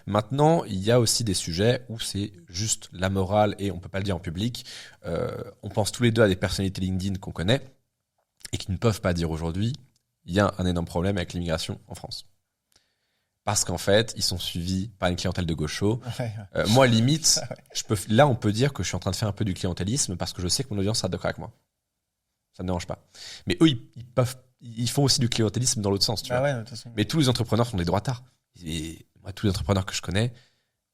Maintenant, il y a aussi des sujets où c'est juste la morale et on peut pas le dire en public. On pense tous les deux à des personnalités LinkedIn qu'on connaît et qui ne peuvent pas dire aujourd'hui, il y a un énorme problème avec l'immigration en France. Parce qu'en fait, ils sont suivis par une clientèle de gauchos. Moi, limite, là, on peut dire que je suis en train de faire un peu du clientélisme parce que je sais que mon audience sera d'accord avec moi. Ça me dérange pas. Mais eux, ils font aussi du clientélisme dans l'autre sens, tu vois. Ouais, de toute façon. Mais tous les entrepreneurs sont des droitards. Et moi, tous les entrepreneurs que je connais,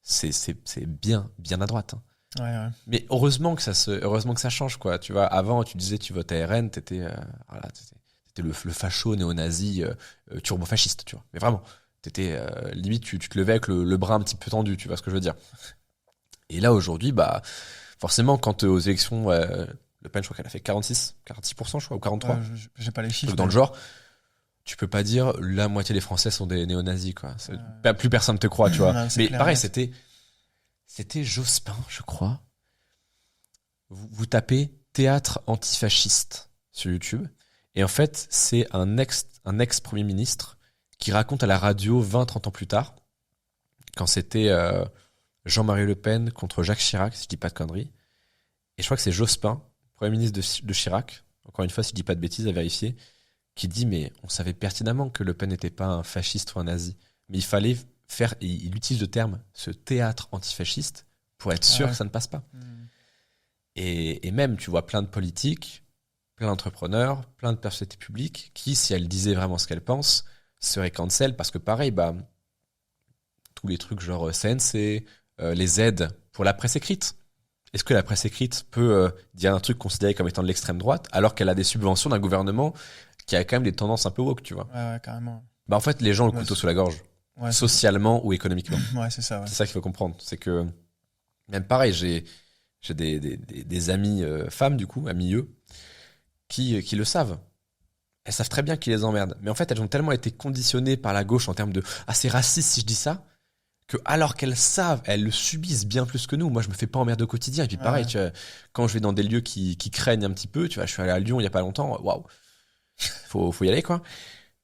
c'est bien à droite. Hein. Ouais. Mais heureusement que ça change, quoi. Tu vois, avant, tu disais, tu votais RN, t'étais le facho néo-nazi turbo-fasciste, tu vois. Mais vraiment. T'étais limite tu te levais avec le bras un petit peu tendu, tu vois ce que je veux dire. Et là aujourd'hui, bah forcément quand aux élections, Le Pen je crois qu'elle a fait 46% je crois ou 43. J'ai pas les chiffres. Donc dans le genre, tu peux pas dire la moitié des Français sont des néo-nazis quoi. Plus personne te croit, tu vois. Mais clair, pareil, c'était Jospin, je crois. Vous tapez théâtre antifasciste sur YouTube et en fait c'est un ex Premier ministre qui raconte à la radio 20-30 ans plus tard, quand c'était Jean-Marie Le Pen contre Jacques Chirac, si je dis pas de conneries. Et je crois que c'est Jospin, Premier ministre de Chirac, encore une fois, si je dis pas de bêtises, à vérifier, qui dit, mais on savait pertinemment que Le Pen n'était pas un fasciste ou un nazi. Mais il fallait faire, il utilise le terme, ce théâtre antifasciste, pour être sûr que ça ne passe pas. Et même, tu vois, plein de politiques, plein d'entrepreneurs, plein de personnalités publiques, qui, si elles disaient vraiment ce qu'elles pensent, serait cancel parce que pareil, tous les trucs genre CNC, les aides pour la presse écrite. Est-ce que la presse écrite peut dire un truc considéré comme étant de l'extrême droite alors qu'elle a des subventions d'un gouvernement qui a quand même des tendances un peu woke, tu vois? Ouais, carrément. En fait, les gens ont le couteau sous la gorge, socialement ou économiquement. Ouais, c'est ça. Ouais. C'est ça qu'il faut comprendre. C'est que même pareil, j'ai des amis femmes du coup, amis eux, qui le savent. Elles savent très bien qui les emmerde. Mais en fait, elles ont tellement été conditionnées par la gauche en termes de « Ah, c'est raciste si je dis ça », que alors qu'elles savent, elles le subissent bien plus que nous. Moi, je me fais pas emmerder au quotidien. Et puis pareil, tu vois, quand je vais dans des lieux qui craignent un petit peu, tu vois, je suis allé à Lyon il y a pas longtemps, waouh, faut y aller, quoi.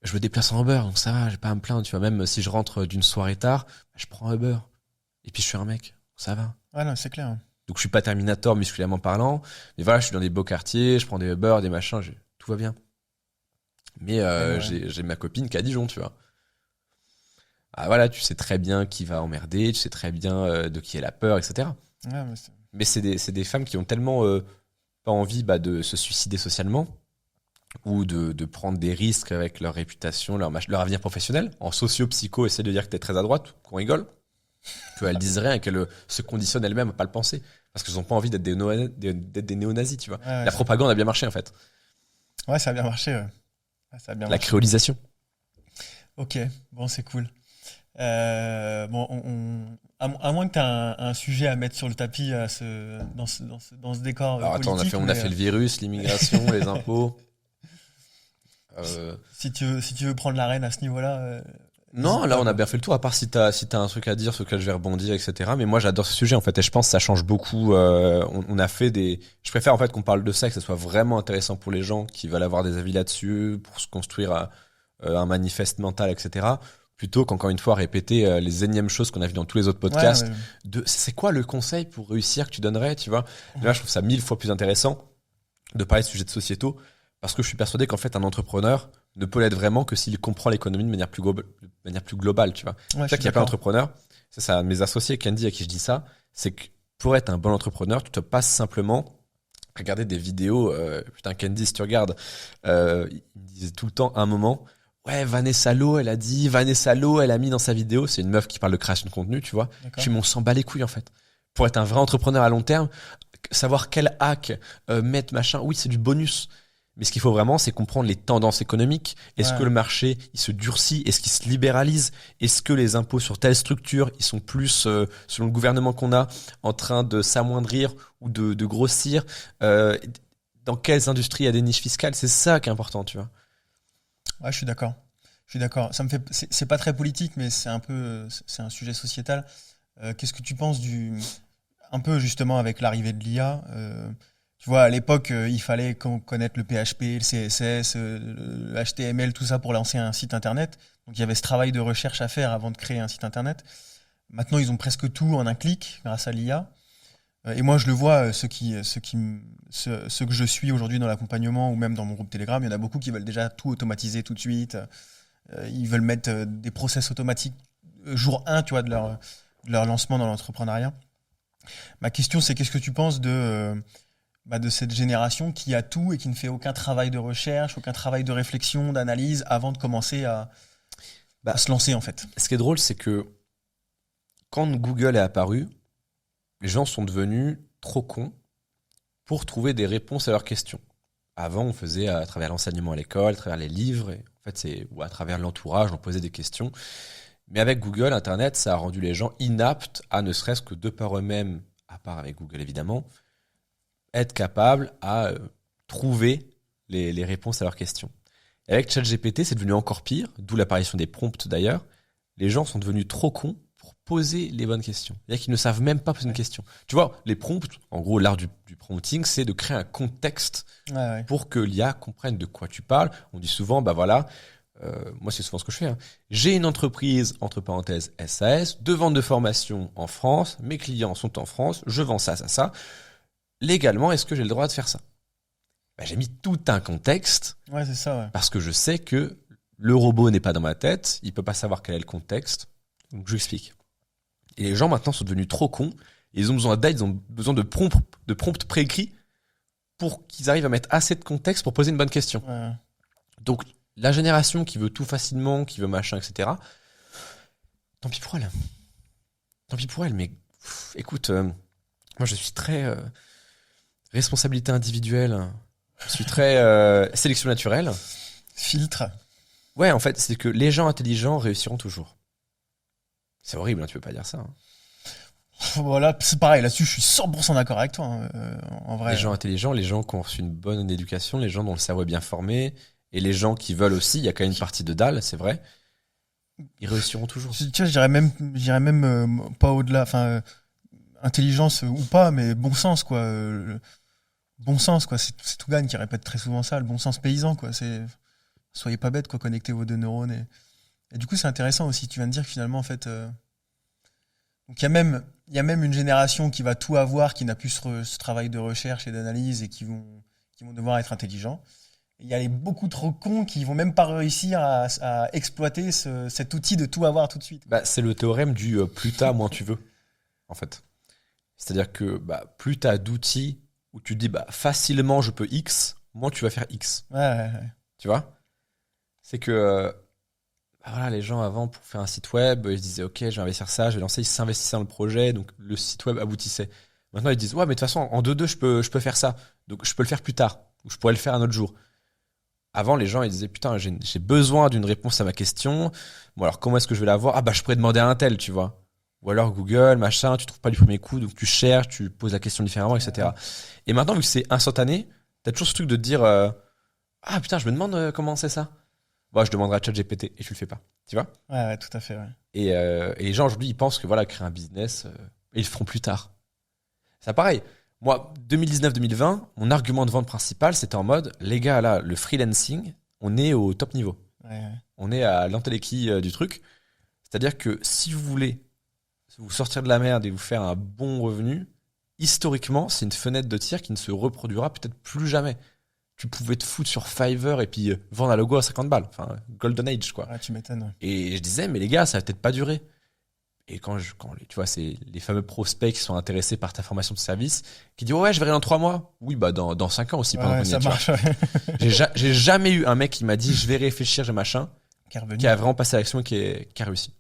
Je me déplace en Uber, donc ça va, j'ai pas à me plaindre, tu vois. Même si je rentre d'une soirée tard, je prends un Uber. Et puis je suis un mec, ça va. Ouais, non, c'est clair. Donc je suis pas Terminator musculairement parlant, mais voilà, je suis dans des beaux quartiers, je prends des Uber, des machins, tout va bien. Mais j'ai ma copine qui est à Dijon, tu vois. Ah voilà, tu sais très bien qui va emmerder, tu sais très bien de qui est la peur, etc. Ouais, mais c'est des femmes qui ont tellement pas envie de se suicider socialement ou de prendre des risques avec leur réputation, leur avenir professionnel. En socio-psycho, essayer de dire que t'es très à droite, qu'on rigole, qu'elles disent rien et qu'elles se conditionnent elles-mêmes à pas le penser. Parce qu'elles ont pas envie d'être des néo-nazis, tu vois. La propagande a bien marché, en fait. Ouais, ça a bien marché, ouais. Ça a bien La créolisation. Ok, bon, c'est cool. Bon, à moins que tu aies un sujet à mettre sur le tapis dans ce décor Alors attends, politique. on a fait le virus, l'immigration, les impôts. Si tu veux prendre l'arène à ce niveau-là. Non, là on a bien fait le tour, à part si t'as un truc à dire sur lequel je vais rebondir, etc. Mais moi j'adore ce sujet en fait, et je pense que ça change beaucoup. On a fait Je préfère en fait qu'on parle de ça, que ça soit vraiment intéressant pour les gens qui veulent avoir des avis là-dessus, pour se construire un manifeste mental, etc. Plutôt qu'encore une fois répéter les énièmes choses qu'on a vues dans tous les autres podcasts. C'est quoi le conseil pour réussir que tu donnerais, tu vois? Là je trouve ça 1000 fois plus intéressant de parler de sujets de sociétaux, parce que je suis persuadé qu'en fait un entrepreneur ne peut l'être vraiment que s'il comprend l'économie de manière plus globale, tu vois. C'est ça qu'il n'y a pas d'entrepreneur. C'est ça, mes associés, Candy, à qui je dis ça, c'est que pour être un bon entrepreneur, tu te passes simplement à regarder des vidéos. Putain, Candy, si tu regardes, il me disait tout le temps à un moment, ouais, Vanessa Lowe, elle a mis dans sa vidéo, c'est une meuf qui parle de création de contenu, tu vois. Je suis mon s'en bat les couilles, en fait. Pour être un vrai entrepreneur à long terme, savoir quel hack mettre, machin, oui, c'est du bonus. Mais ce qu'il faut vraiment, c'est comprendre les tendances économiques. Est-ce que le marché, il se durcit? Est-ce qu'il se libéralise? Est-ce que les impôts sur telle structure, ils sont plus, selon le gouvernement qu'on a, en train de s'amoindrir ou de grossir? Dans quelles industries il y a des niches fiscales? C'est ça qui est important, tu vois. Ouais, je suis d'accord. Ça me fait, c'est pas très politique, mais c'est un sujet sociétal. Qu'est-ce que tu penses un peu justement avec l'arrivée de l'IA? Tu vois, à l'époque, il fallait connaître le PHP, le CSS, le HTML, tout ça pour lancer un site internet. Donc il y avait ce travail de recherche à faire avant de créer un site internet. Maintenant, ils ont presque tout en un clic grâce à l'IA. Et moi, je le vois, ceux que je suis aujourd'hui dans l'accompagnement ou même dans mon groupe Telegram, il y en a beaucoup qui veulent déjà tout automatiser tout de suite. Ils veulent mettre des process automatiques jour 1, tu vois, de leur lancement dans l'entrepreneuriat. Ma question, c'est qu'est-ce que tu penses de cette génération qui a tout et qui ne fait aucun travail de recherche, aucun travail de réflexion, d'analyse avant de commencer à se lancer, en fait? Ce qui est drôle, c'est que quand Google est apparu, les gens sont devenus trop cons pour trouver des réponses à leurs questions. Avant, on faisait à travers l'enseignement à l'école, à travers les livres, ou à travers l'entourage, on posait des questions. Mais avec Google, Internet, ça a rendu les gens inaptes à ne serait-ce que de par eux-mêmes, à part avec Google évidemment, être capable à trouver les réponses à leurs questions. Et avec ChatGPT, c'est devenu encore pire, d'où l'apparition des prompts d'ailleurs. Les gens sont devenus trop cons pour poser les bonnes questions. C'est-à-dire qu'ils ne savent même pas poser une question. Tu vois, les prompts, en gros, l'art du prompting, c'est de créer un contexte pour que l'IA comprenne de quoi tu parles. On dit souvent, moi c'est souvent ce que je fais. J'ai une entreprise, entre parenthèses, SAS, de vente de formation en France, mes clients sont en France, je vends ça, ça, ça. Légalement, est-ce que j'ai le droit de faire ça? J'ai mis tout un contexte. Ouais, c'est ça, ouais. Parce que je sais que le robot n'est pas dans ma tête, il peut pas savoir quel est le contexte. Donc je explique. Et les gens maintenant sont devenus trop cons. Et ils ont besoin d'aide, ils ont besoin de prompts préécrits pour qu'ils arrivent à mettre assez de contexte pour poser une bonne question. Ouais. Donc la génération qui veut tout facilement, qui veut machin, etc. Tant pis pour elle. Tant pis pour elle. Mais écoute, moi je suis très... responsabilité individuelle. Je suis très sélection naturelle. Filtre. Ouais, en fait, c'est que les gens intelligents réussiront toujours. C'est horrible, hein, tu peux pas dire ça. Hein. Voilà, c'est pareil, là-dessus, je suis 100% d'accord avec toi. En vrai. Les gens intelligents, les gens qui ont reçu une bonne éducation, les gens dont le cerveau est bien formé, et les gens qui veulent aussi, il y a quand même une partie de dalle, c'est vrai, ils réussiront toujours. Tu vois, j'irais même pas au-delà, intelligence ou pas, mais bon sens, quoi. Bon sens, quoi. C'est Tougan qui répète très souvent ça, le bon sens paysan, quoi. Soyez pas bêtes, quoi, connectez vos deux neurones. Et du coup, c'est intéressant aussi. Tu viens de dire que finalement, en fait, donc il y a même une génération qui va tout avoir, qui n'a plus ce travail de recherche et d'analyse et qui vont devoir être intelligents. Il y a les beaucoup trop cons qui vont même pas réussir à exploiter cet outil de tout avoir tout de suite. C'est le théorème du plus t'as, moins tu veux, en fait. C'est-à-dire que plus t'as d'outils où tu te dis facilement je peux X, moins tu vas faire X. Ouais. Tu vois? C'est que voilà, les gens avant, pour faire un site web, ils se disaient ok, je vais investir ça, je vais lancer, ils s'investissaient dans le projet, donc le site web aboutissait. Maintenant ils disent ouais, mais de toute façon en 2-2 je peux faire ça, donc je peux le faire plus tard, ou je pourrais le faire un autre jour. Avant, les gens, ils disaient, putain, j'ai besoin d'une réponse à ma question. Bon, alors, comment est-ce que je vais l'avoir? Ah, bah, je pourrais demander à un tel, tu vois. Ou alors Google, machin, tu trouves pas du premier coup, donc tu cherches, tu poses la question différemment, etc. Et maintenant, vu que c'est instantané, t'as toujours ce truc de te dire, ah, putain, je me demande comment c'est ça. Bon, je demanderai à ChatGPT et tu le fais pas, tu vois. Ouais, tout à fait, ouais. Et les gens, aujourd'hui, ils pensent que, voilà, créer un business, et ils le feront plus tard. C'est pareil. Moi, 2019-2020, mon argument de vente principal, c'était en mode, les gars, là, le freelancing, on est au top niveau. Ouais. On est à l'entéléquie du truc. C'est-à-dire que si vous voulez vous sortir de la merde et vous faire un bon revenu, historiquement, c'est une fenêtre de tir qui ne se reproduira peut-être plus jamais. Tu pouvais te foutre sur Fiverr et puis vendre un logo à 50 balles. Enfin, Golden Age, quoi. Ouais, tu m'étonnes. Et je disais, mais les gars, ça va peut-être pas durer. Et tu vois, c'est les fameux prospects qui sont intéressés par ta formation de service, qui disent, ouais, je verrai dans 3 mois. Oui, bah, dans 5 ans aussi, pendant qu'on y ça est, tu vois. marche, ouais. J'ai jamais eu un mec qui m'a dit, je vais réfléchir, j'ai machin, Qui est revenu. qui a vraiment passé à l'action et qui a réussi.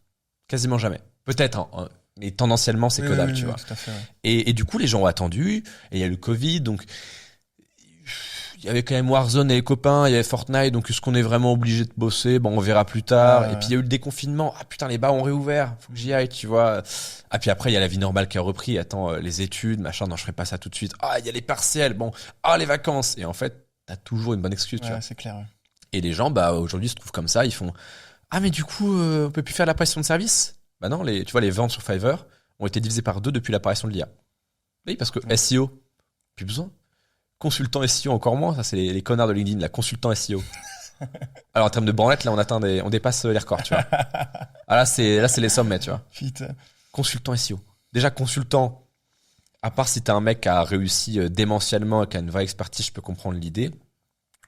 Quasiment jamais. Peut-être, hein, mais tendanciellement, c'est codable, tu vois. Tout à fait, ouais. Et du coup, les gens ont attendu, et il y a le Covid, donc il y avait quand même Warzone et les copains, il y avait Fortnite, donc est-ce qu'on est vraiment obligé de bosser? Bon, on verra plus tard. Et puis il y a eu le déconfinement. Ah putain, les bars ont réouvert, faut que j'y aille, tu vois. Ah puis après, il y a la vie normale qui a repris. Attends, les études, machin, non, je ferai pas ça tout de suite. Ah, il y a les partiels, bon. Ah, les vacances. Et en fait, t'as toujours une bonne excuse, tu vois. C'est clair, ouais. Et les gens, bah, aujourd'hui, se trouvent comme ça, ils font, ah, mais du coup, on peut plus faire la prestation de service? Bah non, tu vois, les ventes sur Fiverr ont été divisées par 2 depuis l'apparition de l'IA. Oui, parce que SEO, plus besoin. Consultant SEO encore moins, ça c'est les connards de LinkedIn, la consultant SEO. Alors en termes de branlette, là on dépasse les records, tu vois. Ah là c'est les sommets, tu vois. Putain. Consultant SEO. Déjà consultant, à part si t'es un mec qui a réussi démentiellement et qui a une vraie expertise, je peux comprendre l'idée.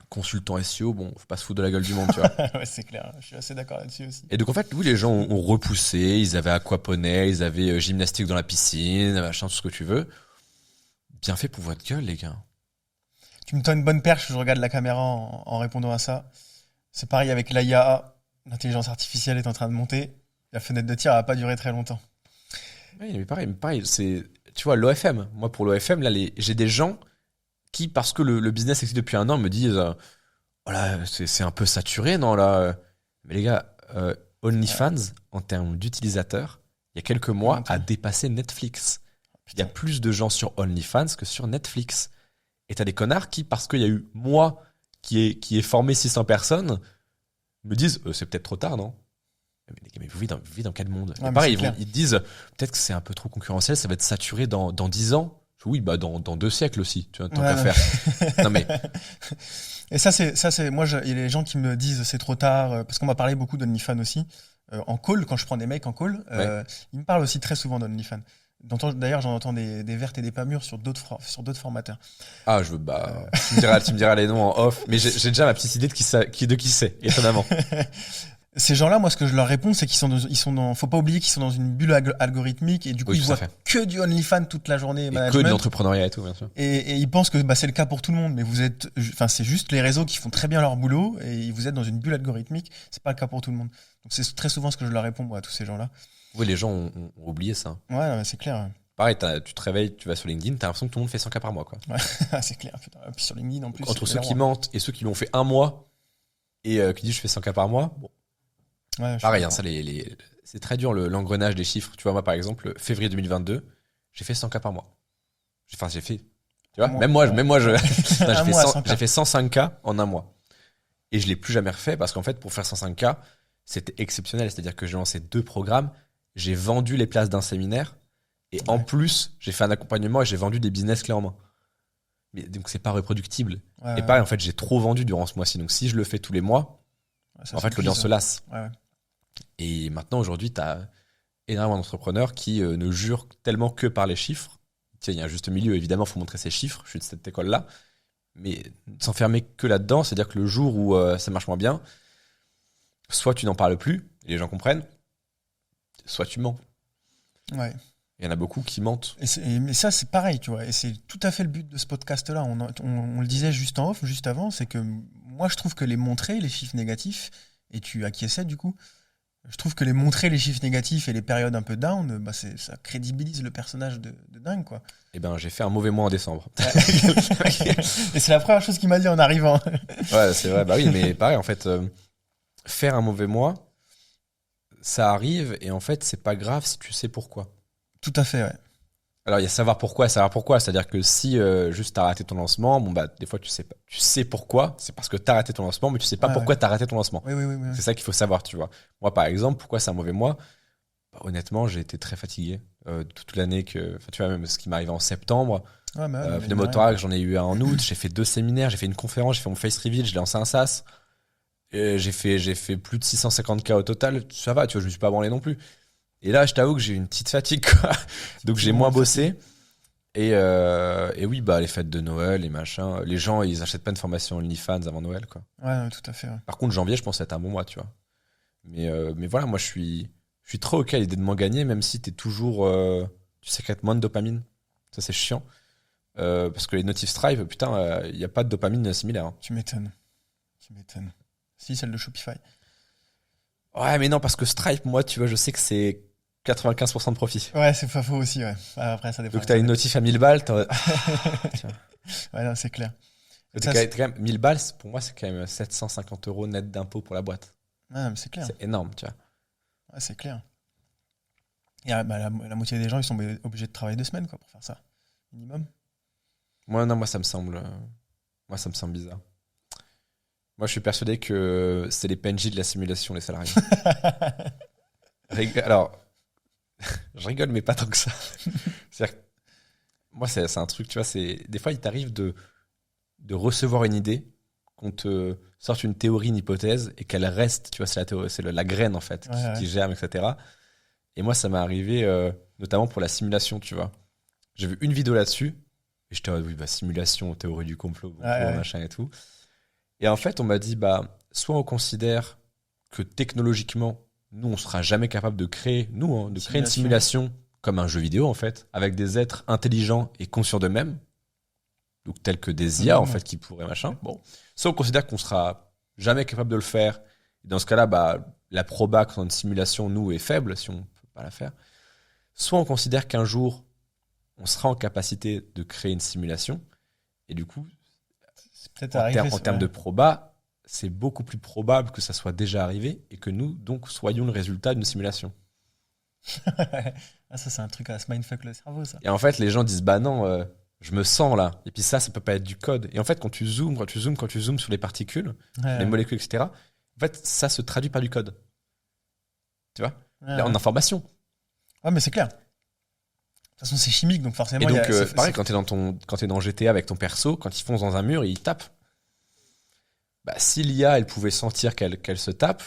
Consultant SEO, bon, faut pas se foutre de la gueule du monde, tu vois. Ouais, c'est clair, je suis assez d'accord là-dessus aussi. Et donc en fait, oui, les gens ont repoussé, ils avaient aquaponais, ils avaient gymnastique dans la piscine, machin, tout ce que tu veux. Bien fait pour votre gueule, les gars. Tu me tends une bonne perche, je regarde la caméra en répondant à ça. C'est pareil avec l'IA, l'intelligence artificielle est en train de monter. La fenêtre de tir va pas durer très longtemps. Oui, mais pareil, c'est, tu vois, l'OFM. Moi, pour l'OFM, là, j'ai des gens qui, parce que le business existe depuis 1 an, me disent, voilà, c'est un peu saturé, non, là. Mais les gars, OnlyFans, en termes d'utilisateurs, il y a quelques mois, a dépassé Netflix. Il y a plus de gens sur OnlyFans que sur Netflix. Et t'as des connards qui, parce qu'il y a eu moi qui ai formé 600 personnes, me disent c'est peut-être trop tard, non? Mais vous vivez dans quel monde? Et pareil, ils disent peut-être que c'est un peu trop concurrentiel, ça va être saturé dans 10 ans. Oui, bah dans 2 siècles aussi, tu vois, tant qu'à faire. Non mais. Et ça c'est moi il y a les gens qui me disent c'est trop tard parce qu'on m'a parlé beaucoup d'OnlyFans aussi en call quand je prends des mecs en call, ils me parlent aussi très souvent d'OnlyFans. D'ailleurs, j'en entends des vertes et des pas mûres sur d'autres formateurs. Ah, tu me diras les noms en off, mais j'ai déjà ma petite idée de qui c'est, étonnamment. Ces gens-là, moi, ce que je leur réponds, c'est faut pas oublier qu'ils sont dans une bulle algorithmique et du coup, ils voient que du OnlyFans toute la journée. Et que de l'entrepreneuriat et tout, bien sûr. Et ils pensent que c'est le cas pour tout le monde, mais c'est juste les réseaux qui font très bien leur boulot et vous êtes dans une bulle algorithmique. C'est pas le cas pour tout le monde. Donc c'est très souvent ce que je leur réponds, moi, à tous ces gens-là. Oui, les gens ont oublié ça. Ouais, c'est clair. Ouais. Pareil, tu te réveilles, tu vas sur LinkedIn, t'as l'impression que tout le monde fait 100K par mois, quoi. Ouais, c'est clair. Putain. Et puis sur LinkedIn, en plus. Entre ceux qui mentent et ceux qui l'ont fait 1 mois et qui disent je fais 100K par mois, bon. Ouais, pareil, hein, ça, c'est très dur l'engrenage des chiffres. Tu vois, moi, par exemple, février 2022, j'ai fait 100K par mois. J'ai fait. Tu vois, même moi, j'ai fait 105K en 1 mois. Et je l'ai plus jamais refait parce qu'en fait, pour faire 105K, c'était exceptionnel. C'est-à-dire que j'ai lancé 2 programmes, j'ai vendu les places d'un séminaire et en plus, j'ai fait un accompagnement et j'ai vendu des business clés en main. Mais donc, c'est pas reproductible. Et pareil, en fait, j'ai trop vendu durant ce mois-ci. Donc, si je le fais tous les mois, en fait, l'audience se lasse. Ouais. Et maintenant, aujourd'hui, tu as énormément d'entrepreneurs qui ne jurent tellement que par les chiffres. Tiens, il y a un juste milieu, évidemment, il faut montrer ses chiffres. Je suis de cette école-là. Mais s'enfermer que là-dedans, c'est-à-dire que le jour où ça marche moins bien, soit tu n'en parles plus, et les gens comprennent, soit tu mens. Ouais. Il y en a beaucoup qui mentent. Mais ça, c'est pareil, tu vois. Et c'est tout à fait le but de ce podcast-là. On le disait juste en off, juste avant, c'est que moi, je trouve que les montrer, les chiffres négatifs, et tu acquiesçais du coup, Je trouve que montrer les chiffres négatifs et les périodes un peu down, bah ça crédibilise le personnage de dingue, quoi. Eh ben, j'ai fait un mauvais mois en décembre. Et c'est la première chose qu'il m'a dit en arrivant. Ouais, c'est vrai. Bah oui, mais pareil, en fait, faire un mauvais mois, ça arrive et en fait, c'est pas grave si tu sais pourquoi. Tout à fait, ouais. Alors, il y a savoir pourquoi, savoir pourquoi. C'est-à-dire que si juste t'as raté ton lancement, bon, bah, des fois, tu sais pas. Tu sais pourquoi, c'est parce que t'as raté ton lancement, mais tu sais pas Ouais, pourquoi ouais. t'as raté ton lancement. Oui. C'est ça qu'il faut savoir, tu vois. Moi, par exemple, pourquoi c'est un mauvais mois? Bah, honnêtement, j'ai été très fatigué toute l'année enfin, tu vois, même ce qui m'arrivait en septembre. Ouais, mais ouais, non, mais de rien. Pneumothorax, j'en ai eu un en août. J'ai fait 2 séminaires, j'ai fait une conférence, j'ai fait mon face reveal, j'ai lancé un SaaS. Et j'ai fait plus de 650K au total. Ça va, tu vois, je me suis pas branlé non plus. Et là, je t'avoue que j'ai une petite fatigue, quoi. Donc, j'ai moins bossé. Et oui, bah, les fêtes de Noël, les machins. Les gens, ils achètent pas une formation OnlyFans avant Noël, quoi. Ouais, non, tout à fait. Ouais. Par contre, janvier, je pense être un bon mois, tu vois. Mais voilà, moi, je suis trop OK à l'idée de m'en gagner, même si t'es toujours, tu sécrètes moins de dopamine. Ça, c'est chiant. Parce que les notifs Stripe, putain, il n'y a pas de dopamine similaire, hein. Tu m'étonnes. Si, celle de Shopify. Ouais, mais non, parce que Stripe, moi, tu vois, je sais que c'est 95% de profit. Ouais, c'est pas faux aussi, ouais. Après, ça dépend. Donc, t'as une notif à 1000 balles, Ouais, non, c'est clair. t'es quand même 1000 balles, pour moi, c'est quand même 750 € net d'impôt pour la boîte. Ouais, non, mais c'est clair. C'est énorme, tu vois. Ouais, c'est clair. Et bah, la moitié des gens, ils sont obligés de travailler 2 semaines, quoi, pour faire ça. Minimum. Moi, ça me semble bizarre. Moi, je suis persuadé que c'est les PNJ de la simulation, les salariés. Alors, je rigole, mais pas tant que ça. C'est-à-dire que moi, c'est un truc, tu vois, des fois, il t'arrive de recevoir une idée, qu'on te sorte une théorie, une hypothèse, et qu'elle reste, tu vois, c'est la graine, en fait, qui germe, etc. Et moi, ça m'est arrivé, notamment pour la simulation, tu vois. J'ai vu une vidéo là-dessus, et j'étais, oui, bah, simulation, théorie du complot, machin et tout. Et en fait, on m'a dit, bah, soit on considère que technologiquement, nous, on sera jamais capable de créer, créer une simulation comme un jeu vidéo, en fait, avec des êtres intelligents et conscients d'eux-mêmes, donc tels que des IA, en fait, qui pourraient machin. Bon. Soit on considère qu'on sera jamais capable de le faire. Et dans ce cas-là, bah, la proba dans une simulation, nous, est faible si on peut pas la faire. Soit on considère qu'un jour, on sera en capacité de créer une simulation. Et du coup, en termes de proba, c'est beaucoup plus probable que ça soit déjà arrivé et que nous, donc, soyons le résultat d'une simulation. Ça, c'est un truc à se mindfuck le cerveau, ça. Et en fait, les gens disent, bah non, je me sens là. Et puis ça peut pas être du code. Et en fait, quand tu zoomes sur les particules, les molécules, etc., en fait, ça se traduit par du code. Tu vois, en information. Ouais, mais c'est clair. De toute façon, c'est chimique, donc forcément. Et donc, pareil, quand t'es dans GTA avec ton perso, quand ils foncent dans un mur, ils tapent. Bah, si l'IA, elle pouvait sentir qu'elle se tape,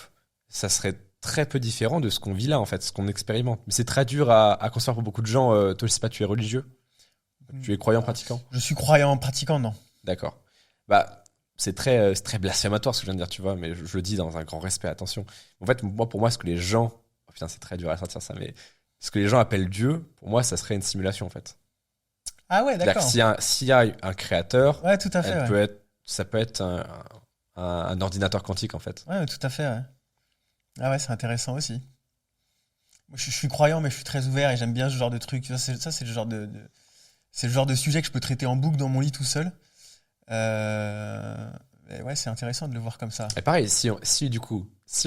ça serait très peu différent de ce qu'on vit là, en fait, ce qu'on expérimente. Mais c'est très dur à concevoir pour beaucoup de gens. Toi, je sais pas, tu es religieux? Tu es croyant pratiquant? Je suis croyant pratiquant, non. D'accord. Bah, c'est très blasphématoire ce que je viens de dire, tu vois, mais je le dis dans un grand respect, attention. En fait, pour moi, ce que les gens... Oh putain, c'est très dur à sortir ça, mais ce que les gens appellent Dieu, pour moi, ça serait une simulation, en fait. Ah ouais, d'accord. S'il y a un créateur, ouais, tout à fait, ça peut être un ordinateur quantique, en fait. Ouais, tout à fait, ouais. Ah ouais, c'est intéressant aussi. Moi, je suis croyant, mais je suis très ouvert et j'aime bien ce genre de truc. Ça, c'est le genre c'est le genre de sujet que je peux traiter en boucle dans mon lit tout seul. Et ouais, c'est intéressant de le voir comme ça. Et pareil, si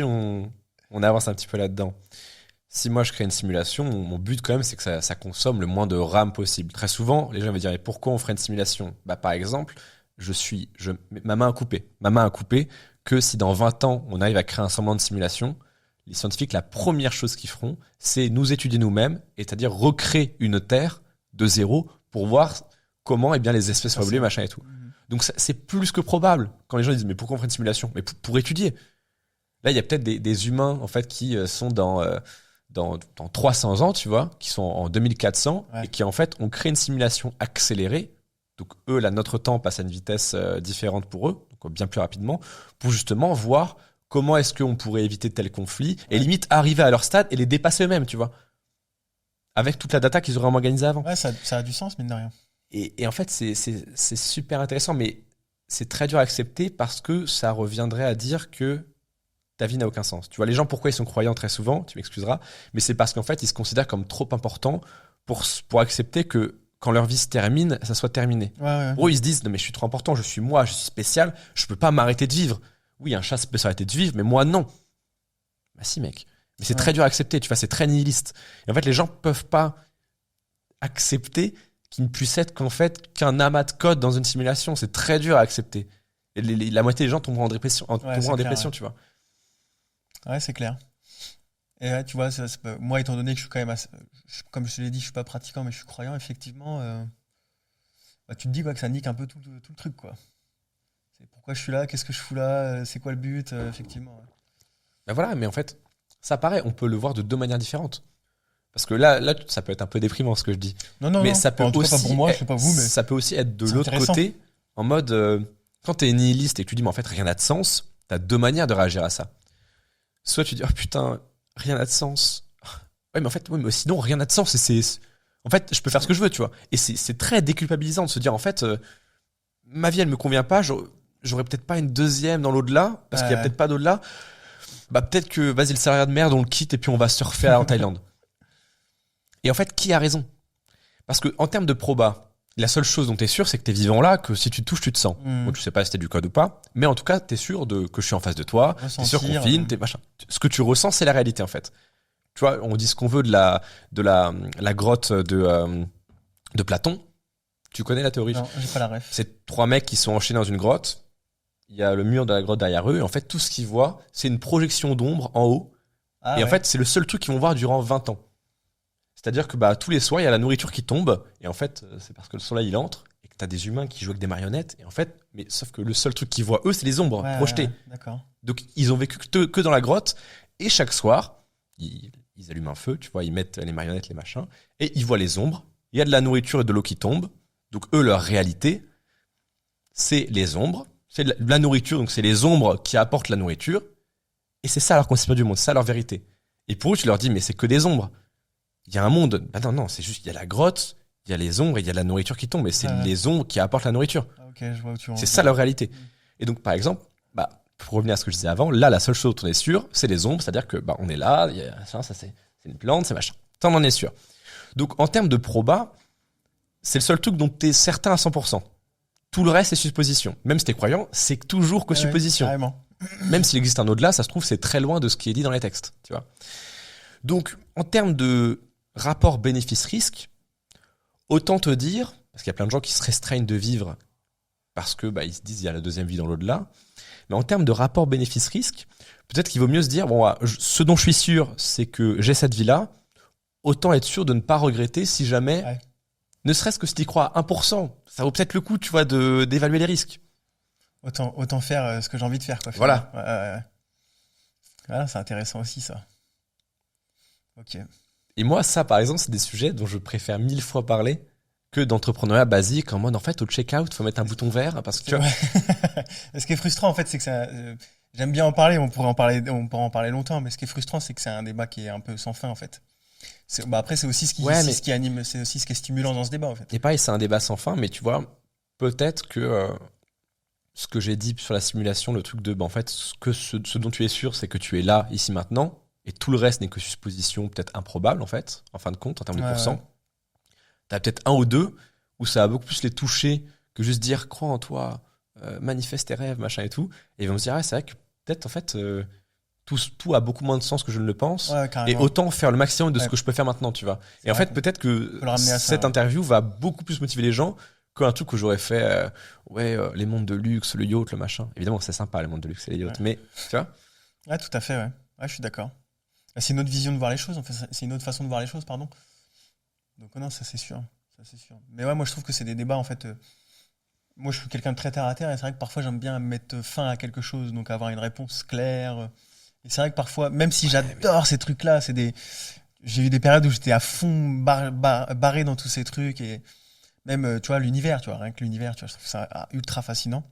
on avance un petit peu là-dedans, si moi je crée une simulation, mon but quand même, c'est que ça consomme le moins de RAM possible. Très souvent, les gens vont dire, mais pourquoi on ferait une simulation? Bah, par exemple, ma main a coupé que si dans 20 ans, on arrive à créer un semblant de simulation, les scientifiques, la première chose qu'ils feront, c'est nous étudier nous-mêmes, et c'est-à-dire recréer une Terre de zéro pour voir comment les espèces vont évoluer, machin et tout. Donc c'est plus que probable. Quand les gens disent, mais pourquoi on ferait une simulation? Mais pour étudier. Là, il y a peut-être des humains en fait qui sont dans 300 ans, tu vois, qui sont en 2400, et qui en fait ont créé une simulation accélérée. Donc eux, là, notre temps passe à une vitesse différente pour eux, donc bien plus rapidement, pour justement voir comment est-ce qu'on pourrait éviter tel conflit, et limite arriver à leur stade et les dépasser eux-mêmes, tu vois. Avec toute la data qu'ils auraient organisée avant. Ouais, ça a du sens, mine de rien. Et en fait, c'est super intéressant, mais c'est très dur à accepter parce que ça reviendrait à dire que ta vie n'a aucun sens. Tu vois, les gens, pourquoi ils sont croyants très souvent, tu m'excuseras, mais c'est parce qu'en fait, ils se considèrent comme trop importants pour accepter que quand leur vie se termine, ça soit terminé. Ouais. Pour eux, ils se disent, non mais je suis trop important, je suis moi, je suis spécial, je peux pas m'arrêter de vivre. Oui, un chat peut s'arrêter de vivre, mais moi, non. Bah si, mec. Mais c'est très dur à accepter, tu vois, c'est très nihiliste. Et en fait, les gens peuvent pas accepter qu'il ne puisse être qu'un amas de code dans une simulation. C'est très dur à accepter. Et la moitié des gens tomberont en dépression, clair, tu vois. Ouais, c'est clair. Et ouais, tu vois, moi, étant donné que je suis quand même comme je te l'ai dit, je suis pas pratiquant, mais je suis croyant, effectivement, bah, tu te dis quoi, que ça nique un peu tout le truc, quoi. C'est pourquoi je suis là, qu'est-ce que je fous là, c'est quoi le but, effectivement. Ouais. Ben voilà, mais en fait, ça paraît, on peut le voir de deux manières différentes. Parce que là, ça peut être un peu déprimant ce que je dis. Non. Mais ça peut en tout cas, aussi, pas pour moi, je sais pas vous, mais ça peut aussi être de c'est l'autre intéressant. côté, en mode, quand t'es nihiliste et que tu dis, mais en fait, rien n'a de sens, t'as deux manières de réagir à ça. Soit tu dis, oh putain, rien n'a de sens. Ouais, mais en fait, mais sinon, rien n'a de sens. En fait, je peux faire ce que je veux, tu vois. Et c'est très déculpabilisant de se dire, en fait, ma vie, elle me convient pas, j'aurais peut-être pas une deuxième dans l'au-delà, parce qu'il y a peut-être pas d'au-delà. Bah, peut-être que, vas-y, le salariat de merde, on le quitte et puis on va surfer en Thaïlande. Et en fait, qui a raison? Parce que en termes de proba, la seule chose dont tu es sûr, c'est que tu es vivant là, que si tu te touches, tu te sens. Bon, tu sais pas si t'es du code ou pas, mais en tout cas, tu es sûr que je suis en face de toi, tu es sûr qu'on filme, machin. Ce que tu ressens, c'est la réalité en fait. Tu vois, on dit ce qu'on veut de la grotte de Platon. Tu connais la théorie? Non, j'ai pas la ref. C'est trois mecs qui sont enchaînés dans une grotte. Il y a le mur de la grotte derrière eux. Et en fait, tout ce qu'ils voient, c'est une projection d'ombre en haut. En fait, c'est le seul truc qu'ils vont voir durant 20 ans. C'est-à-dire que tous les soirs, il y a la nourriture qui tombe. Et en fait, c'est parce que le soleil, il entre. Et que tu as des humains qui jouent avec des marionnettes. Et en fait, mais sauf que le seul truc qu'ils voient, eux, c'est les ombres projetées. D'accord. Donc, ils ont vécu que dans la grotte. Et chaque soir, ils allument un feu, tu vois, ils mettent les marionnettes, les machins. Et ils voient les ombres. Il y a de la nourriture et de l'eau qui tombent. Donc, eux, leur réalité, c'est les ombres. C'est de la nourriture. Donc, c'est les ombres qui apportent la nourriture. Et c'est ça leur conception du monde. C'est ça leur vérité. Et pour eux, tu leur dis, mais c'est que des ombres. Il y a un monde. Non, c'est juste, il y a la grotte, il y a les ombres et il y a de la nourriture qui tombe. Et c'est les ombres qui apportent la nourriture. Je vois où tu c'est ça leur réalité. Et donc, par exemple, pour revenir à ce que je disais avant, là, la seule chose dont on est sûr, c'est les ombres. C'est-à-dire que, on est là, ça c'est une plante, c'est machin. T'en en es sûr. Donc, en termes de proba, c'est le seul truc dont t'es certain à 100%. Tout le reste, c'est supposition. Même si t'es croyant, c'est toujours que supposition. Carrément. Même s'il existe un au-delà, ça se trouve, c'est très loin de ce qui est dit dans les textes. Tu vois. Donc, en termes de rapport bénéfice-risque, autant te dire, parce qu'il y a plein de gens qui se restreignent de vivre parce que ils se disent il y a la deuxième vie dans l'au-delà, mais en termes de rapport bénéfice-risque, peut-être qu'il vaut mieux se dire ce dont je suis sûr, c'est que j'ai cette vie-là, autant être sûr de ne pas regretter si jamais, ne serait-ce que si tu y crois à 1%, ça vaut peut-être le coup, tu vois, d'évaluer les risques. Autant faire ce que j'ai envie de faire, quoi. Voilà. Voilà, c'est intéressant aussi, ça. Ok. Et moi, ça, par exemple, c'est des sujets dont je préfère 1000 fois parler que d'entrepreneuriat basique, en mode, en fait, au check-out, faut mettre un bouton vert, parce que tu vois. Ce qui est frustrant, en fait, c'est que j'aime bien en parler, on pourrait en parler longtemps, mais ce qui est frustrant, c'est que c'est un débat qui est un peu sans fin, en fait. Après, c'est aussi ce qui anime, c'est aussi ce qui est stimulant dans ce débat, en fait. Et pareil, c'est un débat sans fin, mais tu vois, peut-être que ce que j'ai dit sur la simulation, le truc de, en fait, ce dont tu es sûr, c'est que tu es là, ici, maintenant, et tout le reste n'est que supposition peut-être improbable, en fait, en fin de compte, en termes de pourcent. T'as peut-être un ou deux où ça va beaucoup plus les toucher que juste dire crois en toi, manifeste tes rêves, machin et tout. Et ils vont se dire, c'est vrai que peut-être, en fait, tout a beaucoup moins de sens que je ne le pense. Et autant faire le maximum de ce que je peux faire maintenant, tu vois. Et en fait, peut-être que cette interview va beaucoup plus motiver les gens qu'un truc que j'aurais fait, les mondes de luxe, le yacht, le machin. Évidemment, c'est sympa, les mondes de luxe et les yachts, mais tu vois. Ouais, tout à fait, ouais. Ouais, je suis d'accord. C'est une autre vision de voir les choses, en fait, c'est une autre façon de voir les choses, pardon. Donc non, ça c'est sûr. Mais ouais, moi je trouve que c'est des débats, en fait. Moi je suis quelqu'un de très terre à terre et c'est vrai que parfois j'aime bien mettre fin à quelque chose, donc avoir une réponse claire. Et c'est vrai que parfois, même si j'adore ces trucs-là, j'ai eu des périodes où j'étais à fond barré dans tous ces trucs et même, tu vois, l'univers, tu vois, rien que l'univers, tu vois, je trouve ça ultra fascinant.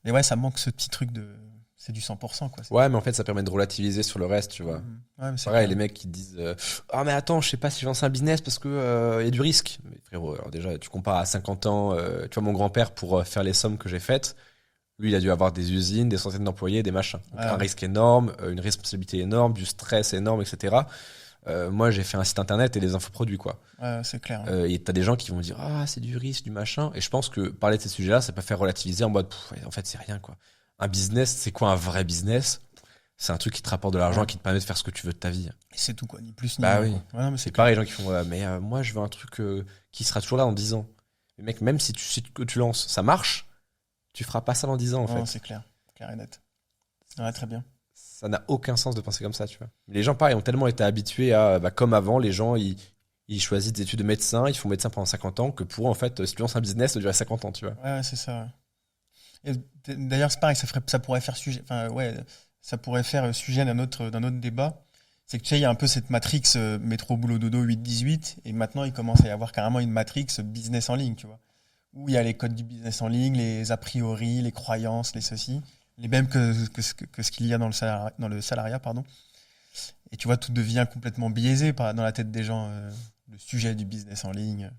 Mais ouais, ça manque ce petit truc c'est du 100%, quoi. Ouais, mais en fait, ça permet de relativiser sur le reste, tu vois. Ouais, mais c'est pareil, les mecs qui disent mais attends, je sais pas si je lance un business parce que y a du risque. Mais frérot, alors déjà, tu compares à 50 ans, tu vois, mon grand-père, pour faire les sommes que j'ai faites, Lui, il a dû avoir des usines, des centaines d'employés, des machins. Donc, Ouais. un risque énorme, une responsabilité énorme, du stress énorme, etc. Moi, j'ai fait un site internet et des infoproduits, quoi. Ouais, c'est clair. Et t'as des gens qui vont dire ah c'est du risque, du machin. Et je pense que parler de ces sujets-là, ça peut faire relativiser en mode pff, en fait c'est rien quoi. Un business, c'est quoi un vrai business? C'est un truc qui te rapporte de l'argent, Ouais. qui te permet de faire ce que tu veux de ta vie. Et c'est tout, quoi. Ni plus ni Bah moins. oui. Quoi. Ouais, non, mais C'est clair. pareil, les gens qui font mais moi je veux un truc qui sera toujours là dans 10 ans. Mais mec, même si tu lances, ça marche, tu feras pas ça dans 10 ans en Non, fait. c'est clair. Clair et net. Ouais, très bien. Ça n'a aucun sens de penser comme ça, tu vois. Les gens, pareil, ont tellement été habitués à, comme avant, les gens, ils choisissent des études de médecin, ils font médecin pendant 50 ans, que pour eux, en fait, si tu lances un business, ça durer 50 ans, tu vois. Ouais, c'est ça. Ouais. Et d'ailleurs, c'est pareil, ça pourrait faire sujet. Enfin, ouais, ça pourrait faire sujet d'un autre débat. C'est que tu sais, il y a un peu cette matrix métro boulot dodo 8-18, et maintenant il commence à y avoir carrément une matrix business en ligne, tu vois, où il y a les codes du business en ligne, les a priori, les croyances, les ceci, les mêmes que ce qu'il y a dans le salariat, pardon. Et tu vois, tout devient complètement biaisé dans la tête des gens, le sujet du business en ligne,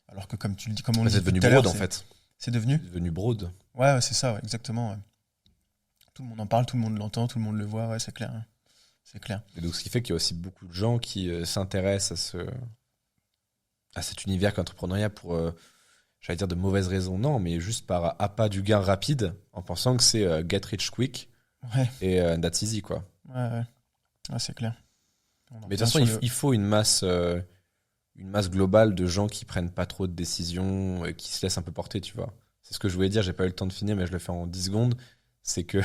alors que comme tu le dis, comme on le dit C'est devenu tout à l'heure, broad, en fait. c'est devenu. C'est devenu broad. Ouais, c'est ça, ouais, exactement. Ouais. Tout le monde en parle, tout le monde l'entend, tout le monde le voit, ouais, c'est clair. Hein. C'est clair. Et donc, ce qui fait qu'il y a aussi beaucoup de gens qui s'intéressent à cet univers qu'entrepreneuriat pour, j'allais dire de mauvaises raisons, non, mais juste par appât du gain rapide, en pensant que c'est get rich quick Ouais, et that's easy, quoi. ouais. Ouais, c'est clair. Mais de toute façon, il faut une masse globale de gens qui prennent pas trop de décisions, qui se laissent un peu porter, tu vois. C'est ce que je voulais dire, j'ai pas eu le temps de finir, mais je le fais en 10 secondes. C'est que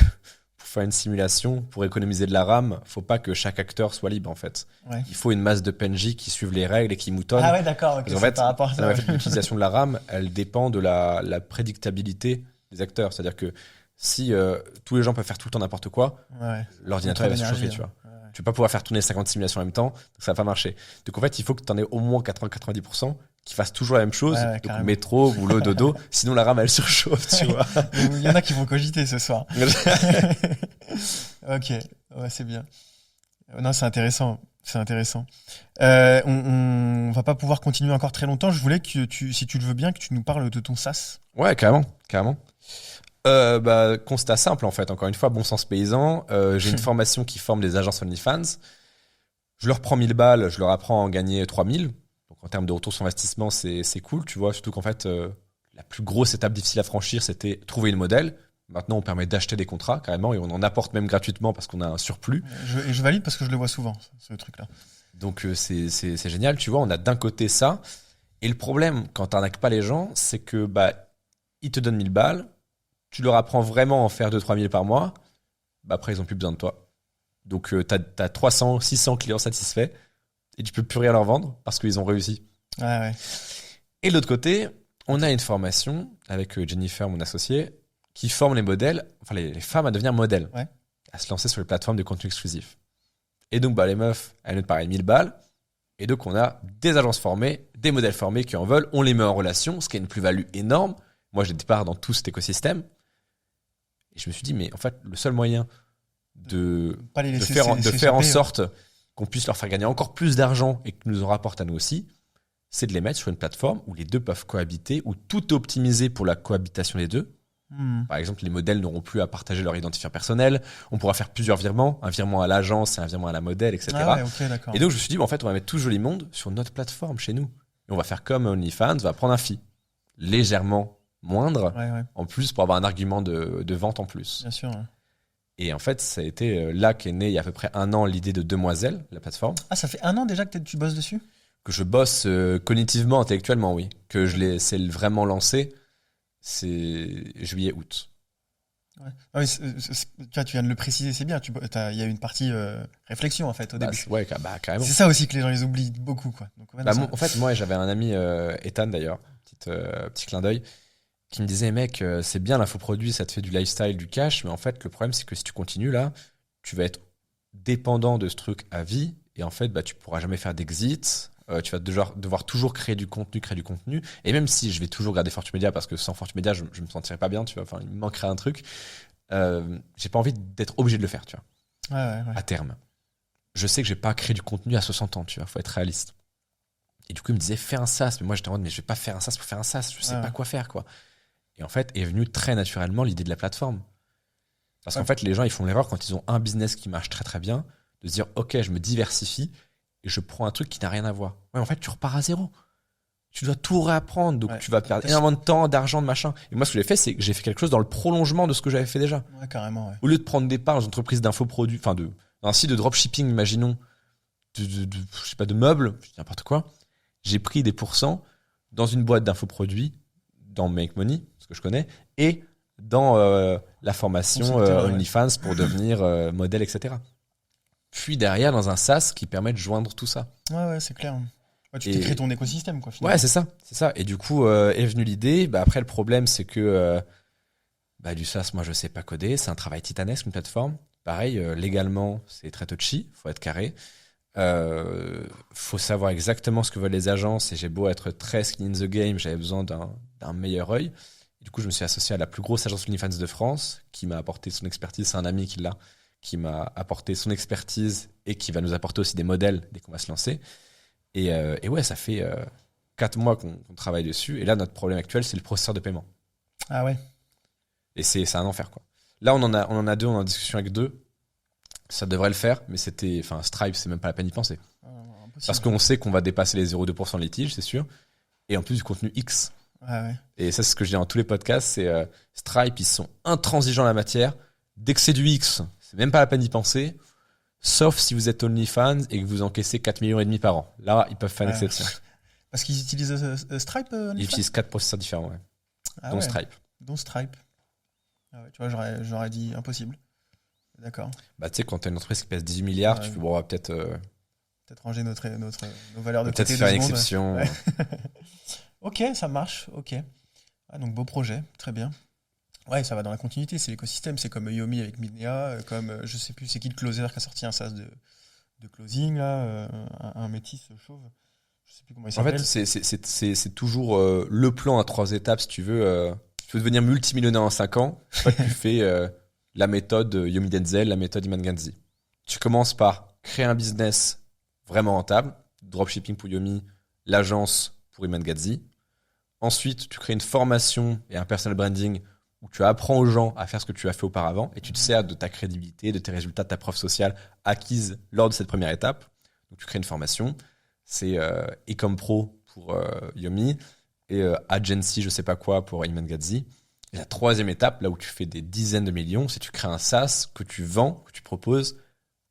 pour faire une simulation, pour économiser de la RAM, faut pas que chaque acteur soit libre, en fait. Ouais. Il faut une masse de PNJ qui suivent les règles et qui moutonnent. Ah ouais, d'accord. Okay, en fait, par rapport à ça. l'utilisation de la RAM, elle dépend de la prédictabilité des acteurs. C'est-à-dire que si tous les gens peuvent faire tout le temps n'importe quoi, ouais. l'ordinateur va se chauffer, tu vois. Tu vas pas pouvoir faire tourner 50 simulations en même temps, donc ça va pas marcher. Donc en fait, il faut que tu en aies au moins 80-90% qui fassent toujours la même chose, Ouais, donc métro, boulot, dodo, sinon la RAM elle surchauffe, tu vois. Il y en a qui vont cogiter ce soir. Ok, ouais, c'est bien. Non, c'est intéressant. C'est intéressant. On va pas pouvoir continuer encore très longtemps. Je voulais que si tu le veux bien, que tu nous parles de ton SaaS. Ouais, carrément. Constat simple en fait, encore une fois, bon sens paysan. J'ai une formation qui forme des agences OnlyFans. Je leur prends 1000 balles, je leur apprends à en gagner 3000. Donc en termes de retour sur investissement, c'est cool, tu vois. Surtout qu'en fait, la plus grosse étape difficile à franchir, c'était trouver le modèle. Maintenant, on permet d'acheter des contrats carrément et on en apporte même gratuitement parce qu'on a un surplus. Je valide parce que je le vois souvent, ce truc-là. Donc c'est génial, tu vois. On a d'un côté ça. Et le problème, quand t'arnaques pas les gens, c'est que ils te donnent 1000 balles. Tu leur apprends vraiment à en faire 2-3 000 par mois, après, ils n'ont plus besoin de toi. Donc, tu as 300, 600 clients satisfaits et tu peux plus rien leur vendre parce qu'ils ont réussi. Ouais. Et de l'autre côté, on a une formation avec Jennifer, mon associé, qui forme les modèles, enfin les femmes à devenir modèles, à se lancer sur les plateformes de contenu exclusif. Et donc, les meufs, elles nous parlent 1000 balles. Et donc, on a des agences formées, des modèles formés qui en veulent. On les met en relation, ce qui est une plus-value énorme. Moi, j'ai départ dans tout cet écosystème. Et je me suis dit, mais en fait, le seul moyen de faire en sorte qu'on puisse leur faire gagner encore plus d'argent et que nous en rapporte à nous aussi, c'est de les mettre sur une plateforme où les deux peuvent cohabiter, où tout est optimisé pour la cohabitation des deux. Par exemple, les modèles n'auront plus à partager leur identifiant personnel. On pourra faire plusieurs virements, un virement à l'agence et un virement à la modèle, etc. Et donc, je me suis dit, en fait, on va mettre tout Joli Monde sur notre plateforme chez nous. Et on va faire comme OnlyFans, on va prendre un fee légèrement moindre, en plus pour avoir un argument de vente en plus. Bien sûr. Ouais. Et en fait, ça a été là qu'est née il y a à peu près 1 an l'idée de Demoiselle, la plateforme. Ah, ça fait 1 an déjà que tu bosses dessus ? Que je bosse cognitivement, intellectuellement, oui. Que je l'ai, c'est vraiment lancé, c'est juillet-août. Ouais. Ah oui, tu viens de le préciser, c'est bien. Il y a une partie réflexion en fait au début. Ouais, carrément. C'est ça aussi que les gens les oublient beaucoup, quoi. Donc, en fait, moi, j'avais un ami, Ethan d'ailleurs, petit clin d'œil, qui me disait, mec, c'est bien l'infoproduit, ça te fait du lifestyle, du cash, mais en fait, le problème, c'est que si tu continues là, tu vas être dépendant de ce truc à vie, et en fait, tu pourras jamais faire d'exit. Tu vas devoir toujours créer du contenu. Et même si je vais toujours garder Fortu Media, parce que sans Fortu Media, je me sentirais pas bien, tu vois. Enfin, il me manquerait un truc. J'ai pas envie d'être obligé de le faire, tu vois. À terme. Je sais que j'ai pas créé du contenu à 60 ans, tu vois. Faut être réaliste. Et du coup, il me disait, fais un SaaS. Mais moi, j'étais en mode, mais je vais pas faire un SaaS pour faire un SaaS. Je sais pas quoi faire, quoi. Et en fait, est venue très naturellement l'idée de la plateforme. Parce qu'en Ouais. fait, les gens, ils font l'erreur quand ils ont un business qui marche très très bien, de se dire, OK, je me diversifie et je prends un truc qui n'a rien à voir. Ouais, en fait, tu repars à zéro. Tu dois tout réapprendre, donc Ouais. tu vas perdre énormément de temps, d'argent, de machin. Et moi, ce que j'ai fait, c'est que j'ai fait quelque chose dans le prolongement de ce que j'avais fait déjà. Ouais, carrément, ouais. Au lieu de prendre des parts dans une entreprise d'infoproduits, enfin, un site de dropshipping, imaginons, je sais pas, de meubles, je dis n'importe quoi, j'ai pris des pourcents dans une boîte d'infoproduits, dans Make Money, ce que je connais, et dans la formation Concepteur, ouais. OnlyFans pour devenir modèle, etc. Puis derrière, dans un SaaS qui permet de joindre tout ça. Ouais, c'est clair. Ouais, tu Et- t'es créé ton écosystème, quoi, finalement. Ouais, c'est ça. Et du coup, est venue l'idée. Bah, après, le problème, c'est que du SaaS, moi, je sais pas coder. C'est un travail titanesque, une plateforme. Pareil, légalement, c'est très touchy. Faut être carré. Faut savoir exactement ce que veulent les agences. Et j'ai beau être très skin in the game, j'avais besoin d'un meilleur œil. Et du coup, je me suis associé à la plus grosse agence OnlyFans de France, qui m'a apporté son expertise. C'est un ami qui l'a, qui m'a apporté son expertise et qui va nous apporter aussi des modèles dès qu'on va se lancer. Et ouais, ça fait 4 mois qu'on travaille dessus. Et là, notre problème actuel, c'est le processeur de paiement. Ah ouais. Et c'est un enfer, quoi. Là, on en a deux, on est en discussion avec deux. Ça devrait le faire, mais Stripe, c'est même pas la peine d'y penser. Impossible. Parce qu'on sait qu'on va dépasser les 0,2% de litige, c'est sûr. Et en plus du contenu X. Ouais. Et ça, c'est ce que je dis dans tous les podcasts, c'est Stripe, ils sont intransigeants en la matière. Dès que c'est du X, c'est même pas la peine d'y penser. Sauf si vous êtes OnlyFans et que vous encaissez 4,5 millions par an. Là, ils peuvent faire une Ouais. exception. Parce qu'ils utilisent Stripe, Ils OnlyFans utilisent 4 processeurs différents, ouais. Ah dont ouais, Stripe. dont Stripe. Ah ouais, tu vois, j'aurais dit impossible. D'accord. Bah, tu sais, quand t'as une entreprise qui pèse 18 milliards, Ouais. tu fais, bon, on va peut-être Peut-être ranger nos valeurs de peut-être côté faire deux une secondes. exception. Ouais. Ok, ça marche. Ok. Ah, donc beau projet, très bien. Ouais, ça va dans la continuité. C'est l'écosystème. C'est comme Yomi avec Midnea, comme je sais plus, c'est qui le closer qui a sorti un SaaS de closing là, un métis chauve. Je sais plus comment il En s'appelle. fait, c'est toujours le plan à 3 étapes. Si tu veux devenir multimillionnaire en 5 ans, toi, tu fais la méthode Yomi Denzel, la méthode Iman Gandhi. Tu commences par créer un business vraiment rentable, dropshipping pour Yomi, l'agence pour Iman Gandhi. Ensuite, tu crées une formation et un personal branding où tu apprends aux gens à faire ce que tu as fait auparavant et tu te sers de ta crédibilité, de tes résultats, de ta preuve sociale acquise lors de cette première étape. Donc, tu crées une formation. C'est Ecom Pro pour Yomi et Agency, je sais pas quoi, pour Iman Gandhi. Et la troisième étape, là où tu fais des dizaines de millions, c'est que tu crées un SaaS que tu vends, que tu proposes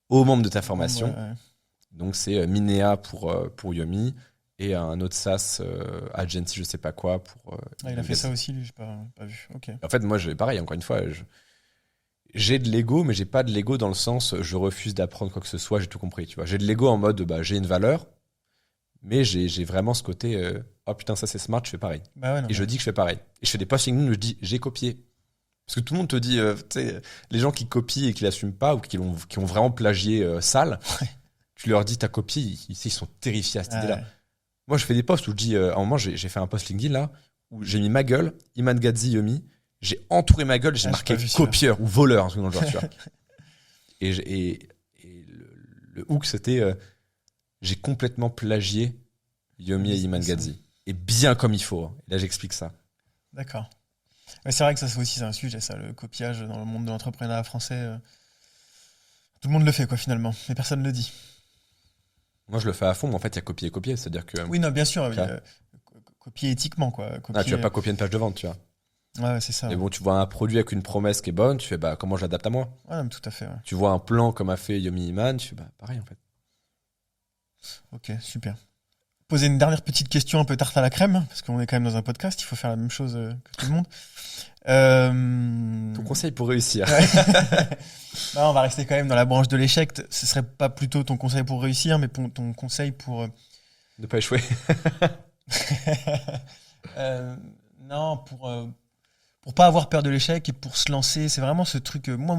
aux membres de ta formation. Ouais. Donc, c'est Minea pour Yomi et un autre SaaS Agency, je sais pas quoi, pour. Ah, il a fait ça aussi, lui, j'ai pas vu. Ok. En fait, moi, pareil, encore une fois, j'ai de l'ego, mais j'ai pas de l'ego dans le sens je refuse d'apprendre quoi que ce soit, j'ai tout compris. Tu vois, j'ai de l'ego en mode j'ai une valeur, mais j'ai vraiment ce côté oh putain, ça c'est smart, je fais pareil. Bah ouais, non, Et je dis que je fais pareil. Et je fais des posts LinkedIn où je dis j'ai copié. Parce que tout le monde te dit, tu sais, les gens qui copient et qui l'assument pas ou qui ont vraiment plagié sale, tu leur dis t'as copié, ils sont terrifiés à cette idée-là. Ouais. Moi, je fais des posts où je dis, à un moment, j'ai fait un post LinkedIn là, où j'ai mis ma gueule, Iman Gandhi, Yomi, j'ai entouré ma gueule, j'ai Ah, j'ai marqué pas vu celui-là. copieur ou voleur, un truc dans le genre, tu vois. Et le hook, c'était, j'ai complètement plagié Yomi et Iman Gandhi. Et bien comme il faut. Hein. Et là, j'explique ça. D'accord. Ouais, c'est vrai que ça, c'est un sujet, ça, le copiage dans le monde de l'entrepreneuriat français. Tout le monde le fait, quoi, finalement, mais personne ne le dit. Moi, je le fais à fond, mais en fait, il y a copier-copier. C'est-à-dire que Oui, non, bien sûr, Okay. copier éthiquement, quoi. tu vas pas copier une page de vente, tu vois. Ouais, c'est ça. Mais bon, tu vois un produit avec une promesse qui est bonne, tu fais comment je l'adapte à moi. Ouais, non, tout à fait. Ouais. Tu vois un plan comme a fait Yomi Iman, tu fais pareil en fait. Ok, super. Poser une dernière petite question un peu tarte à la crème, parce qu'on est quand même dans un podcast, il faut faire la même chose que tout le monde. Ton conseil pour réussir. Ouais. Non, on va rester quand même dans la branche de l'échec. Ce serait pas plutôt ton conseil pour réussir, mais ton conseil pour... Ne pas échouer. Non, pour pas avoir peur de l'échec et pour se lancer. C'est vraiment ce truc. Moi,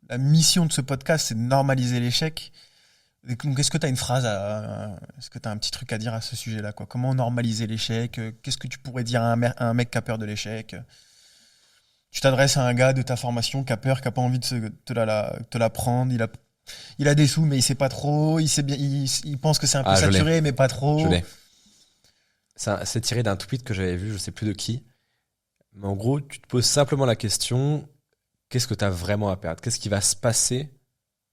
la mission de ce podcast, c'est de normaliser l'échec. Donc, est-ce que tu as une phrase est-ce que tu as un petit truc à dire à ce sujet-là, quoi? Comment normaliser l'échec? Qu'est-ce que tu pourrais dire à un mec qui a peur de l'échec? Tu t'adresses à un gars de ta formation qui a peur, qui a pas envie de te la prendre. Il a des sous, mais il sait pas trop. Il sait bien, il pense que c'est un peu Je l'ai. saturé, mais pas trop. Je l'ai. C'est tiré d'un tweet que j'avais vu, je sais plus de qui. Mais en gros, tu te poses simplement la question, qu'est-ce que tu as vraiment à perdre? Qu'est-ce qui va se passer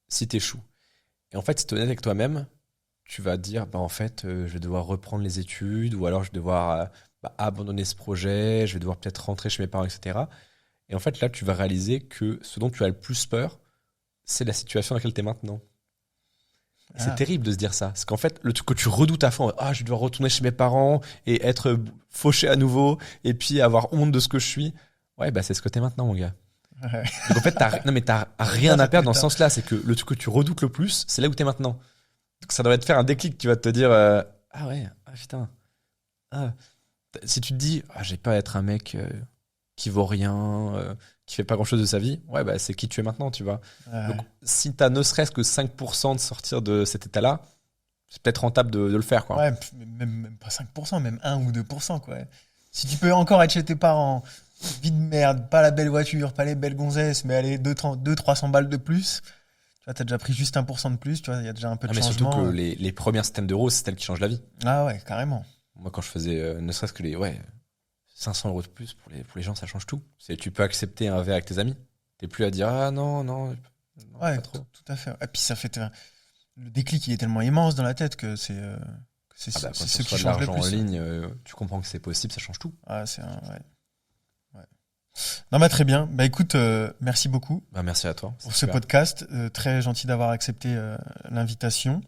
si tu échoues? Et en fait, si tu es honnête avec toi-même, tu vas te dire, bah, en fait, je vais devoir reprendre les études, ou alors je vais devoir abandonner ce projet, je vais devoir peut-être rentrer chez mes parents, etc. Et en fait, là, tu vas réaliser que ce dont tu as le plus peur, c'est la situation dans laquelle tu es maintenant. Et c'est terrible de se dire ça. Parce qu'en fait, le truc que tu redoutes à fond, je vais devoir retourner chez mes parents et être fauché à nouveau, et puis avoir honte de ce que je suis. Ouais, bah c'est ce que t'es maintenant, mon gars. Ouais. Donc en fait, t'as rien à perdre dans ce sens-là. C'est que le truc que tu redoutes le plus, c'est là où t'es maintenant. Donc ça doit te faire un déclic. Tu vas te dire, ah ouais, ah putain. Ah. Si tu te dis, j'ai pas à être un mec qui vaut rien, qui fait pas grand-chose de sa vie, ouais, bah c'est qui tu es maintenant, tu vois. Ouais. Donc si t'as ne serait-ce que 5% de sortir de cet état-là, c'est peut-être rentable de le faire, quoi. Ouais, même pas 5%, même 1 ou 2%, quoi. Si tu peux encore être chez tes parents, vie de merde, pas la belle voiture, pas les belles gonzesses, mais allez, 200-300 balles de plus, tu vois, t'as déjà pris juste 1% de plus, tu vois, il y a déjà un peu de Mais changement. surtout que les premières centaines d'euros, c'est celles qui changent la vie. Ah ouais, carrément. Moi, quand je faisais ne serait-ce que les 500 euros de plus, pour les gens, ça change tout. Tu peux accepter un verre avec tes amis. T'es plus à dire, non, Ouais, pas trop. tout à fait. Et puis ça fait... Le déclic, il est tellement immense dans la tête que c'est Quand c'est tu ce qui reçois de change le l'argent en plus. ligne, tu comprends que c'est possible, ça change tout. Ah, ouais. Non, bah, très bien. Bah, écoute, merci beaucoup Bah, merci à toi. pour c'est ce super. podcast. Très gentil d'avoir accepté l'invitation.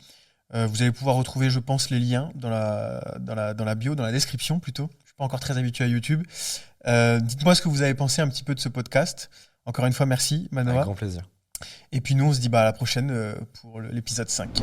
Vous allez pouvoir retrouver, je pense, les liens dans la bio, dans la description plutôt. Je suis pas encore très habitué à YouTube. Dites-moi ce que vous avez pensé un petit peu de ce podcast. Encore une fois, merci, Manoa. Avec grand plaisir. Et puis nous, on se dit à la prochaine pour l'épisode 5.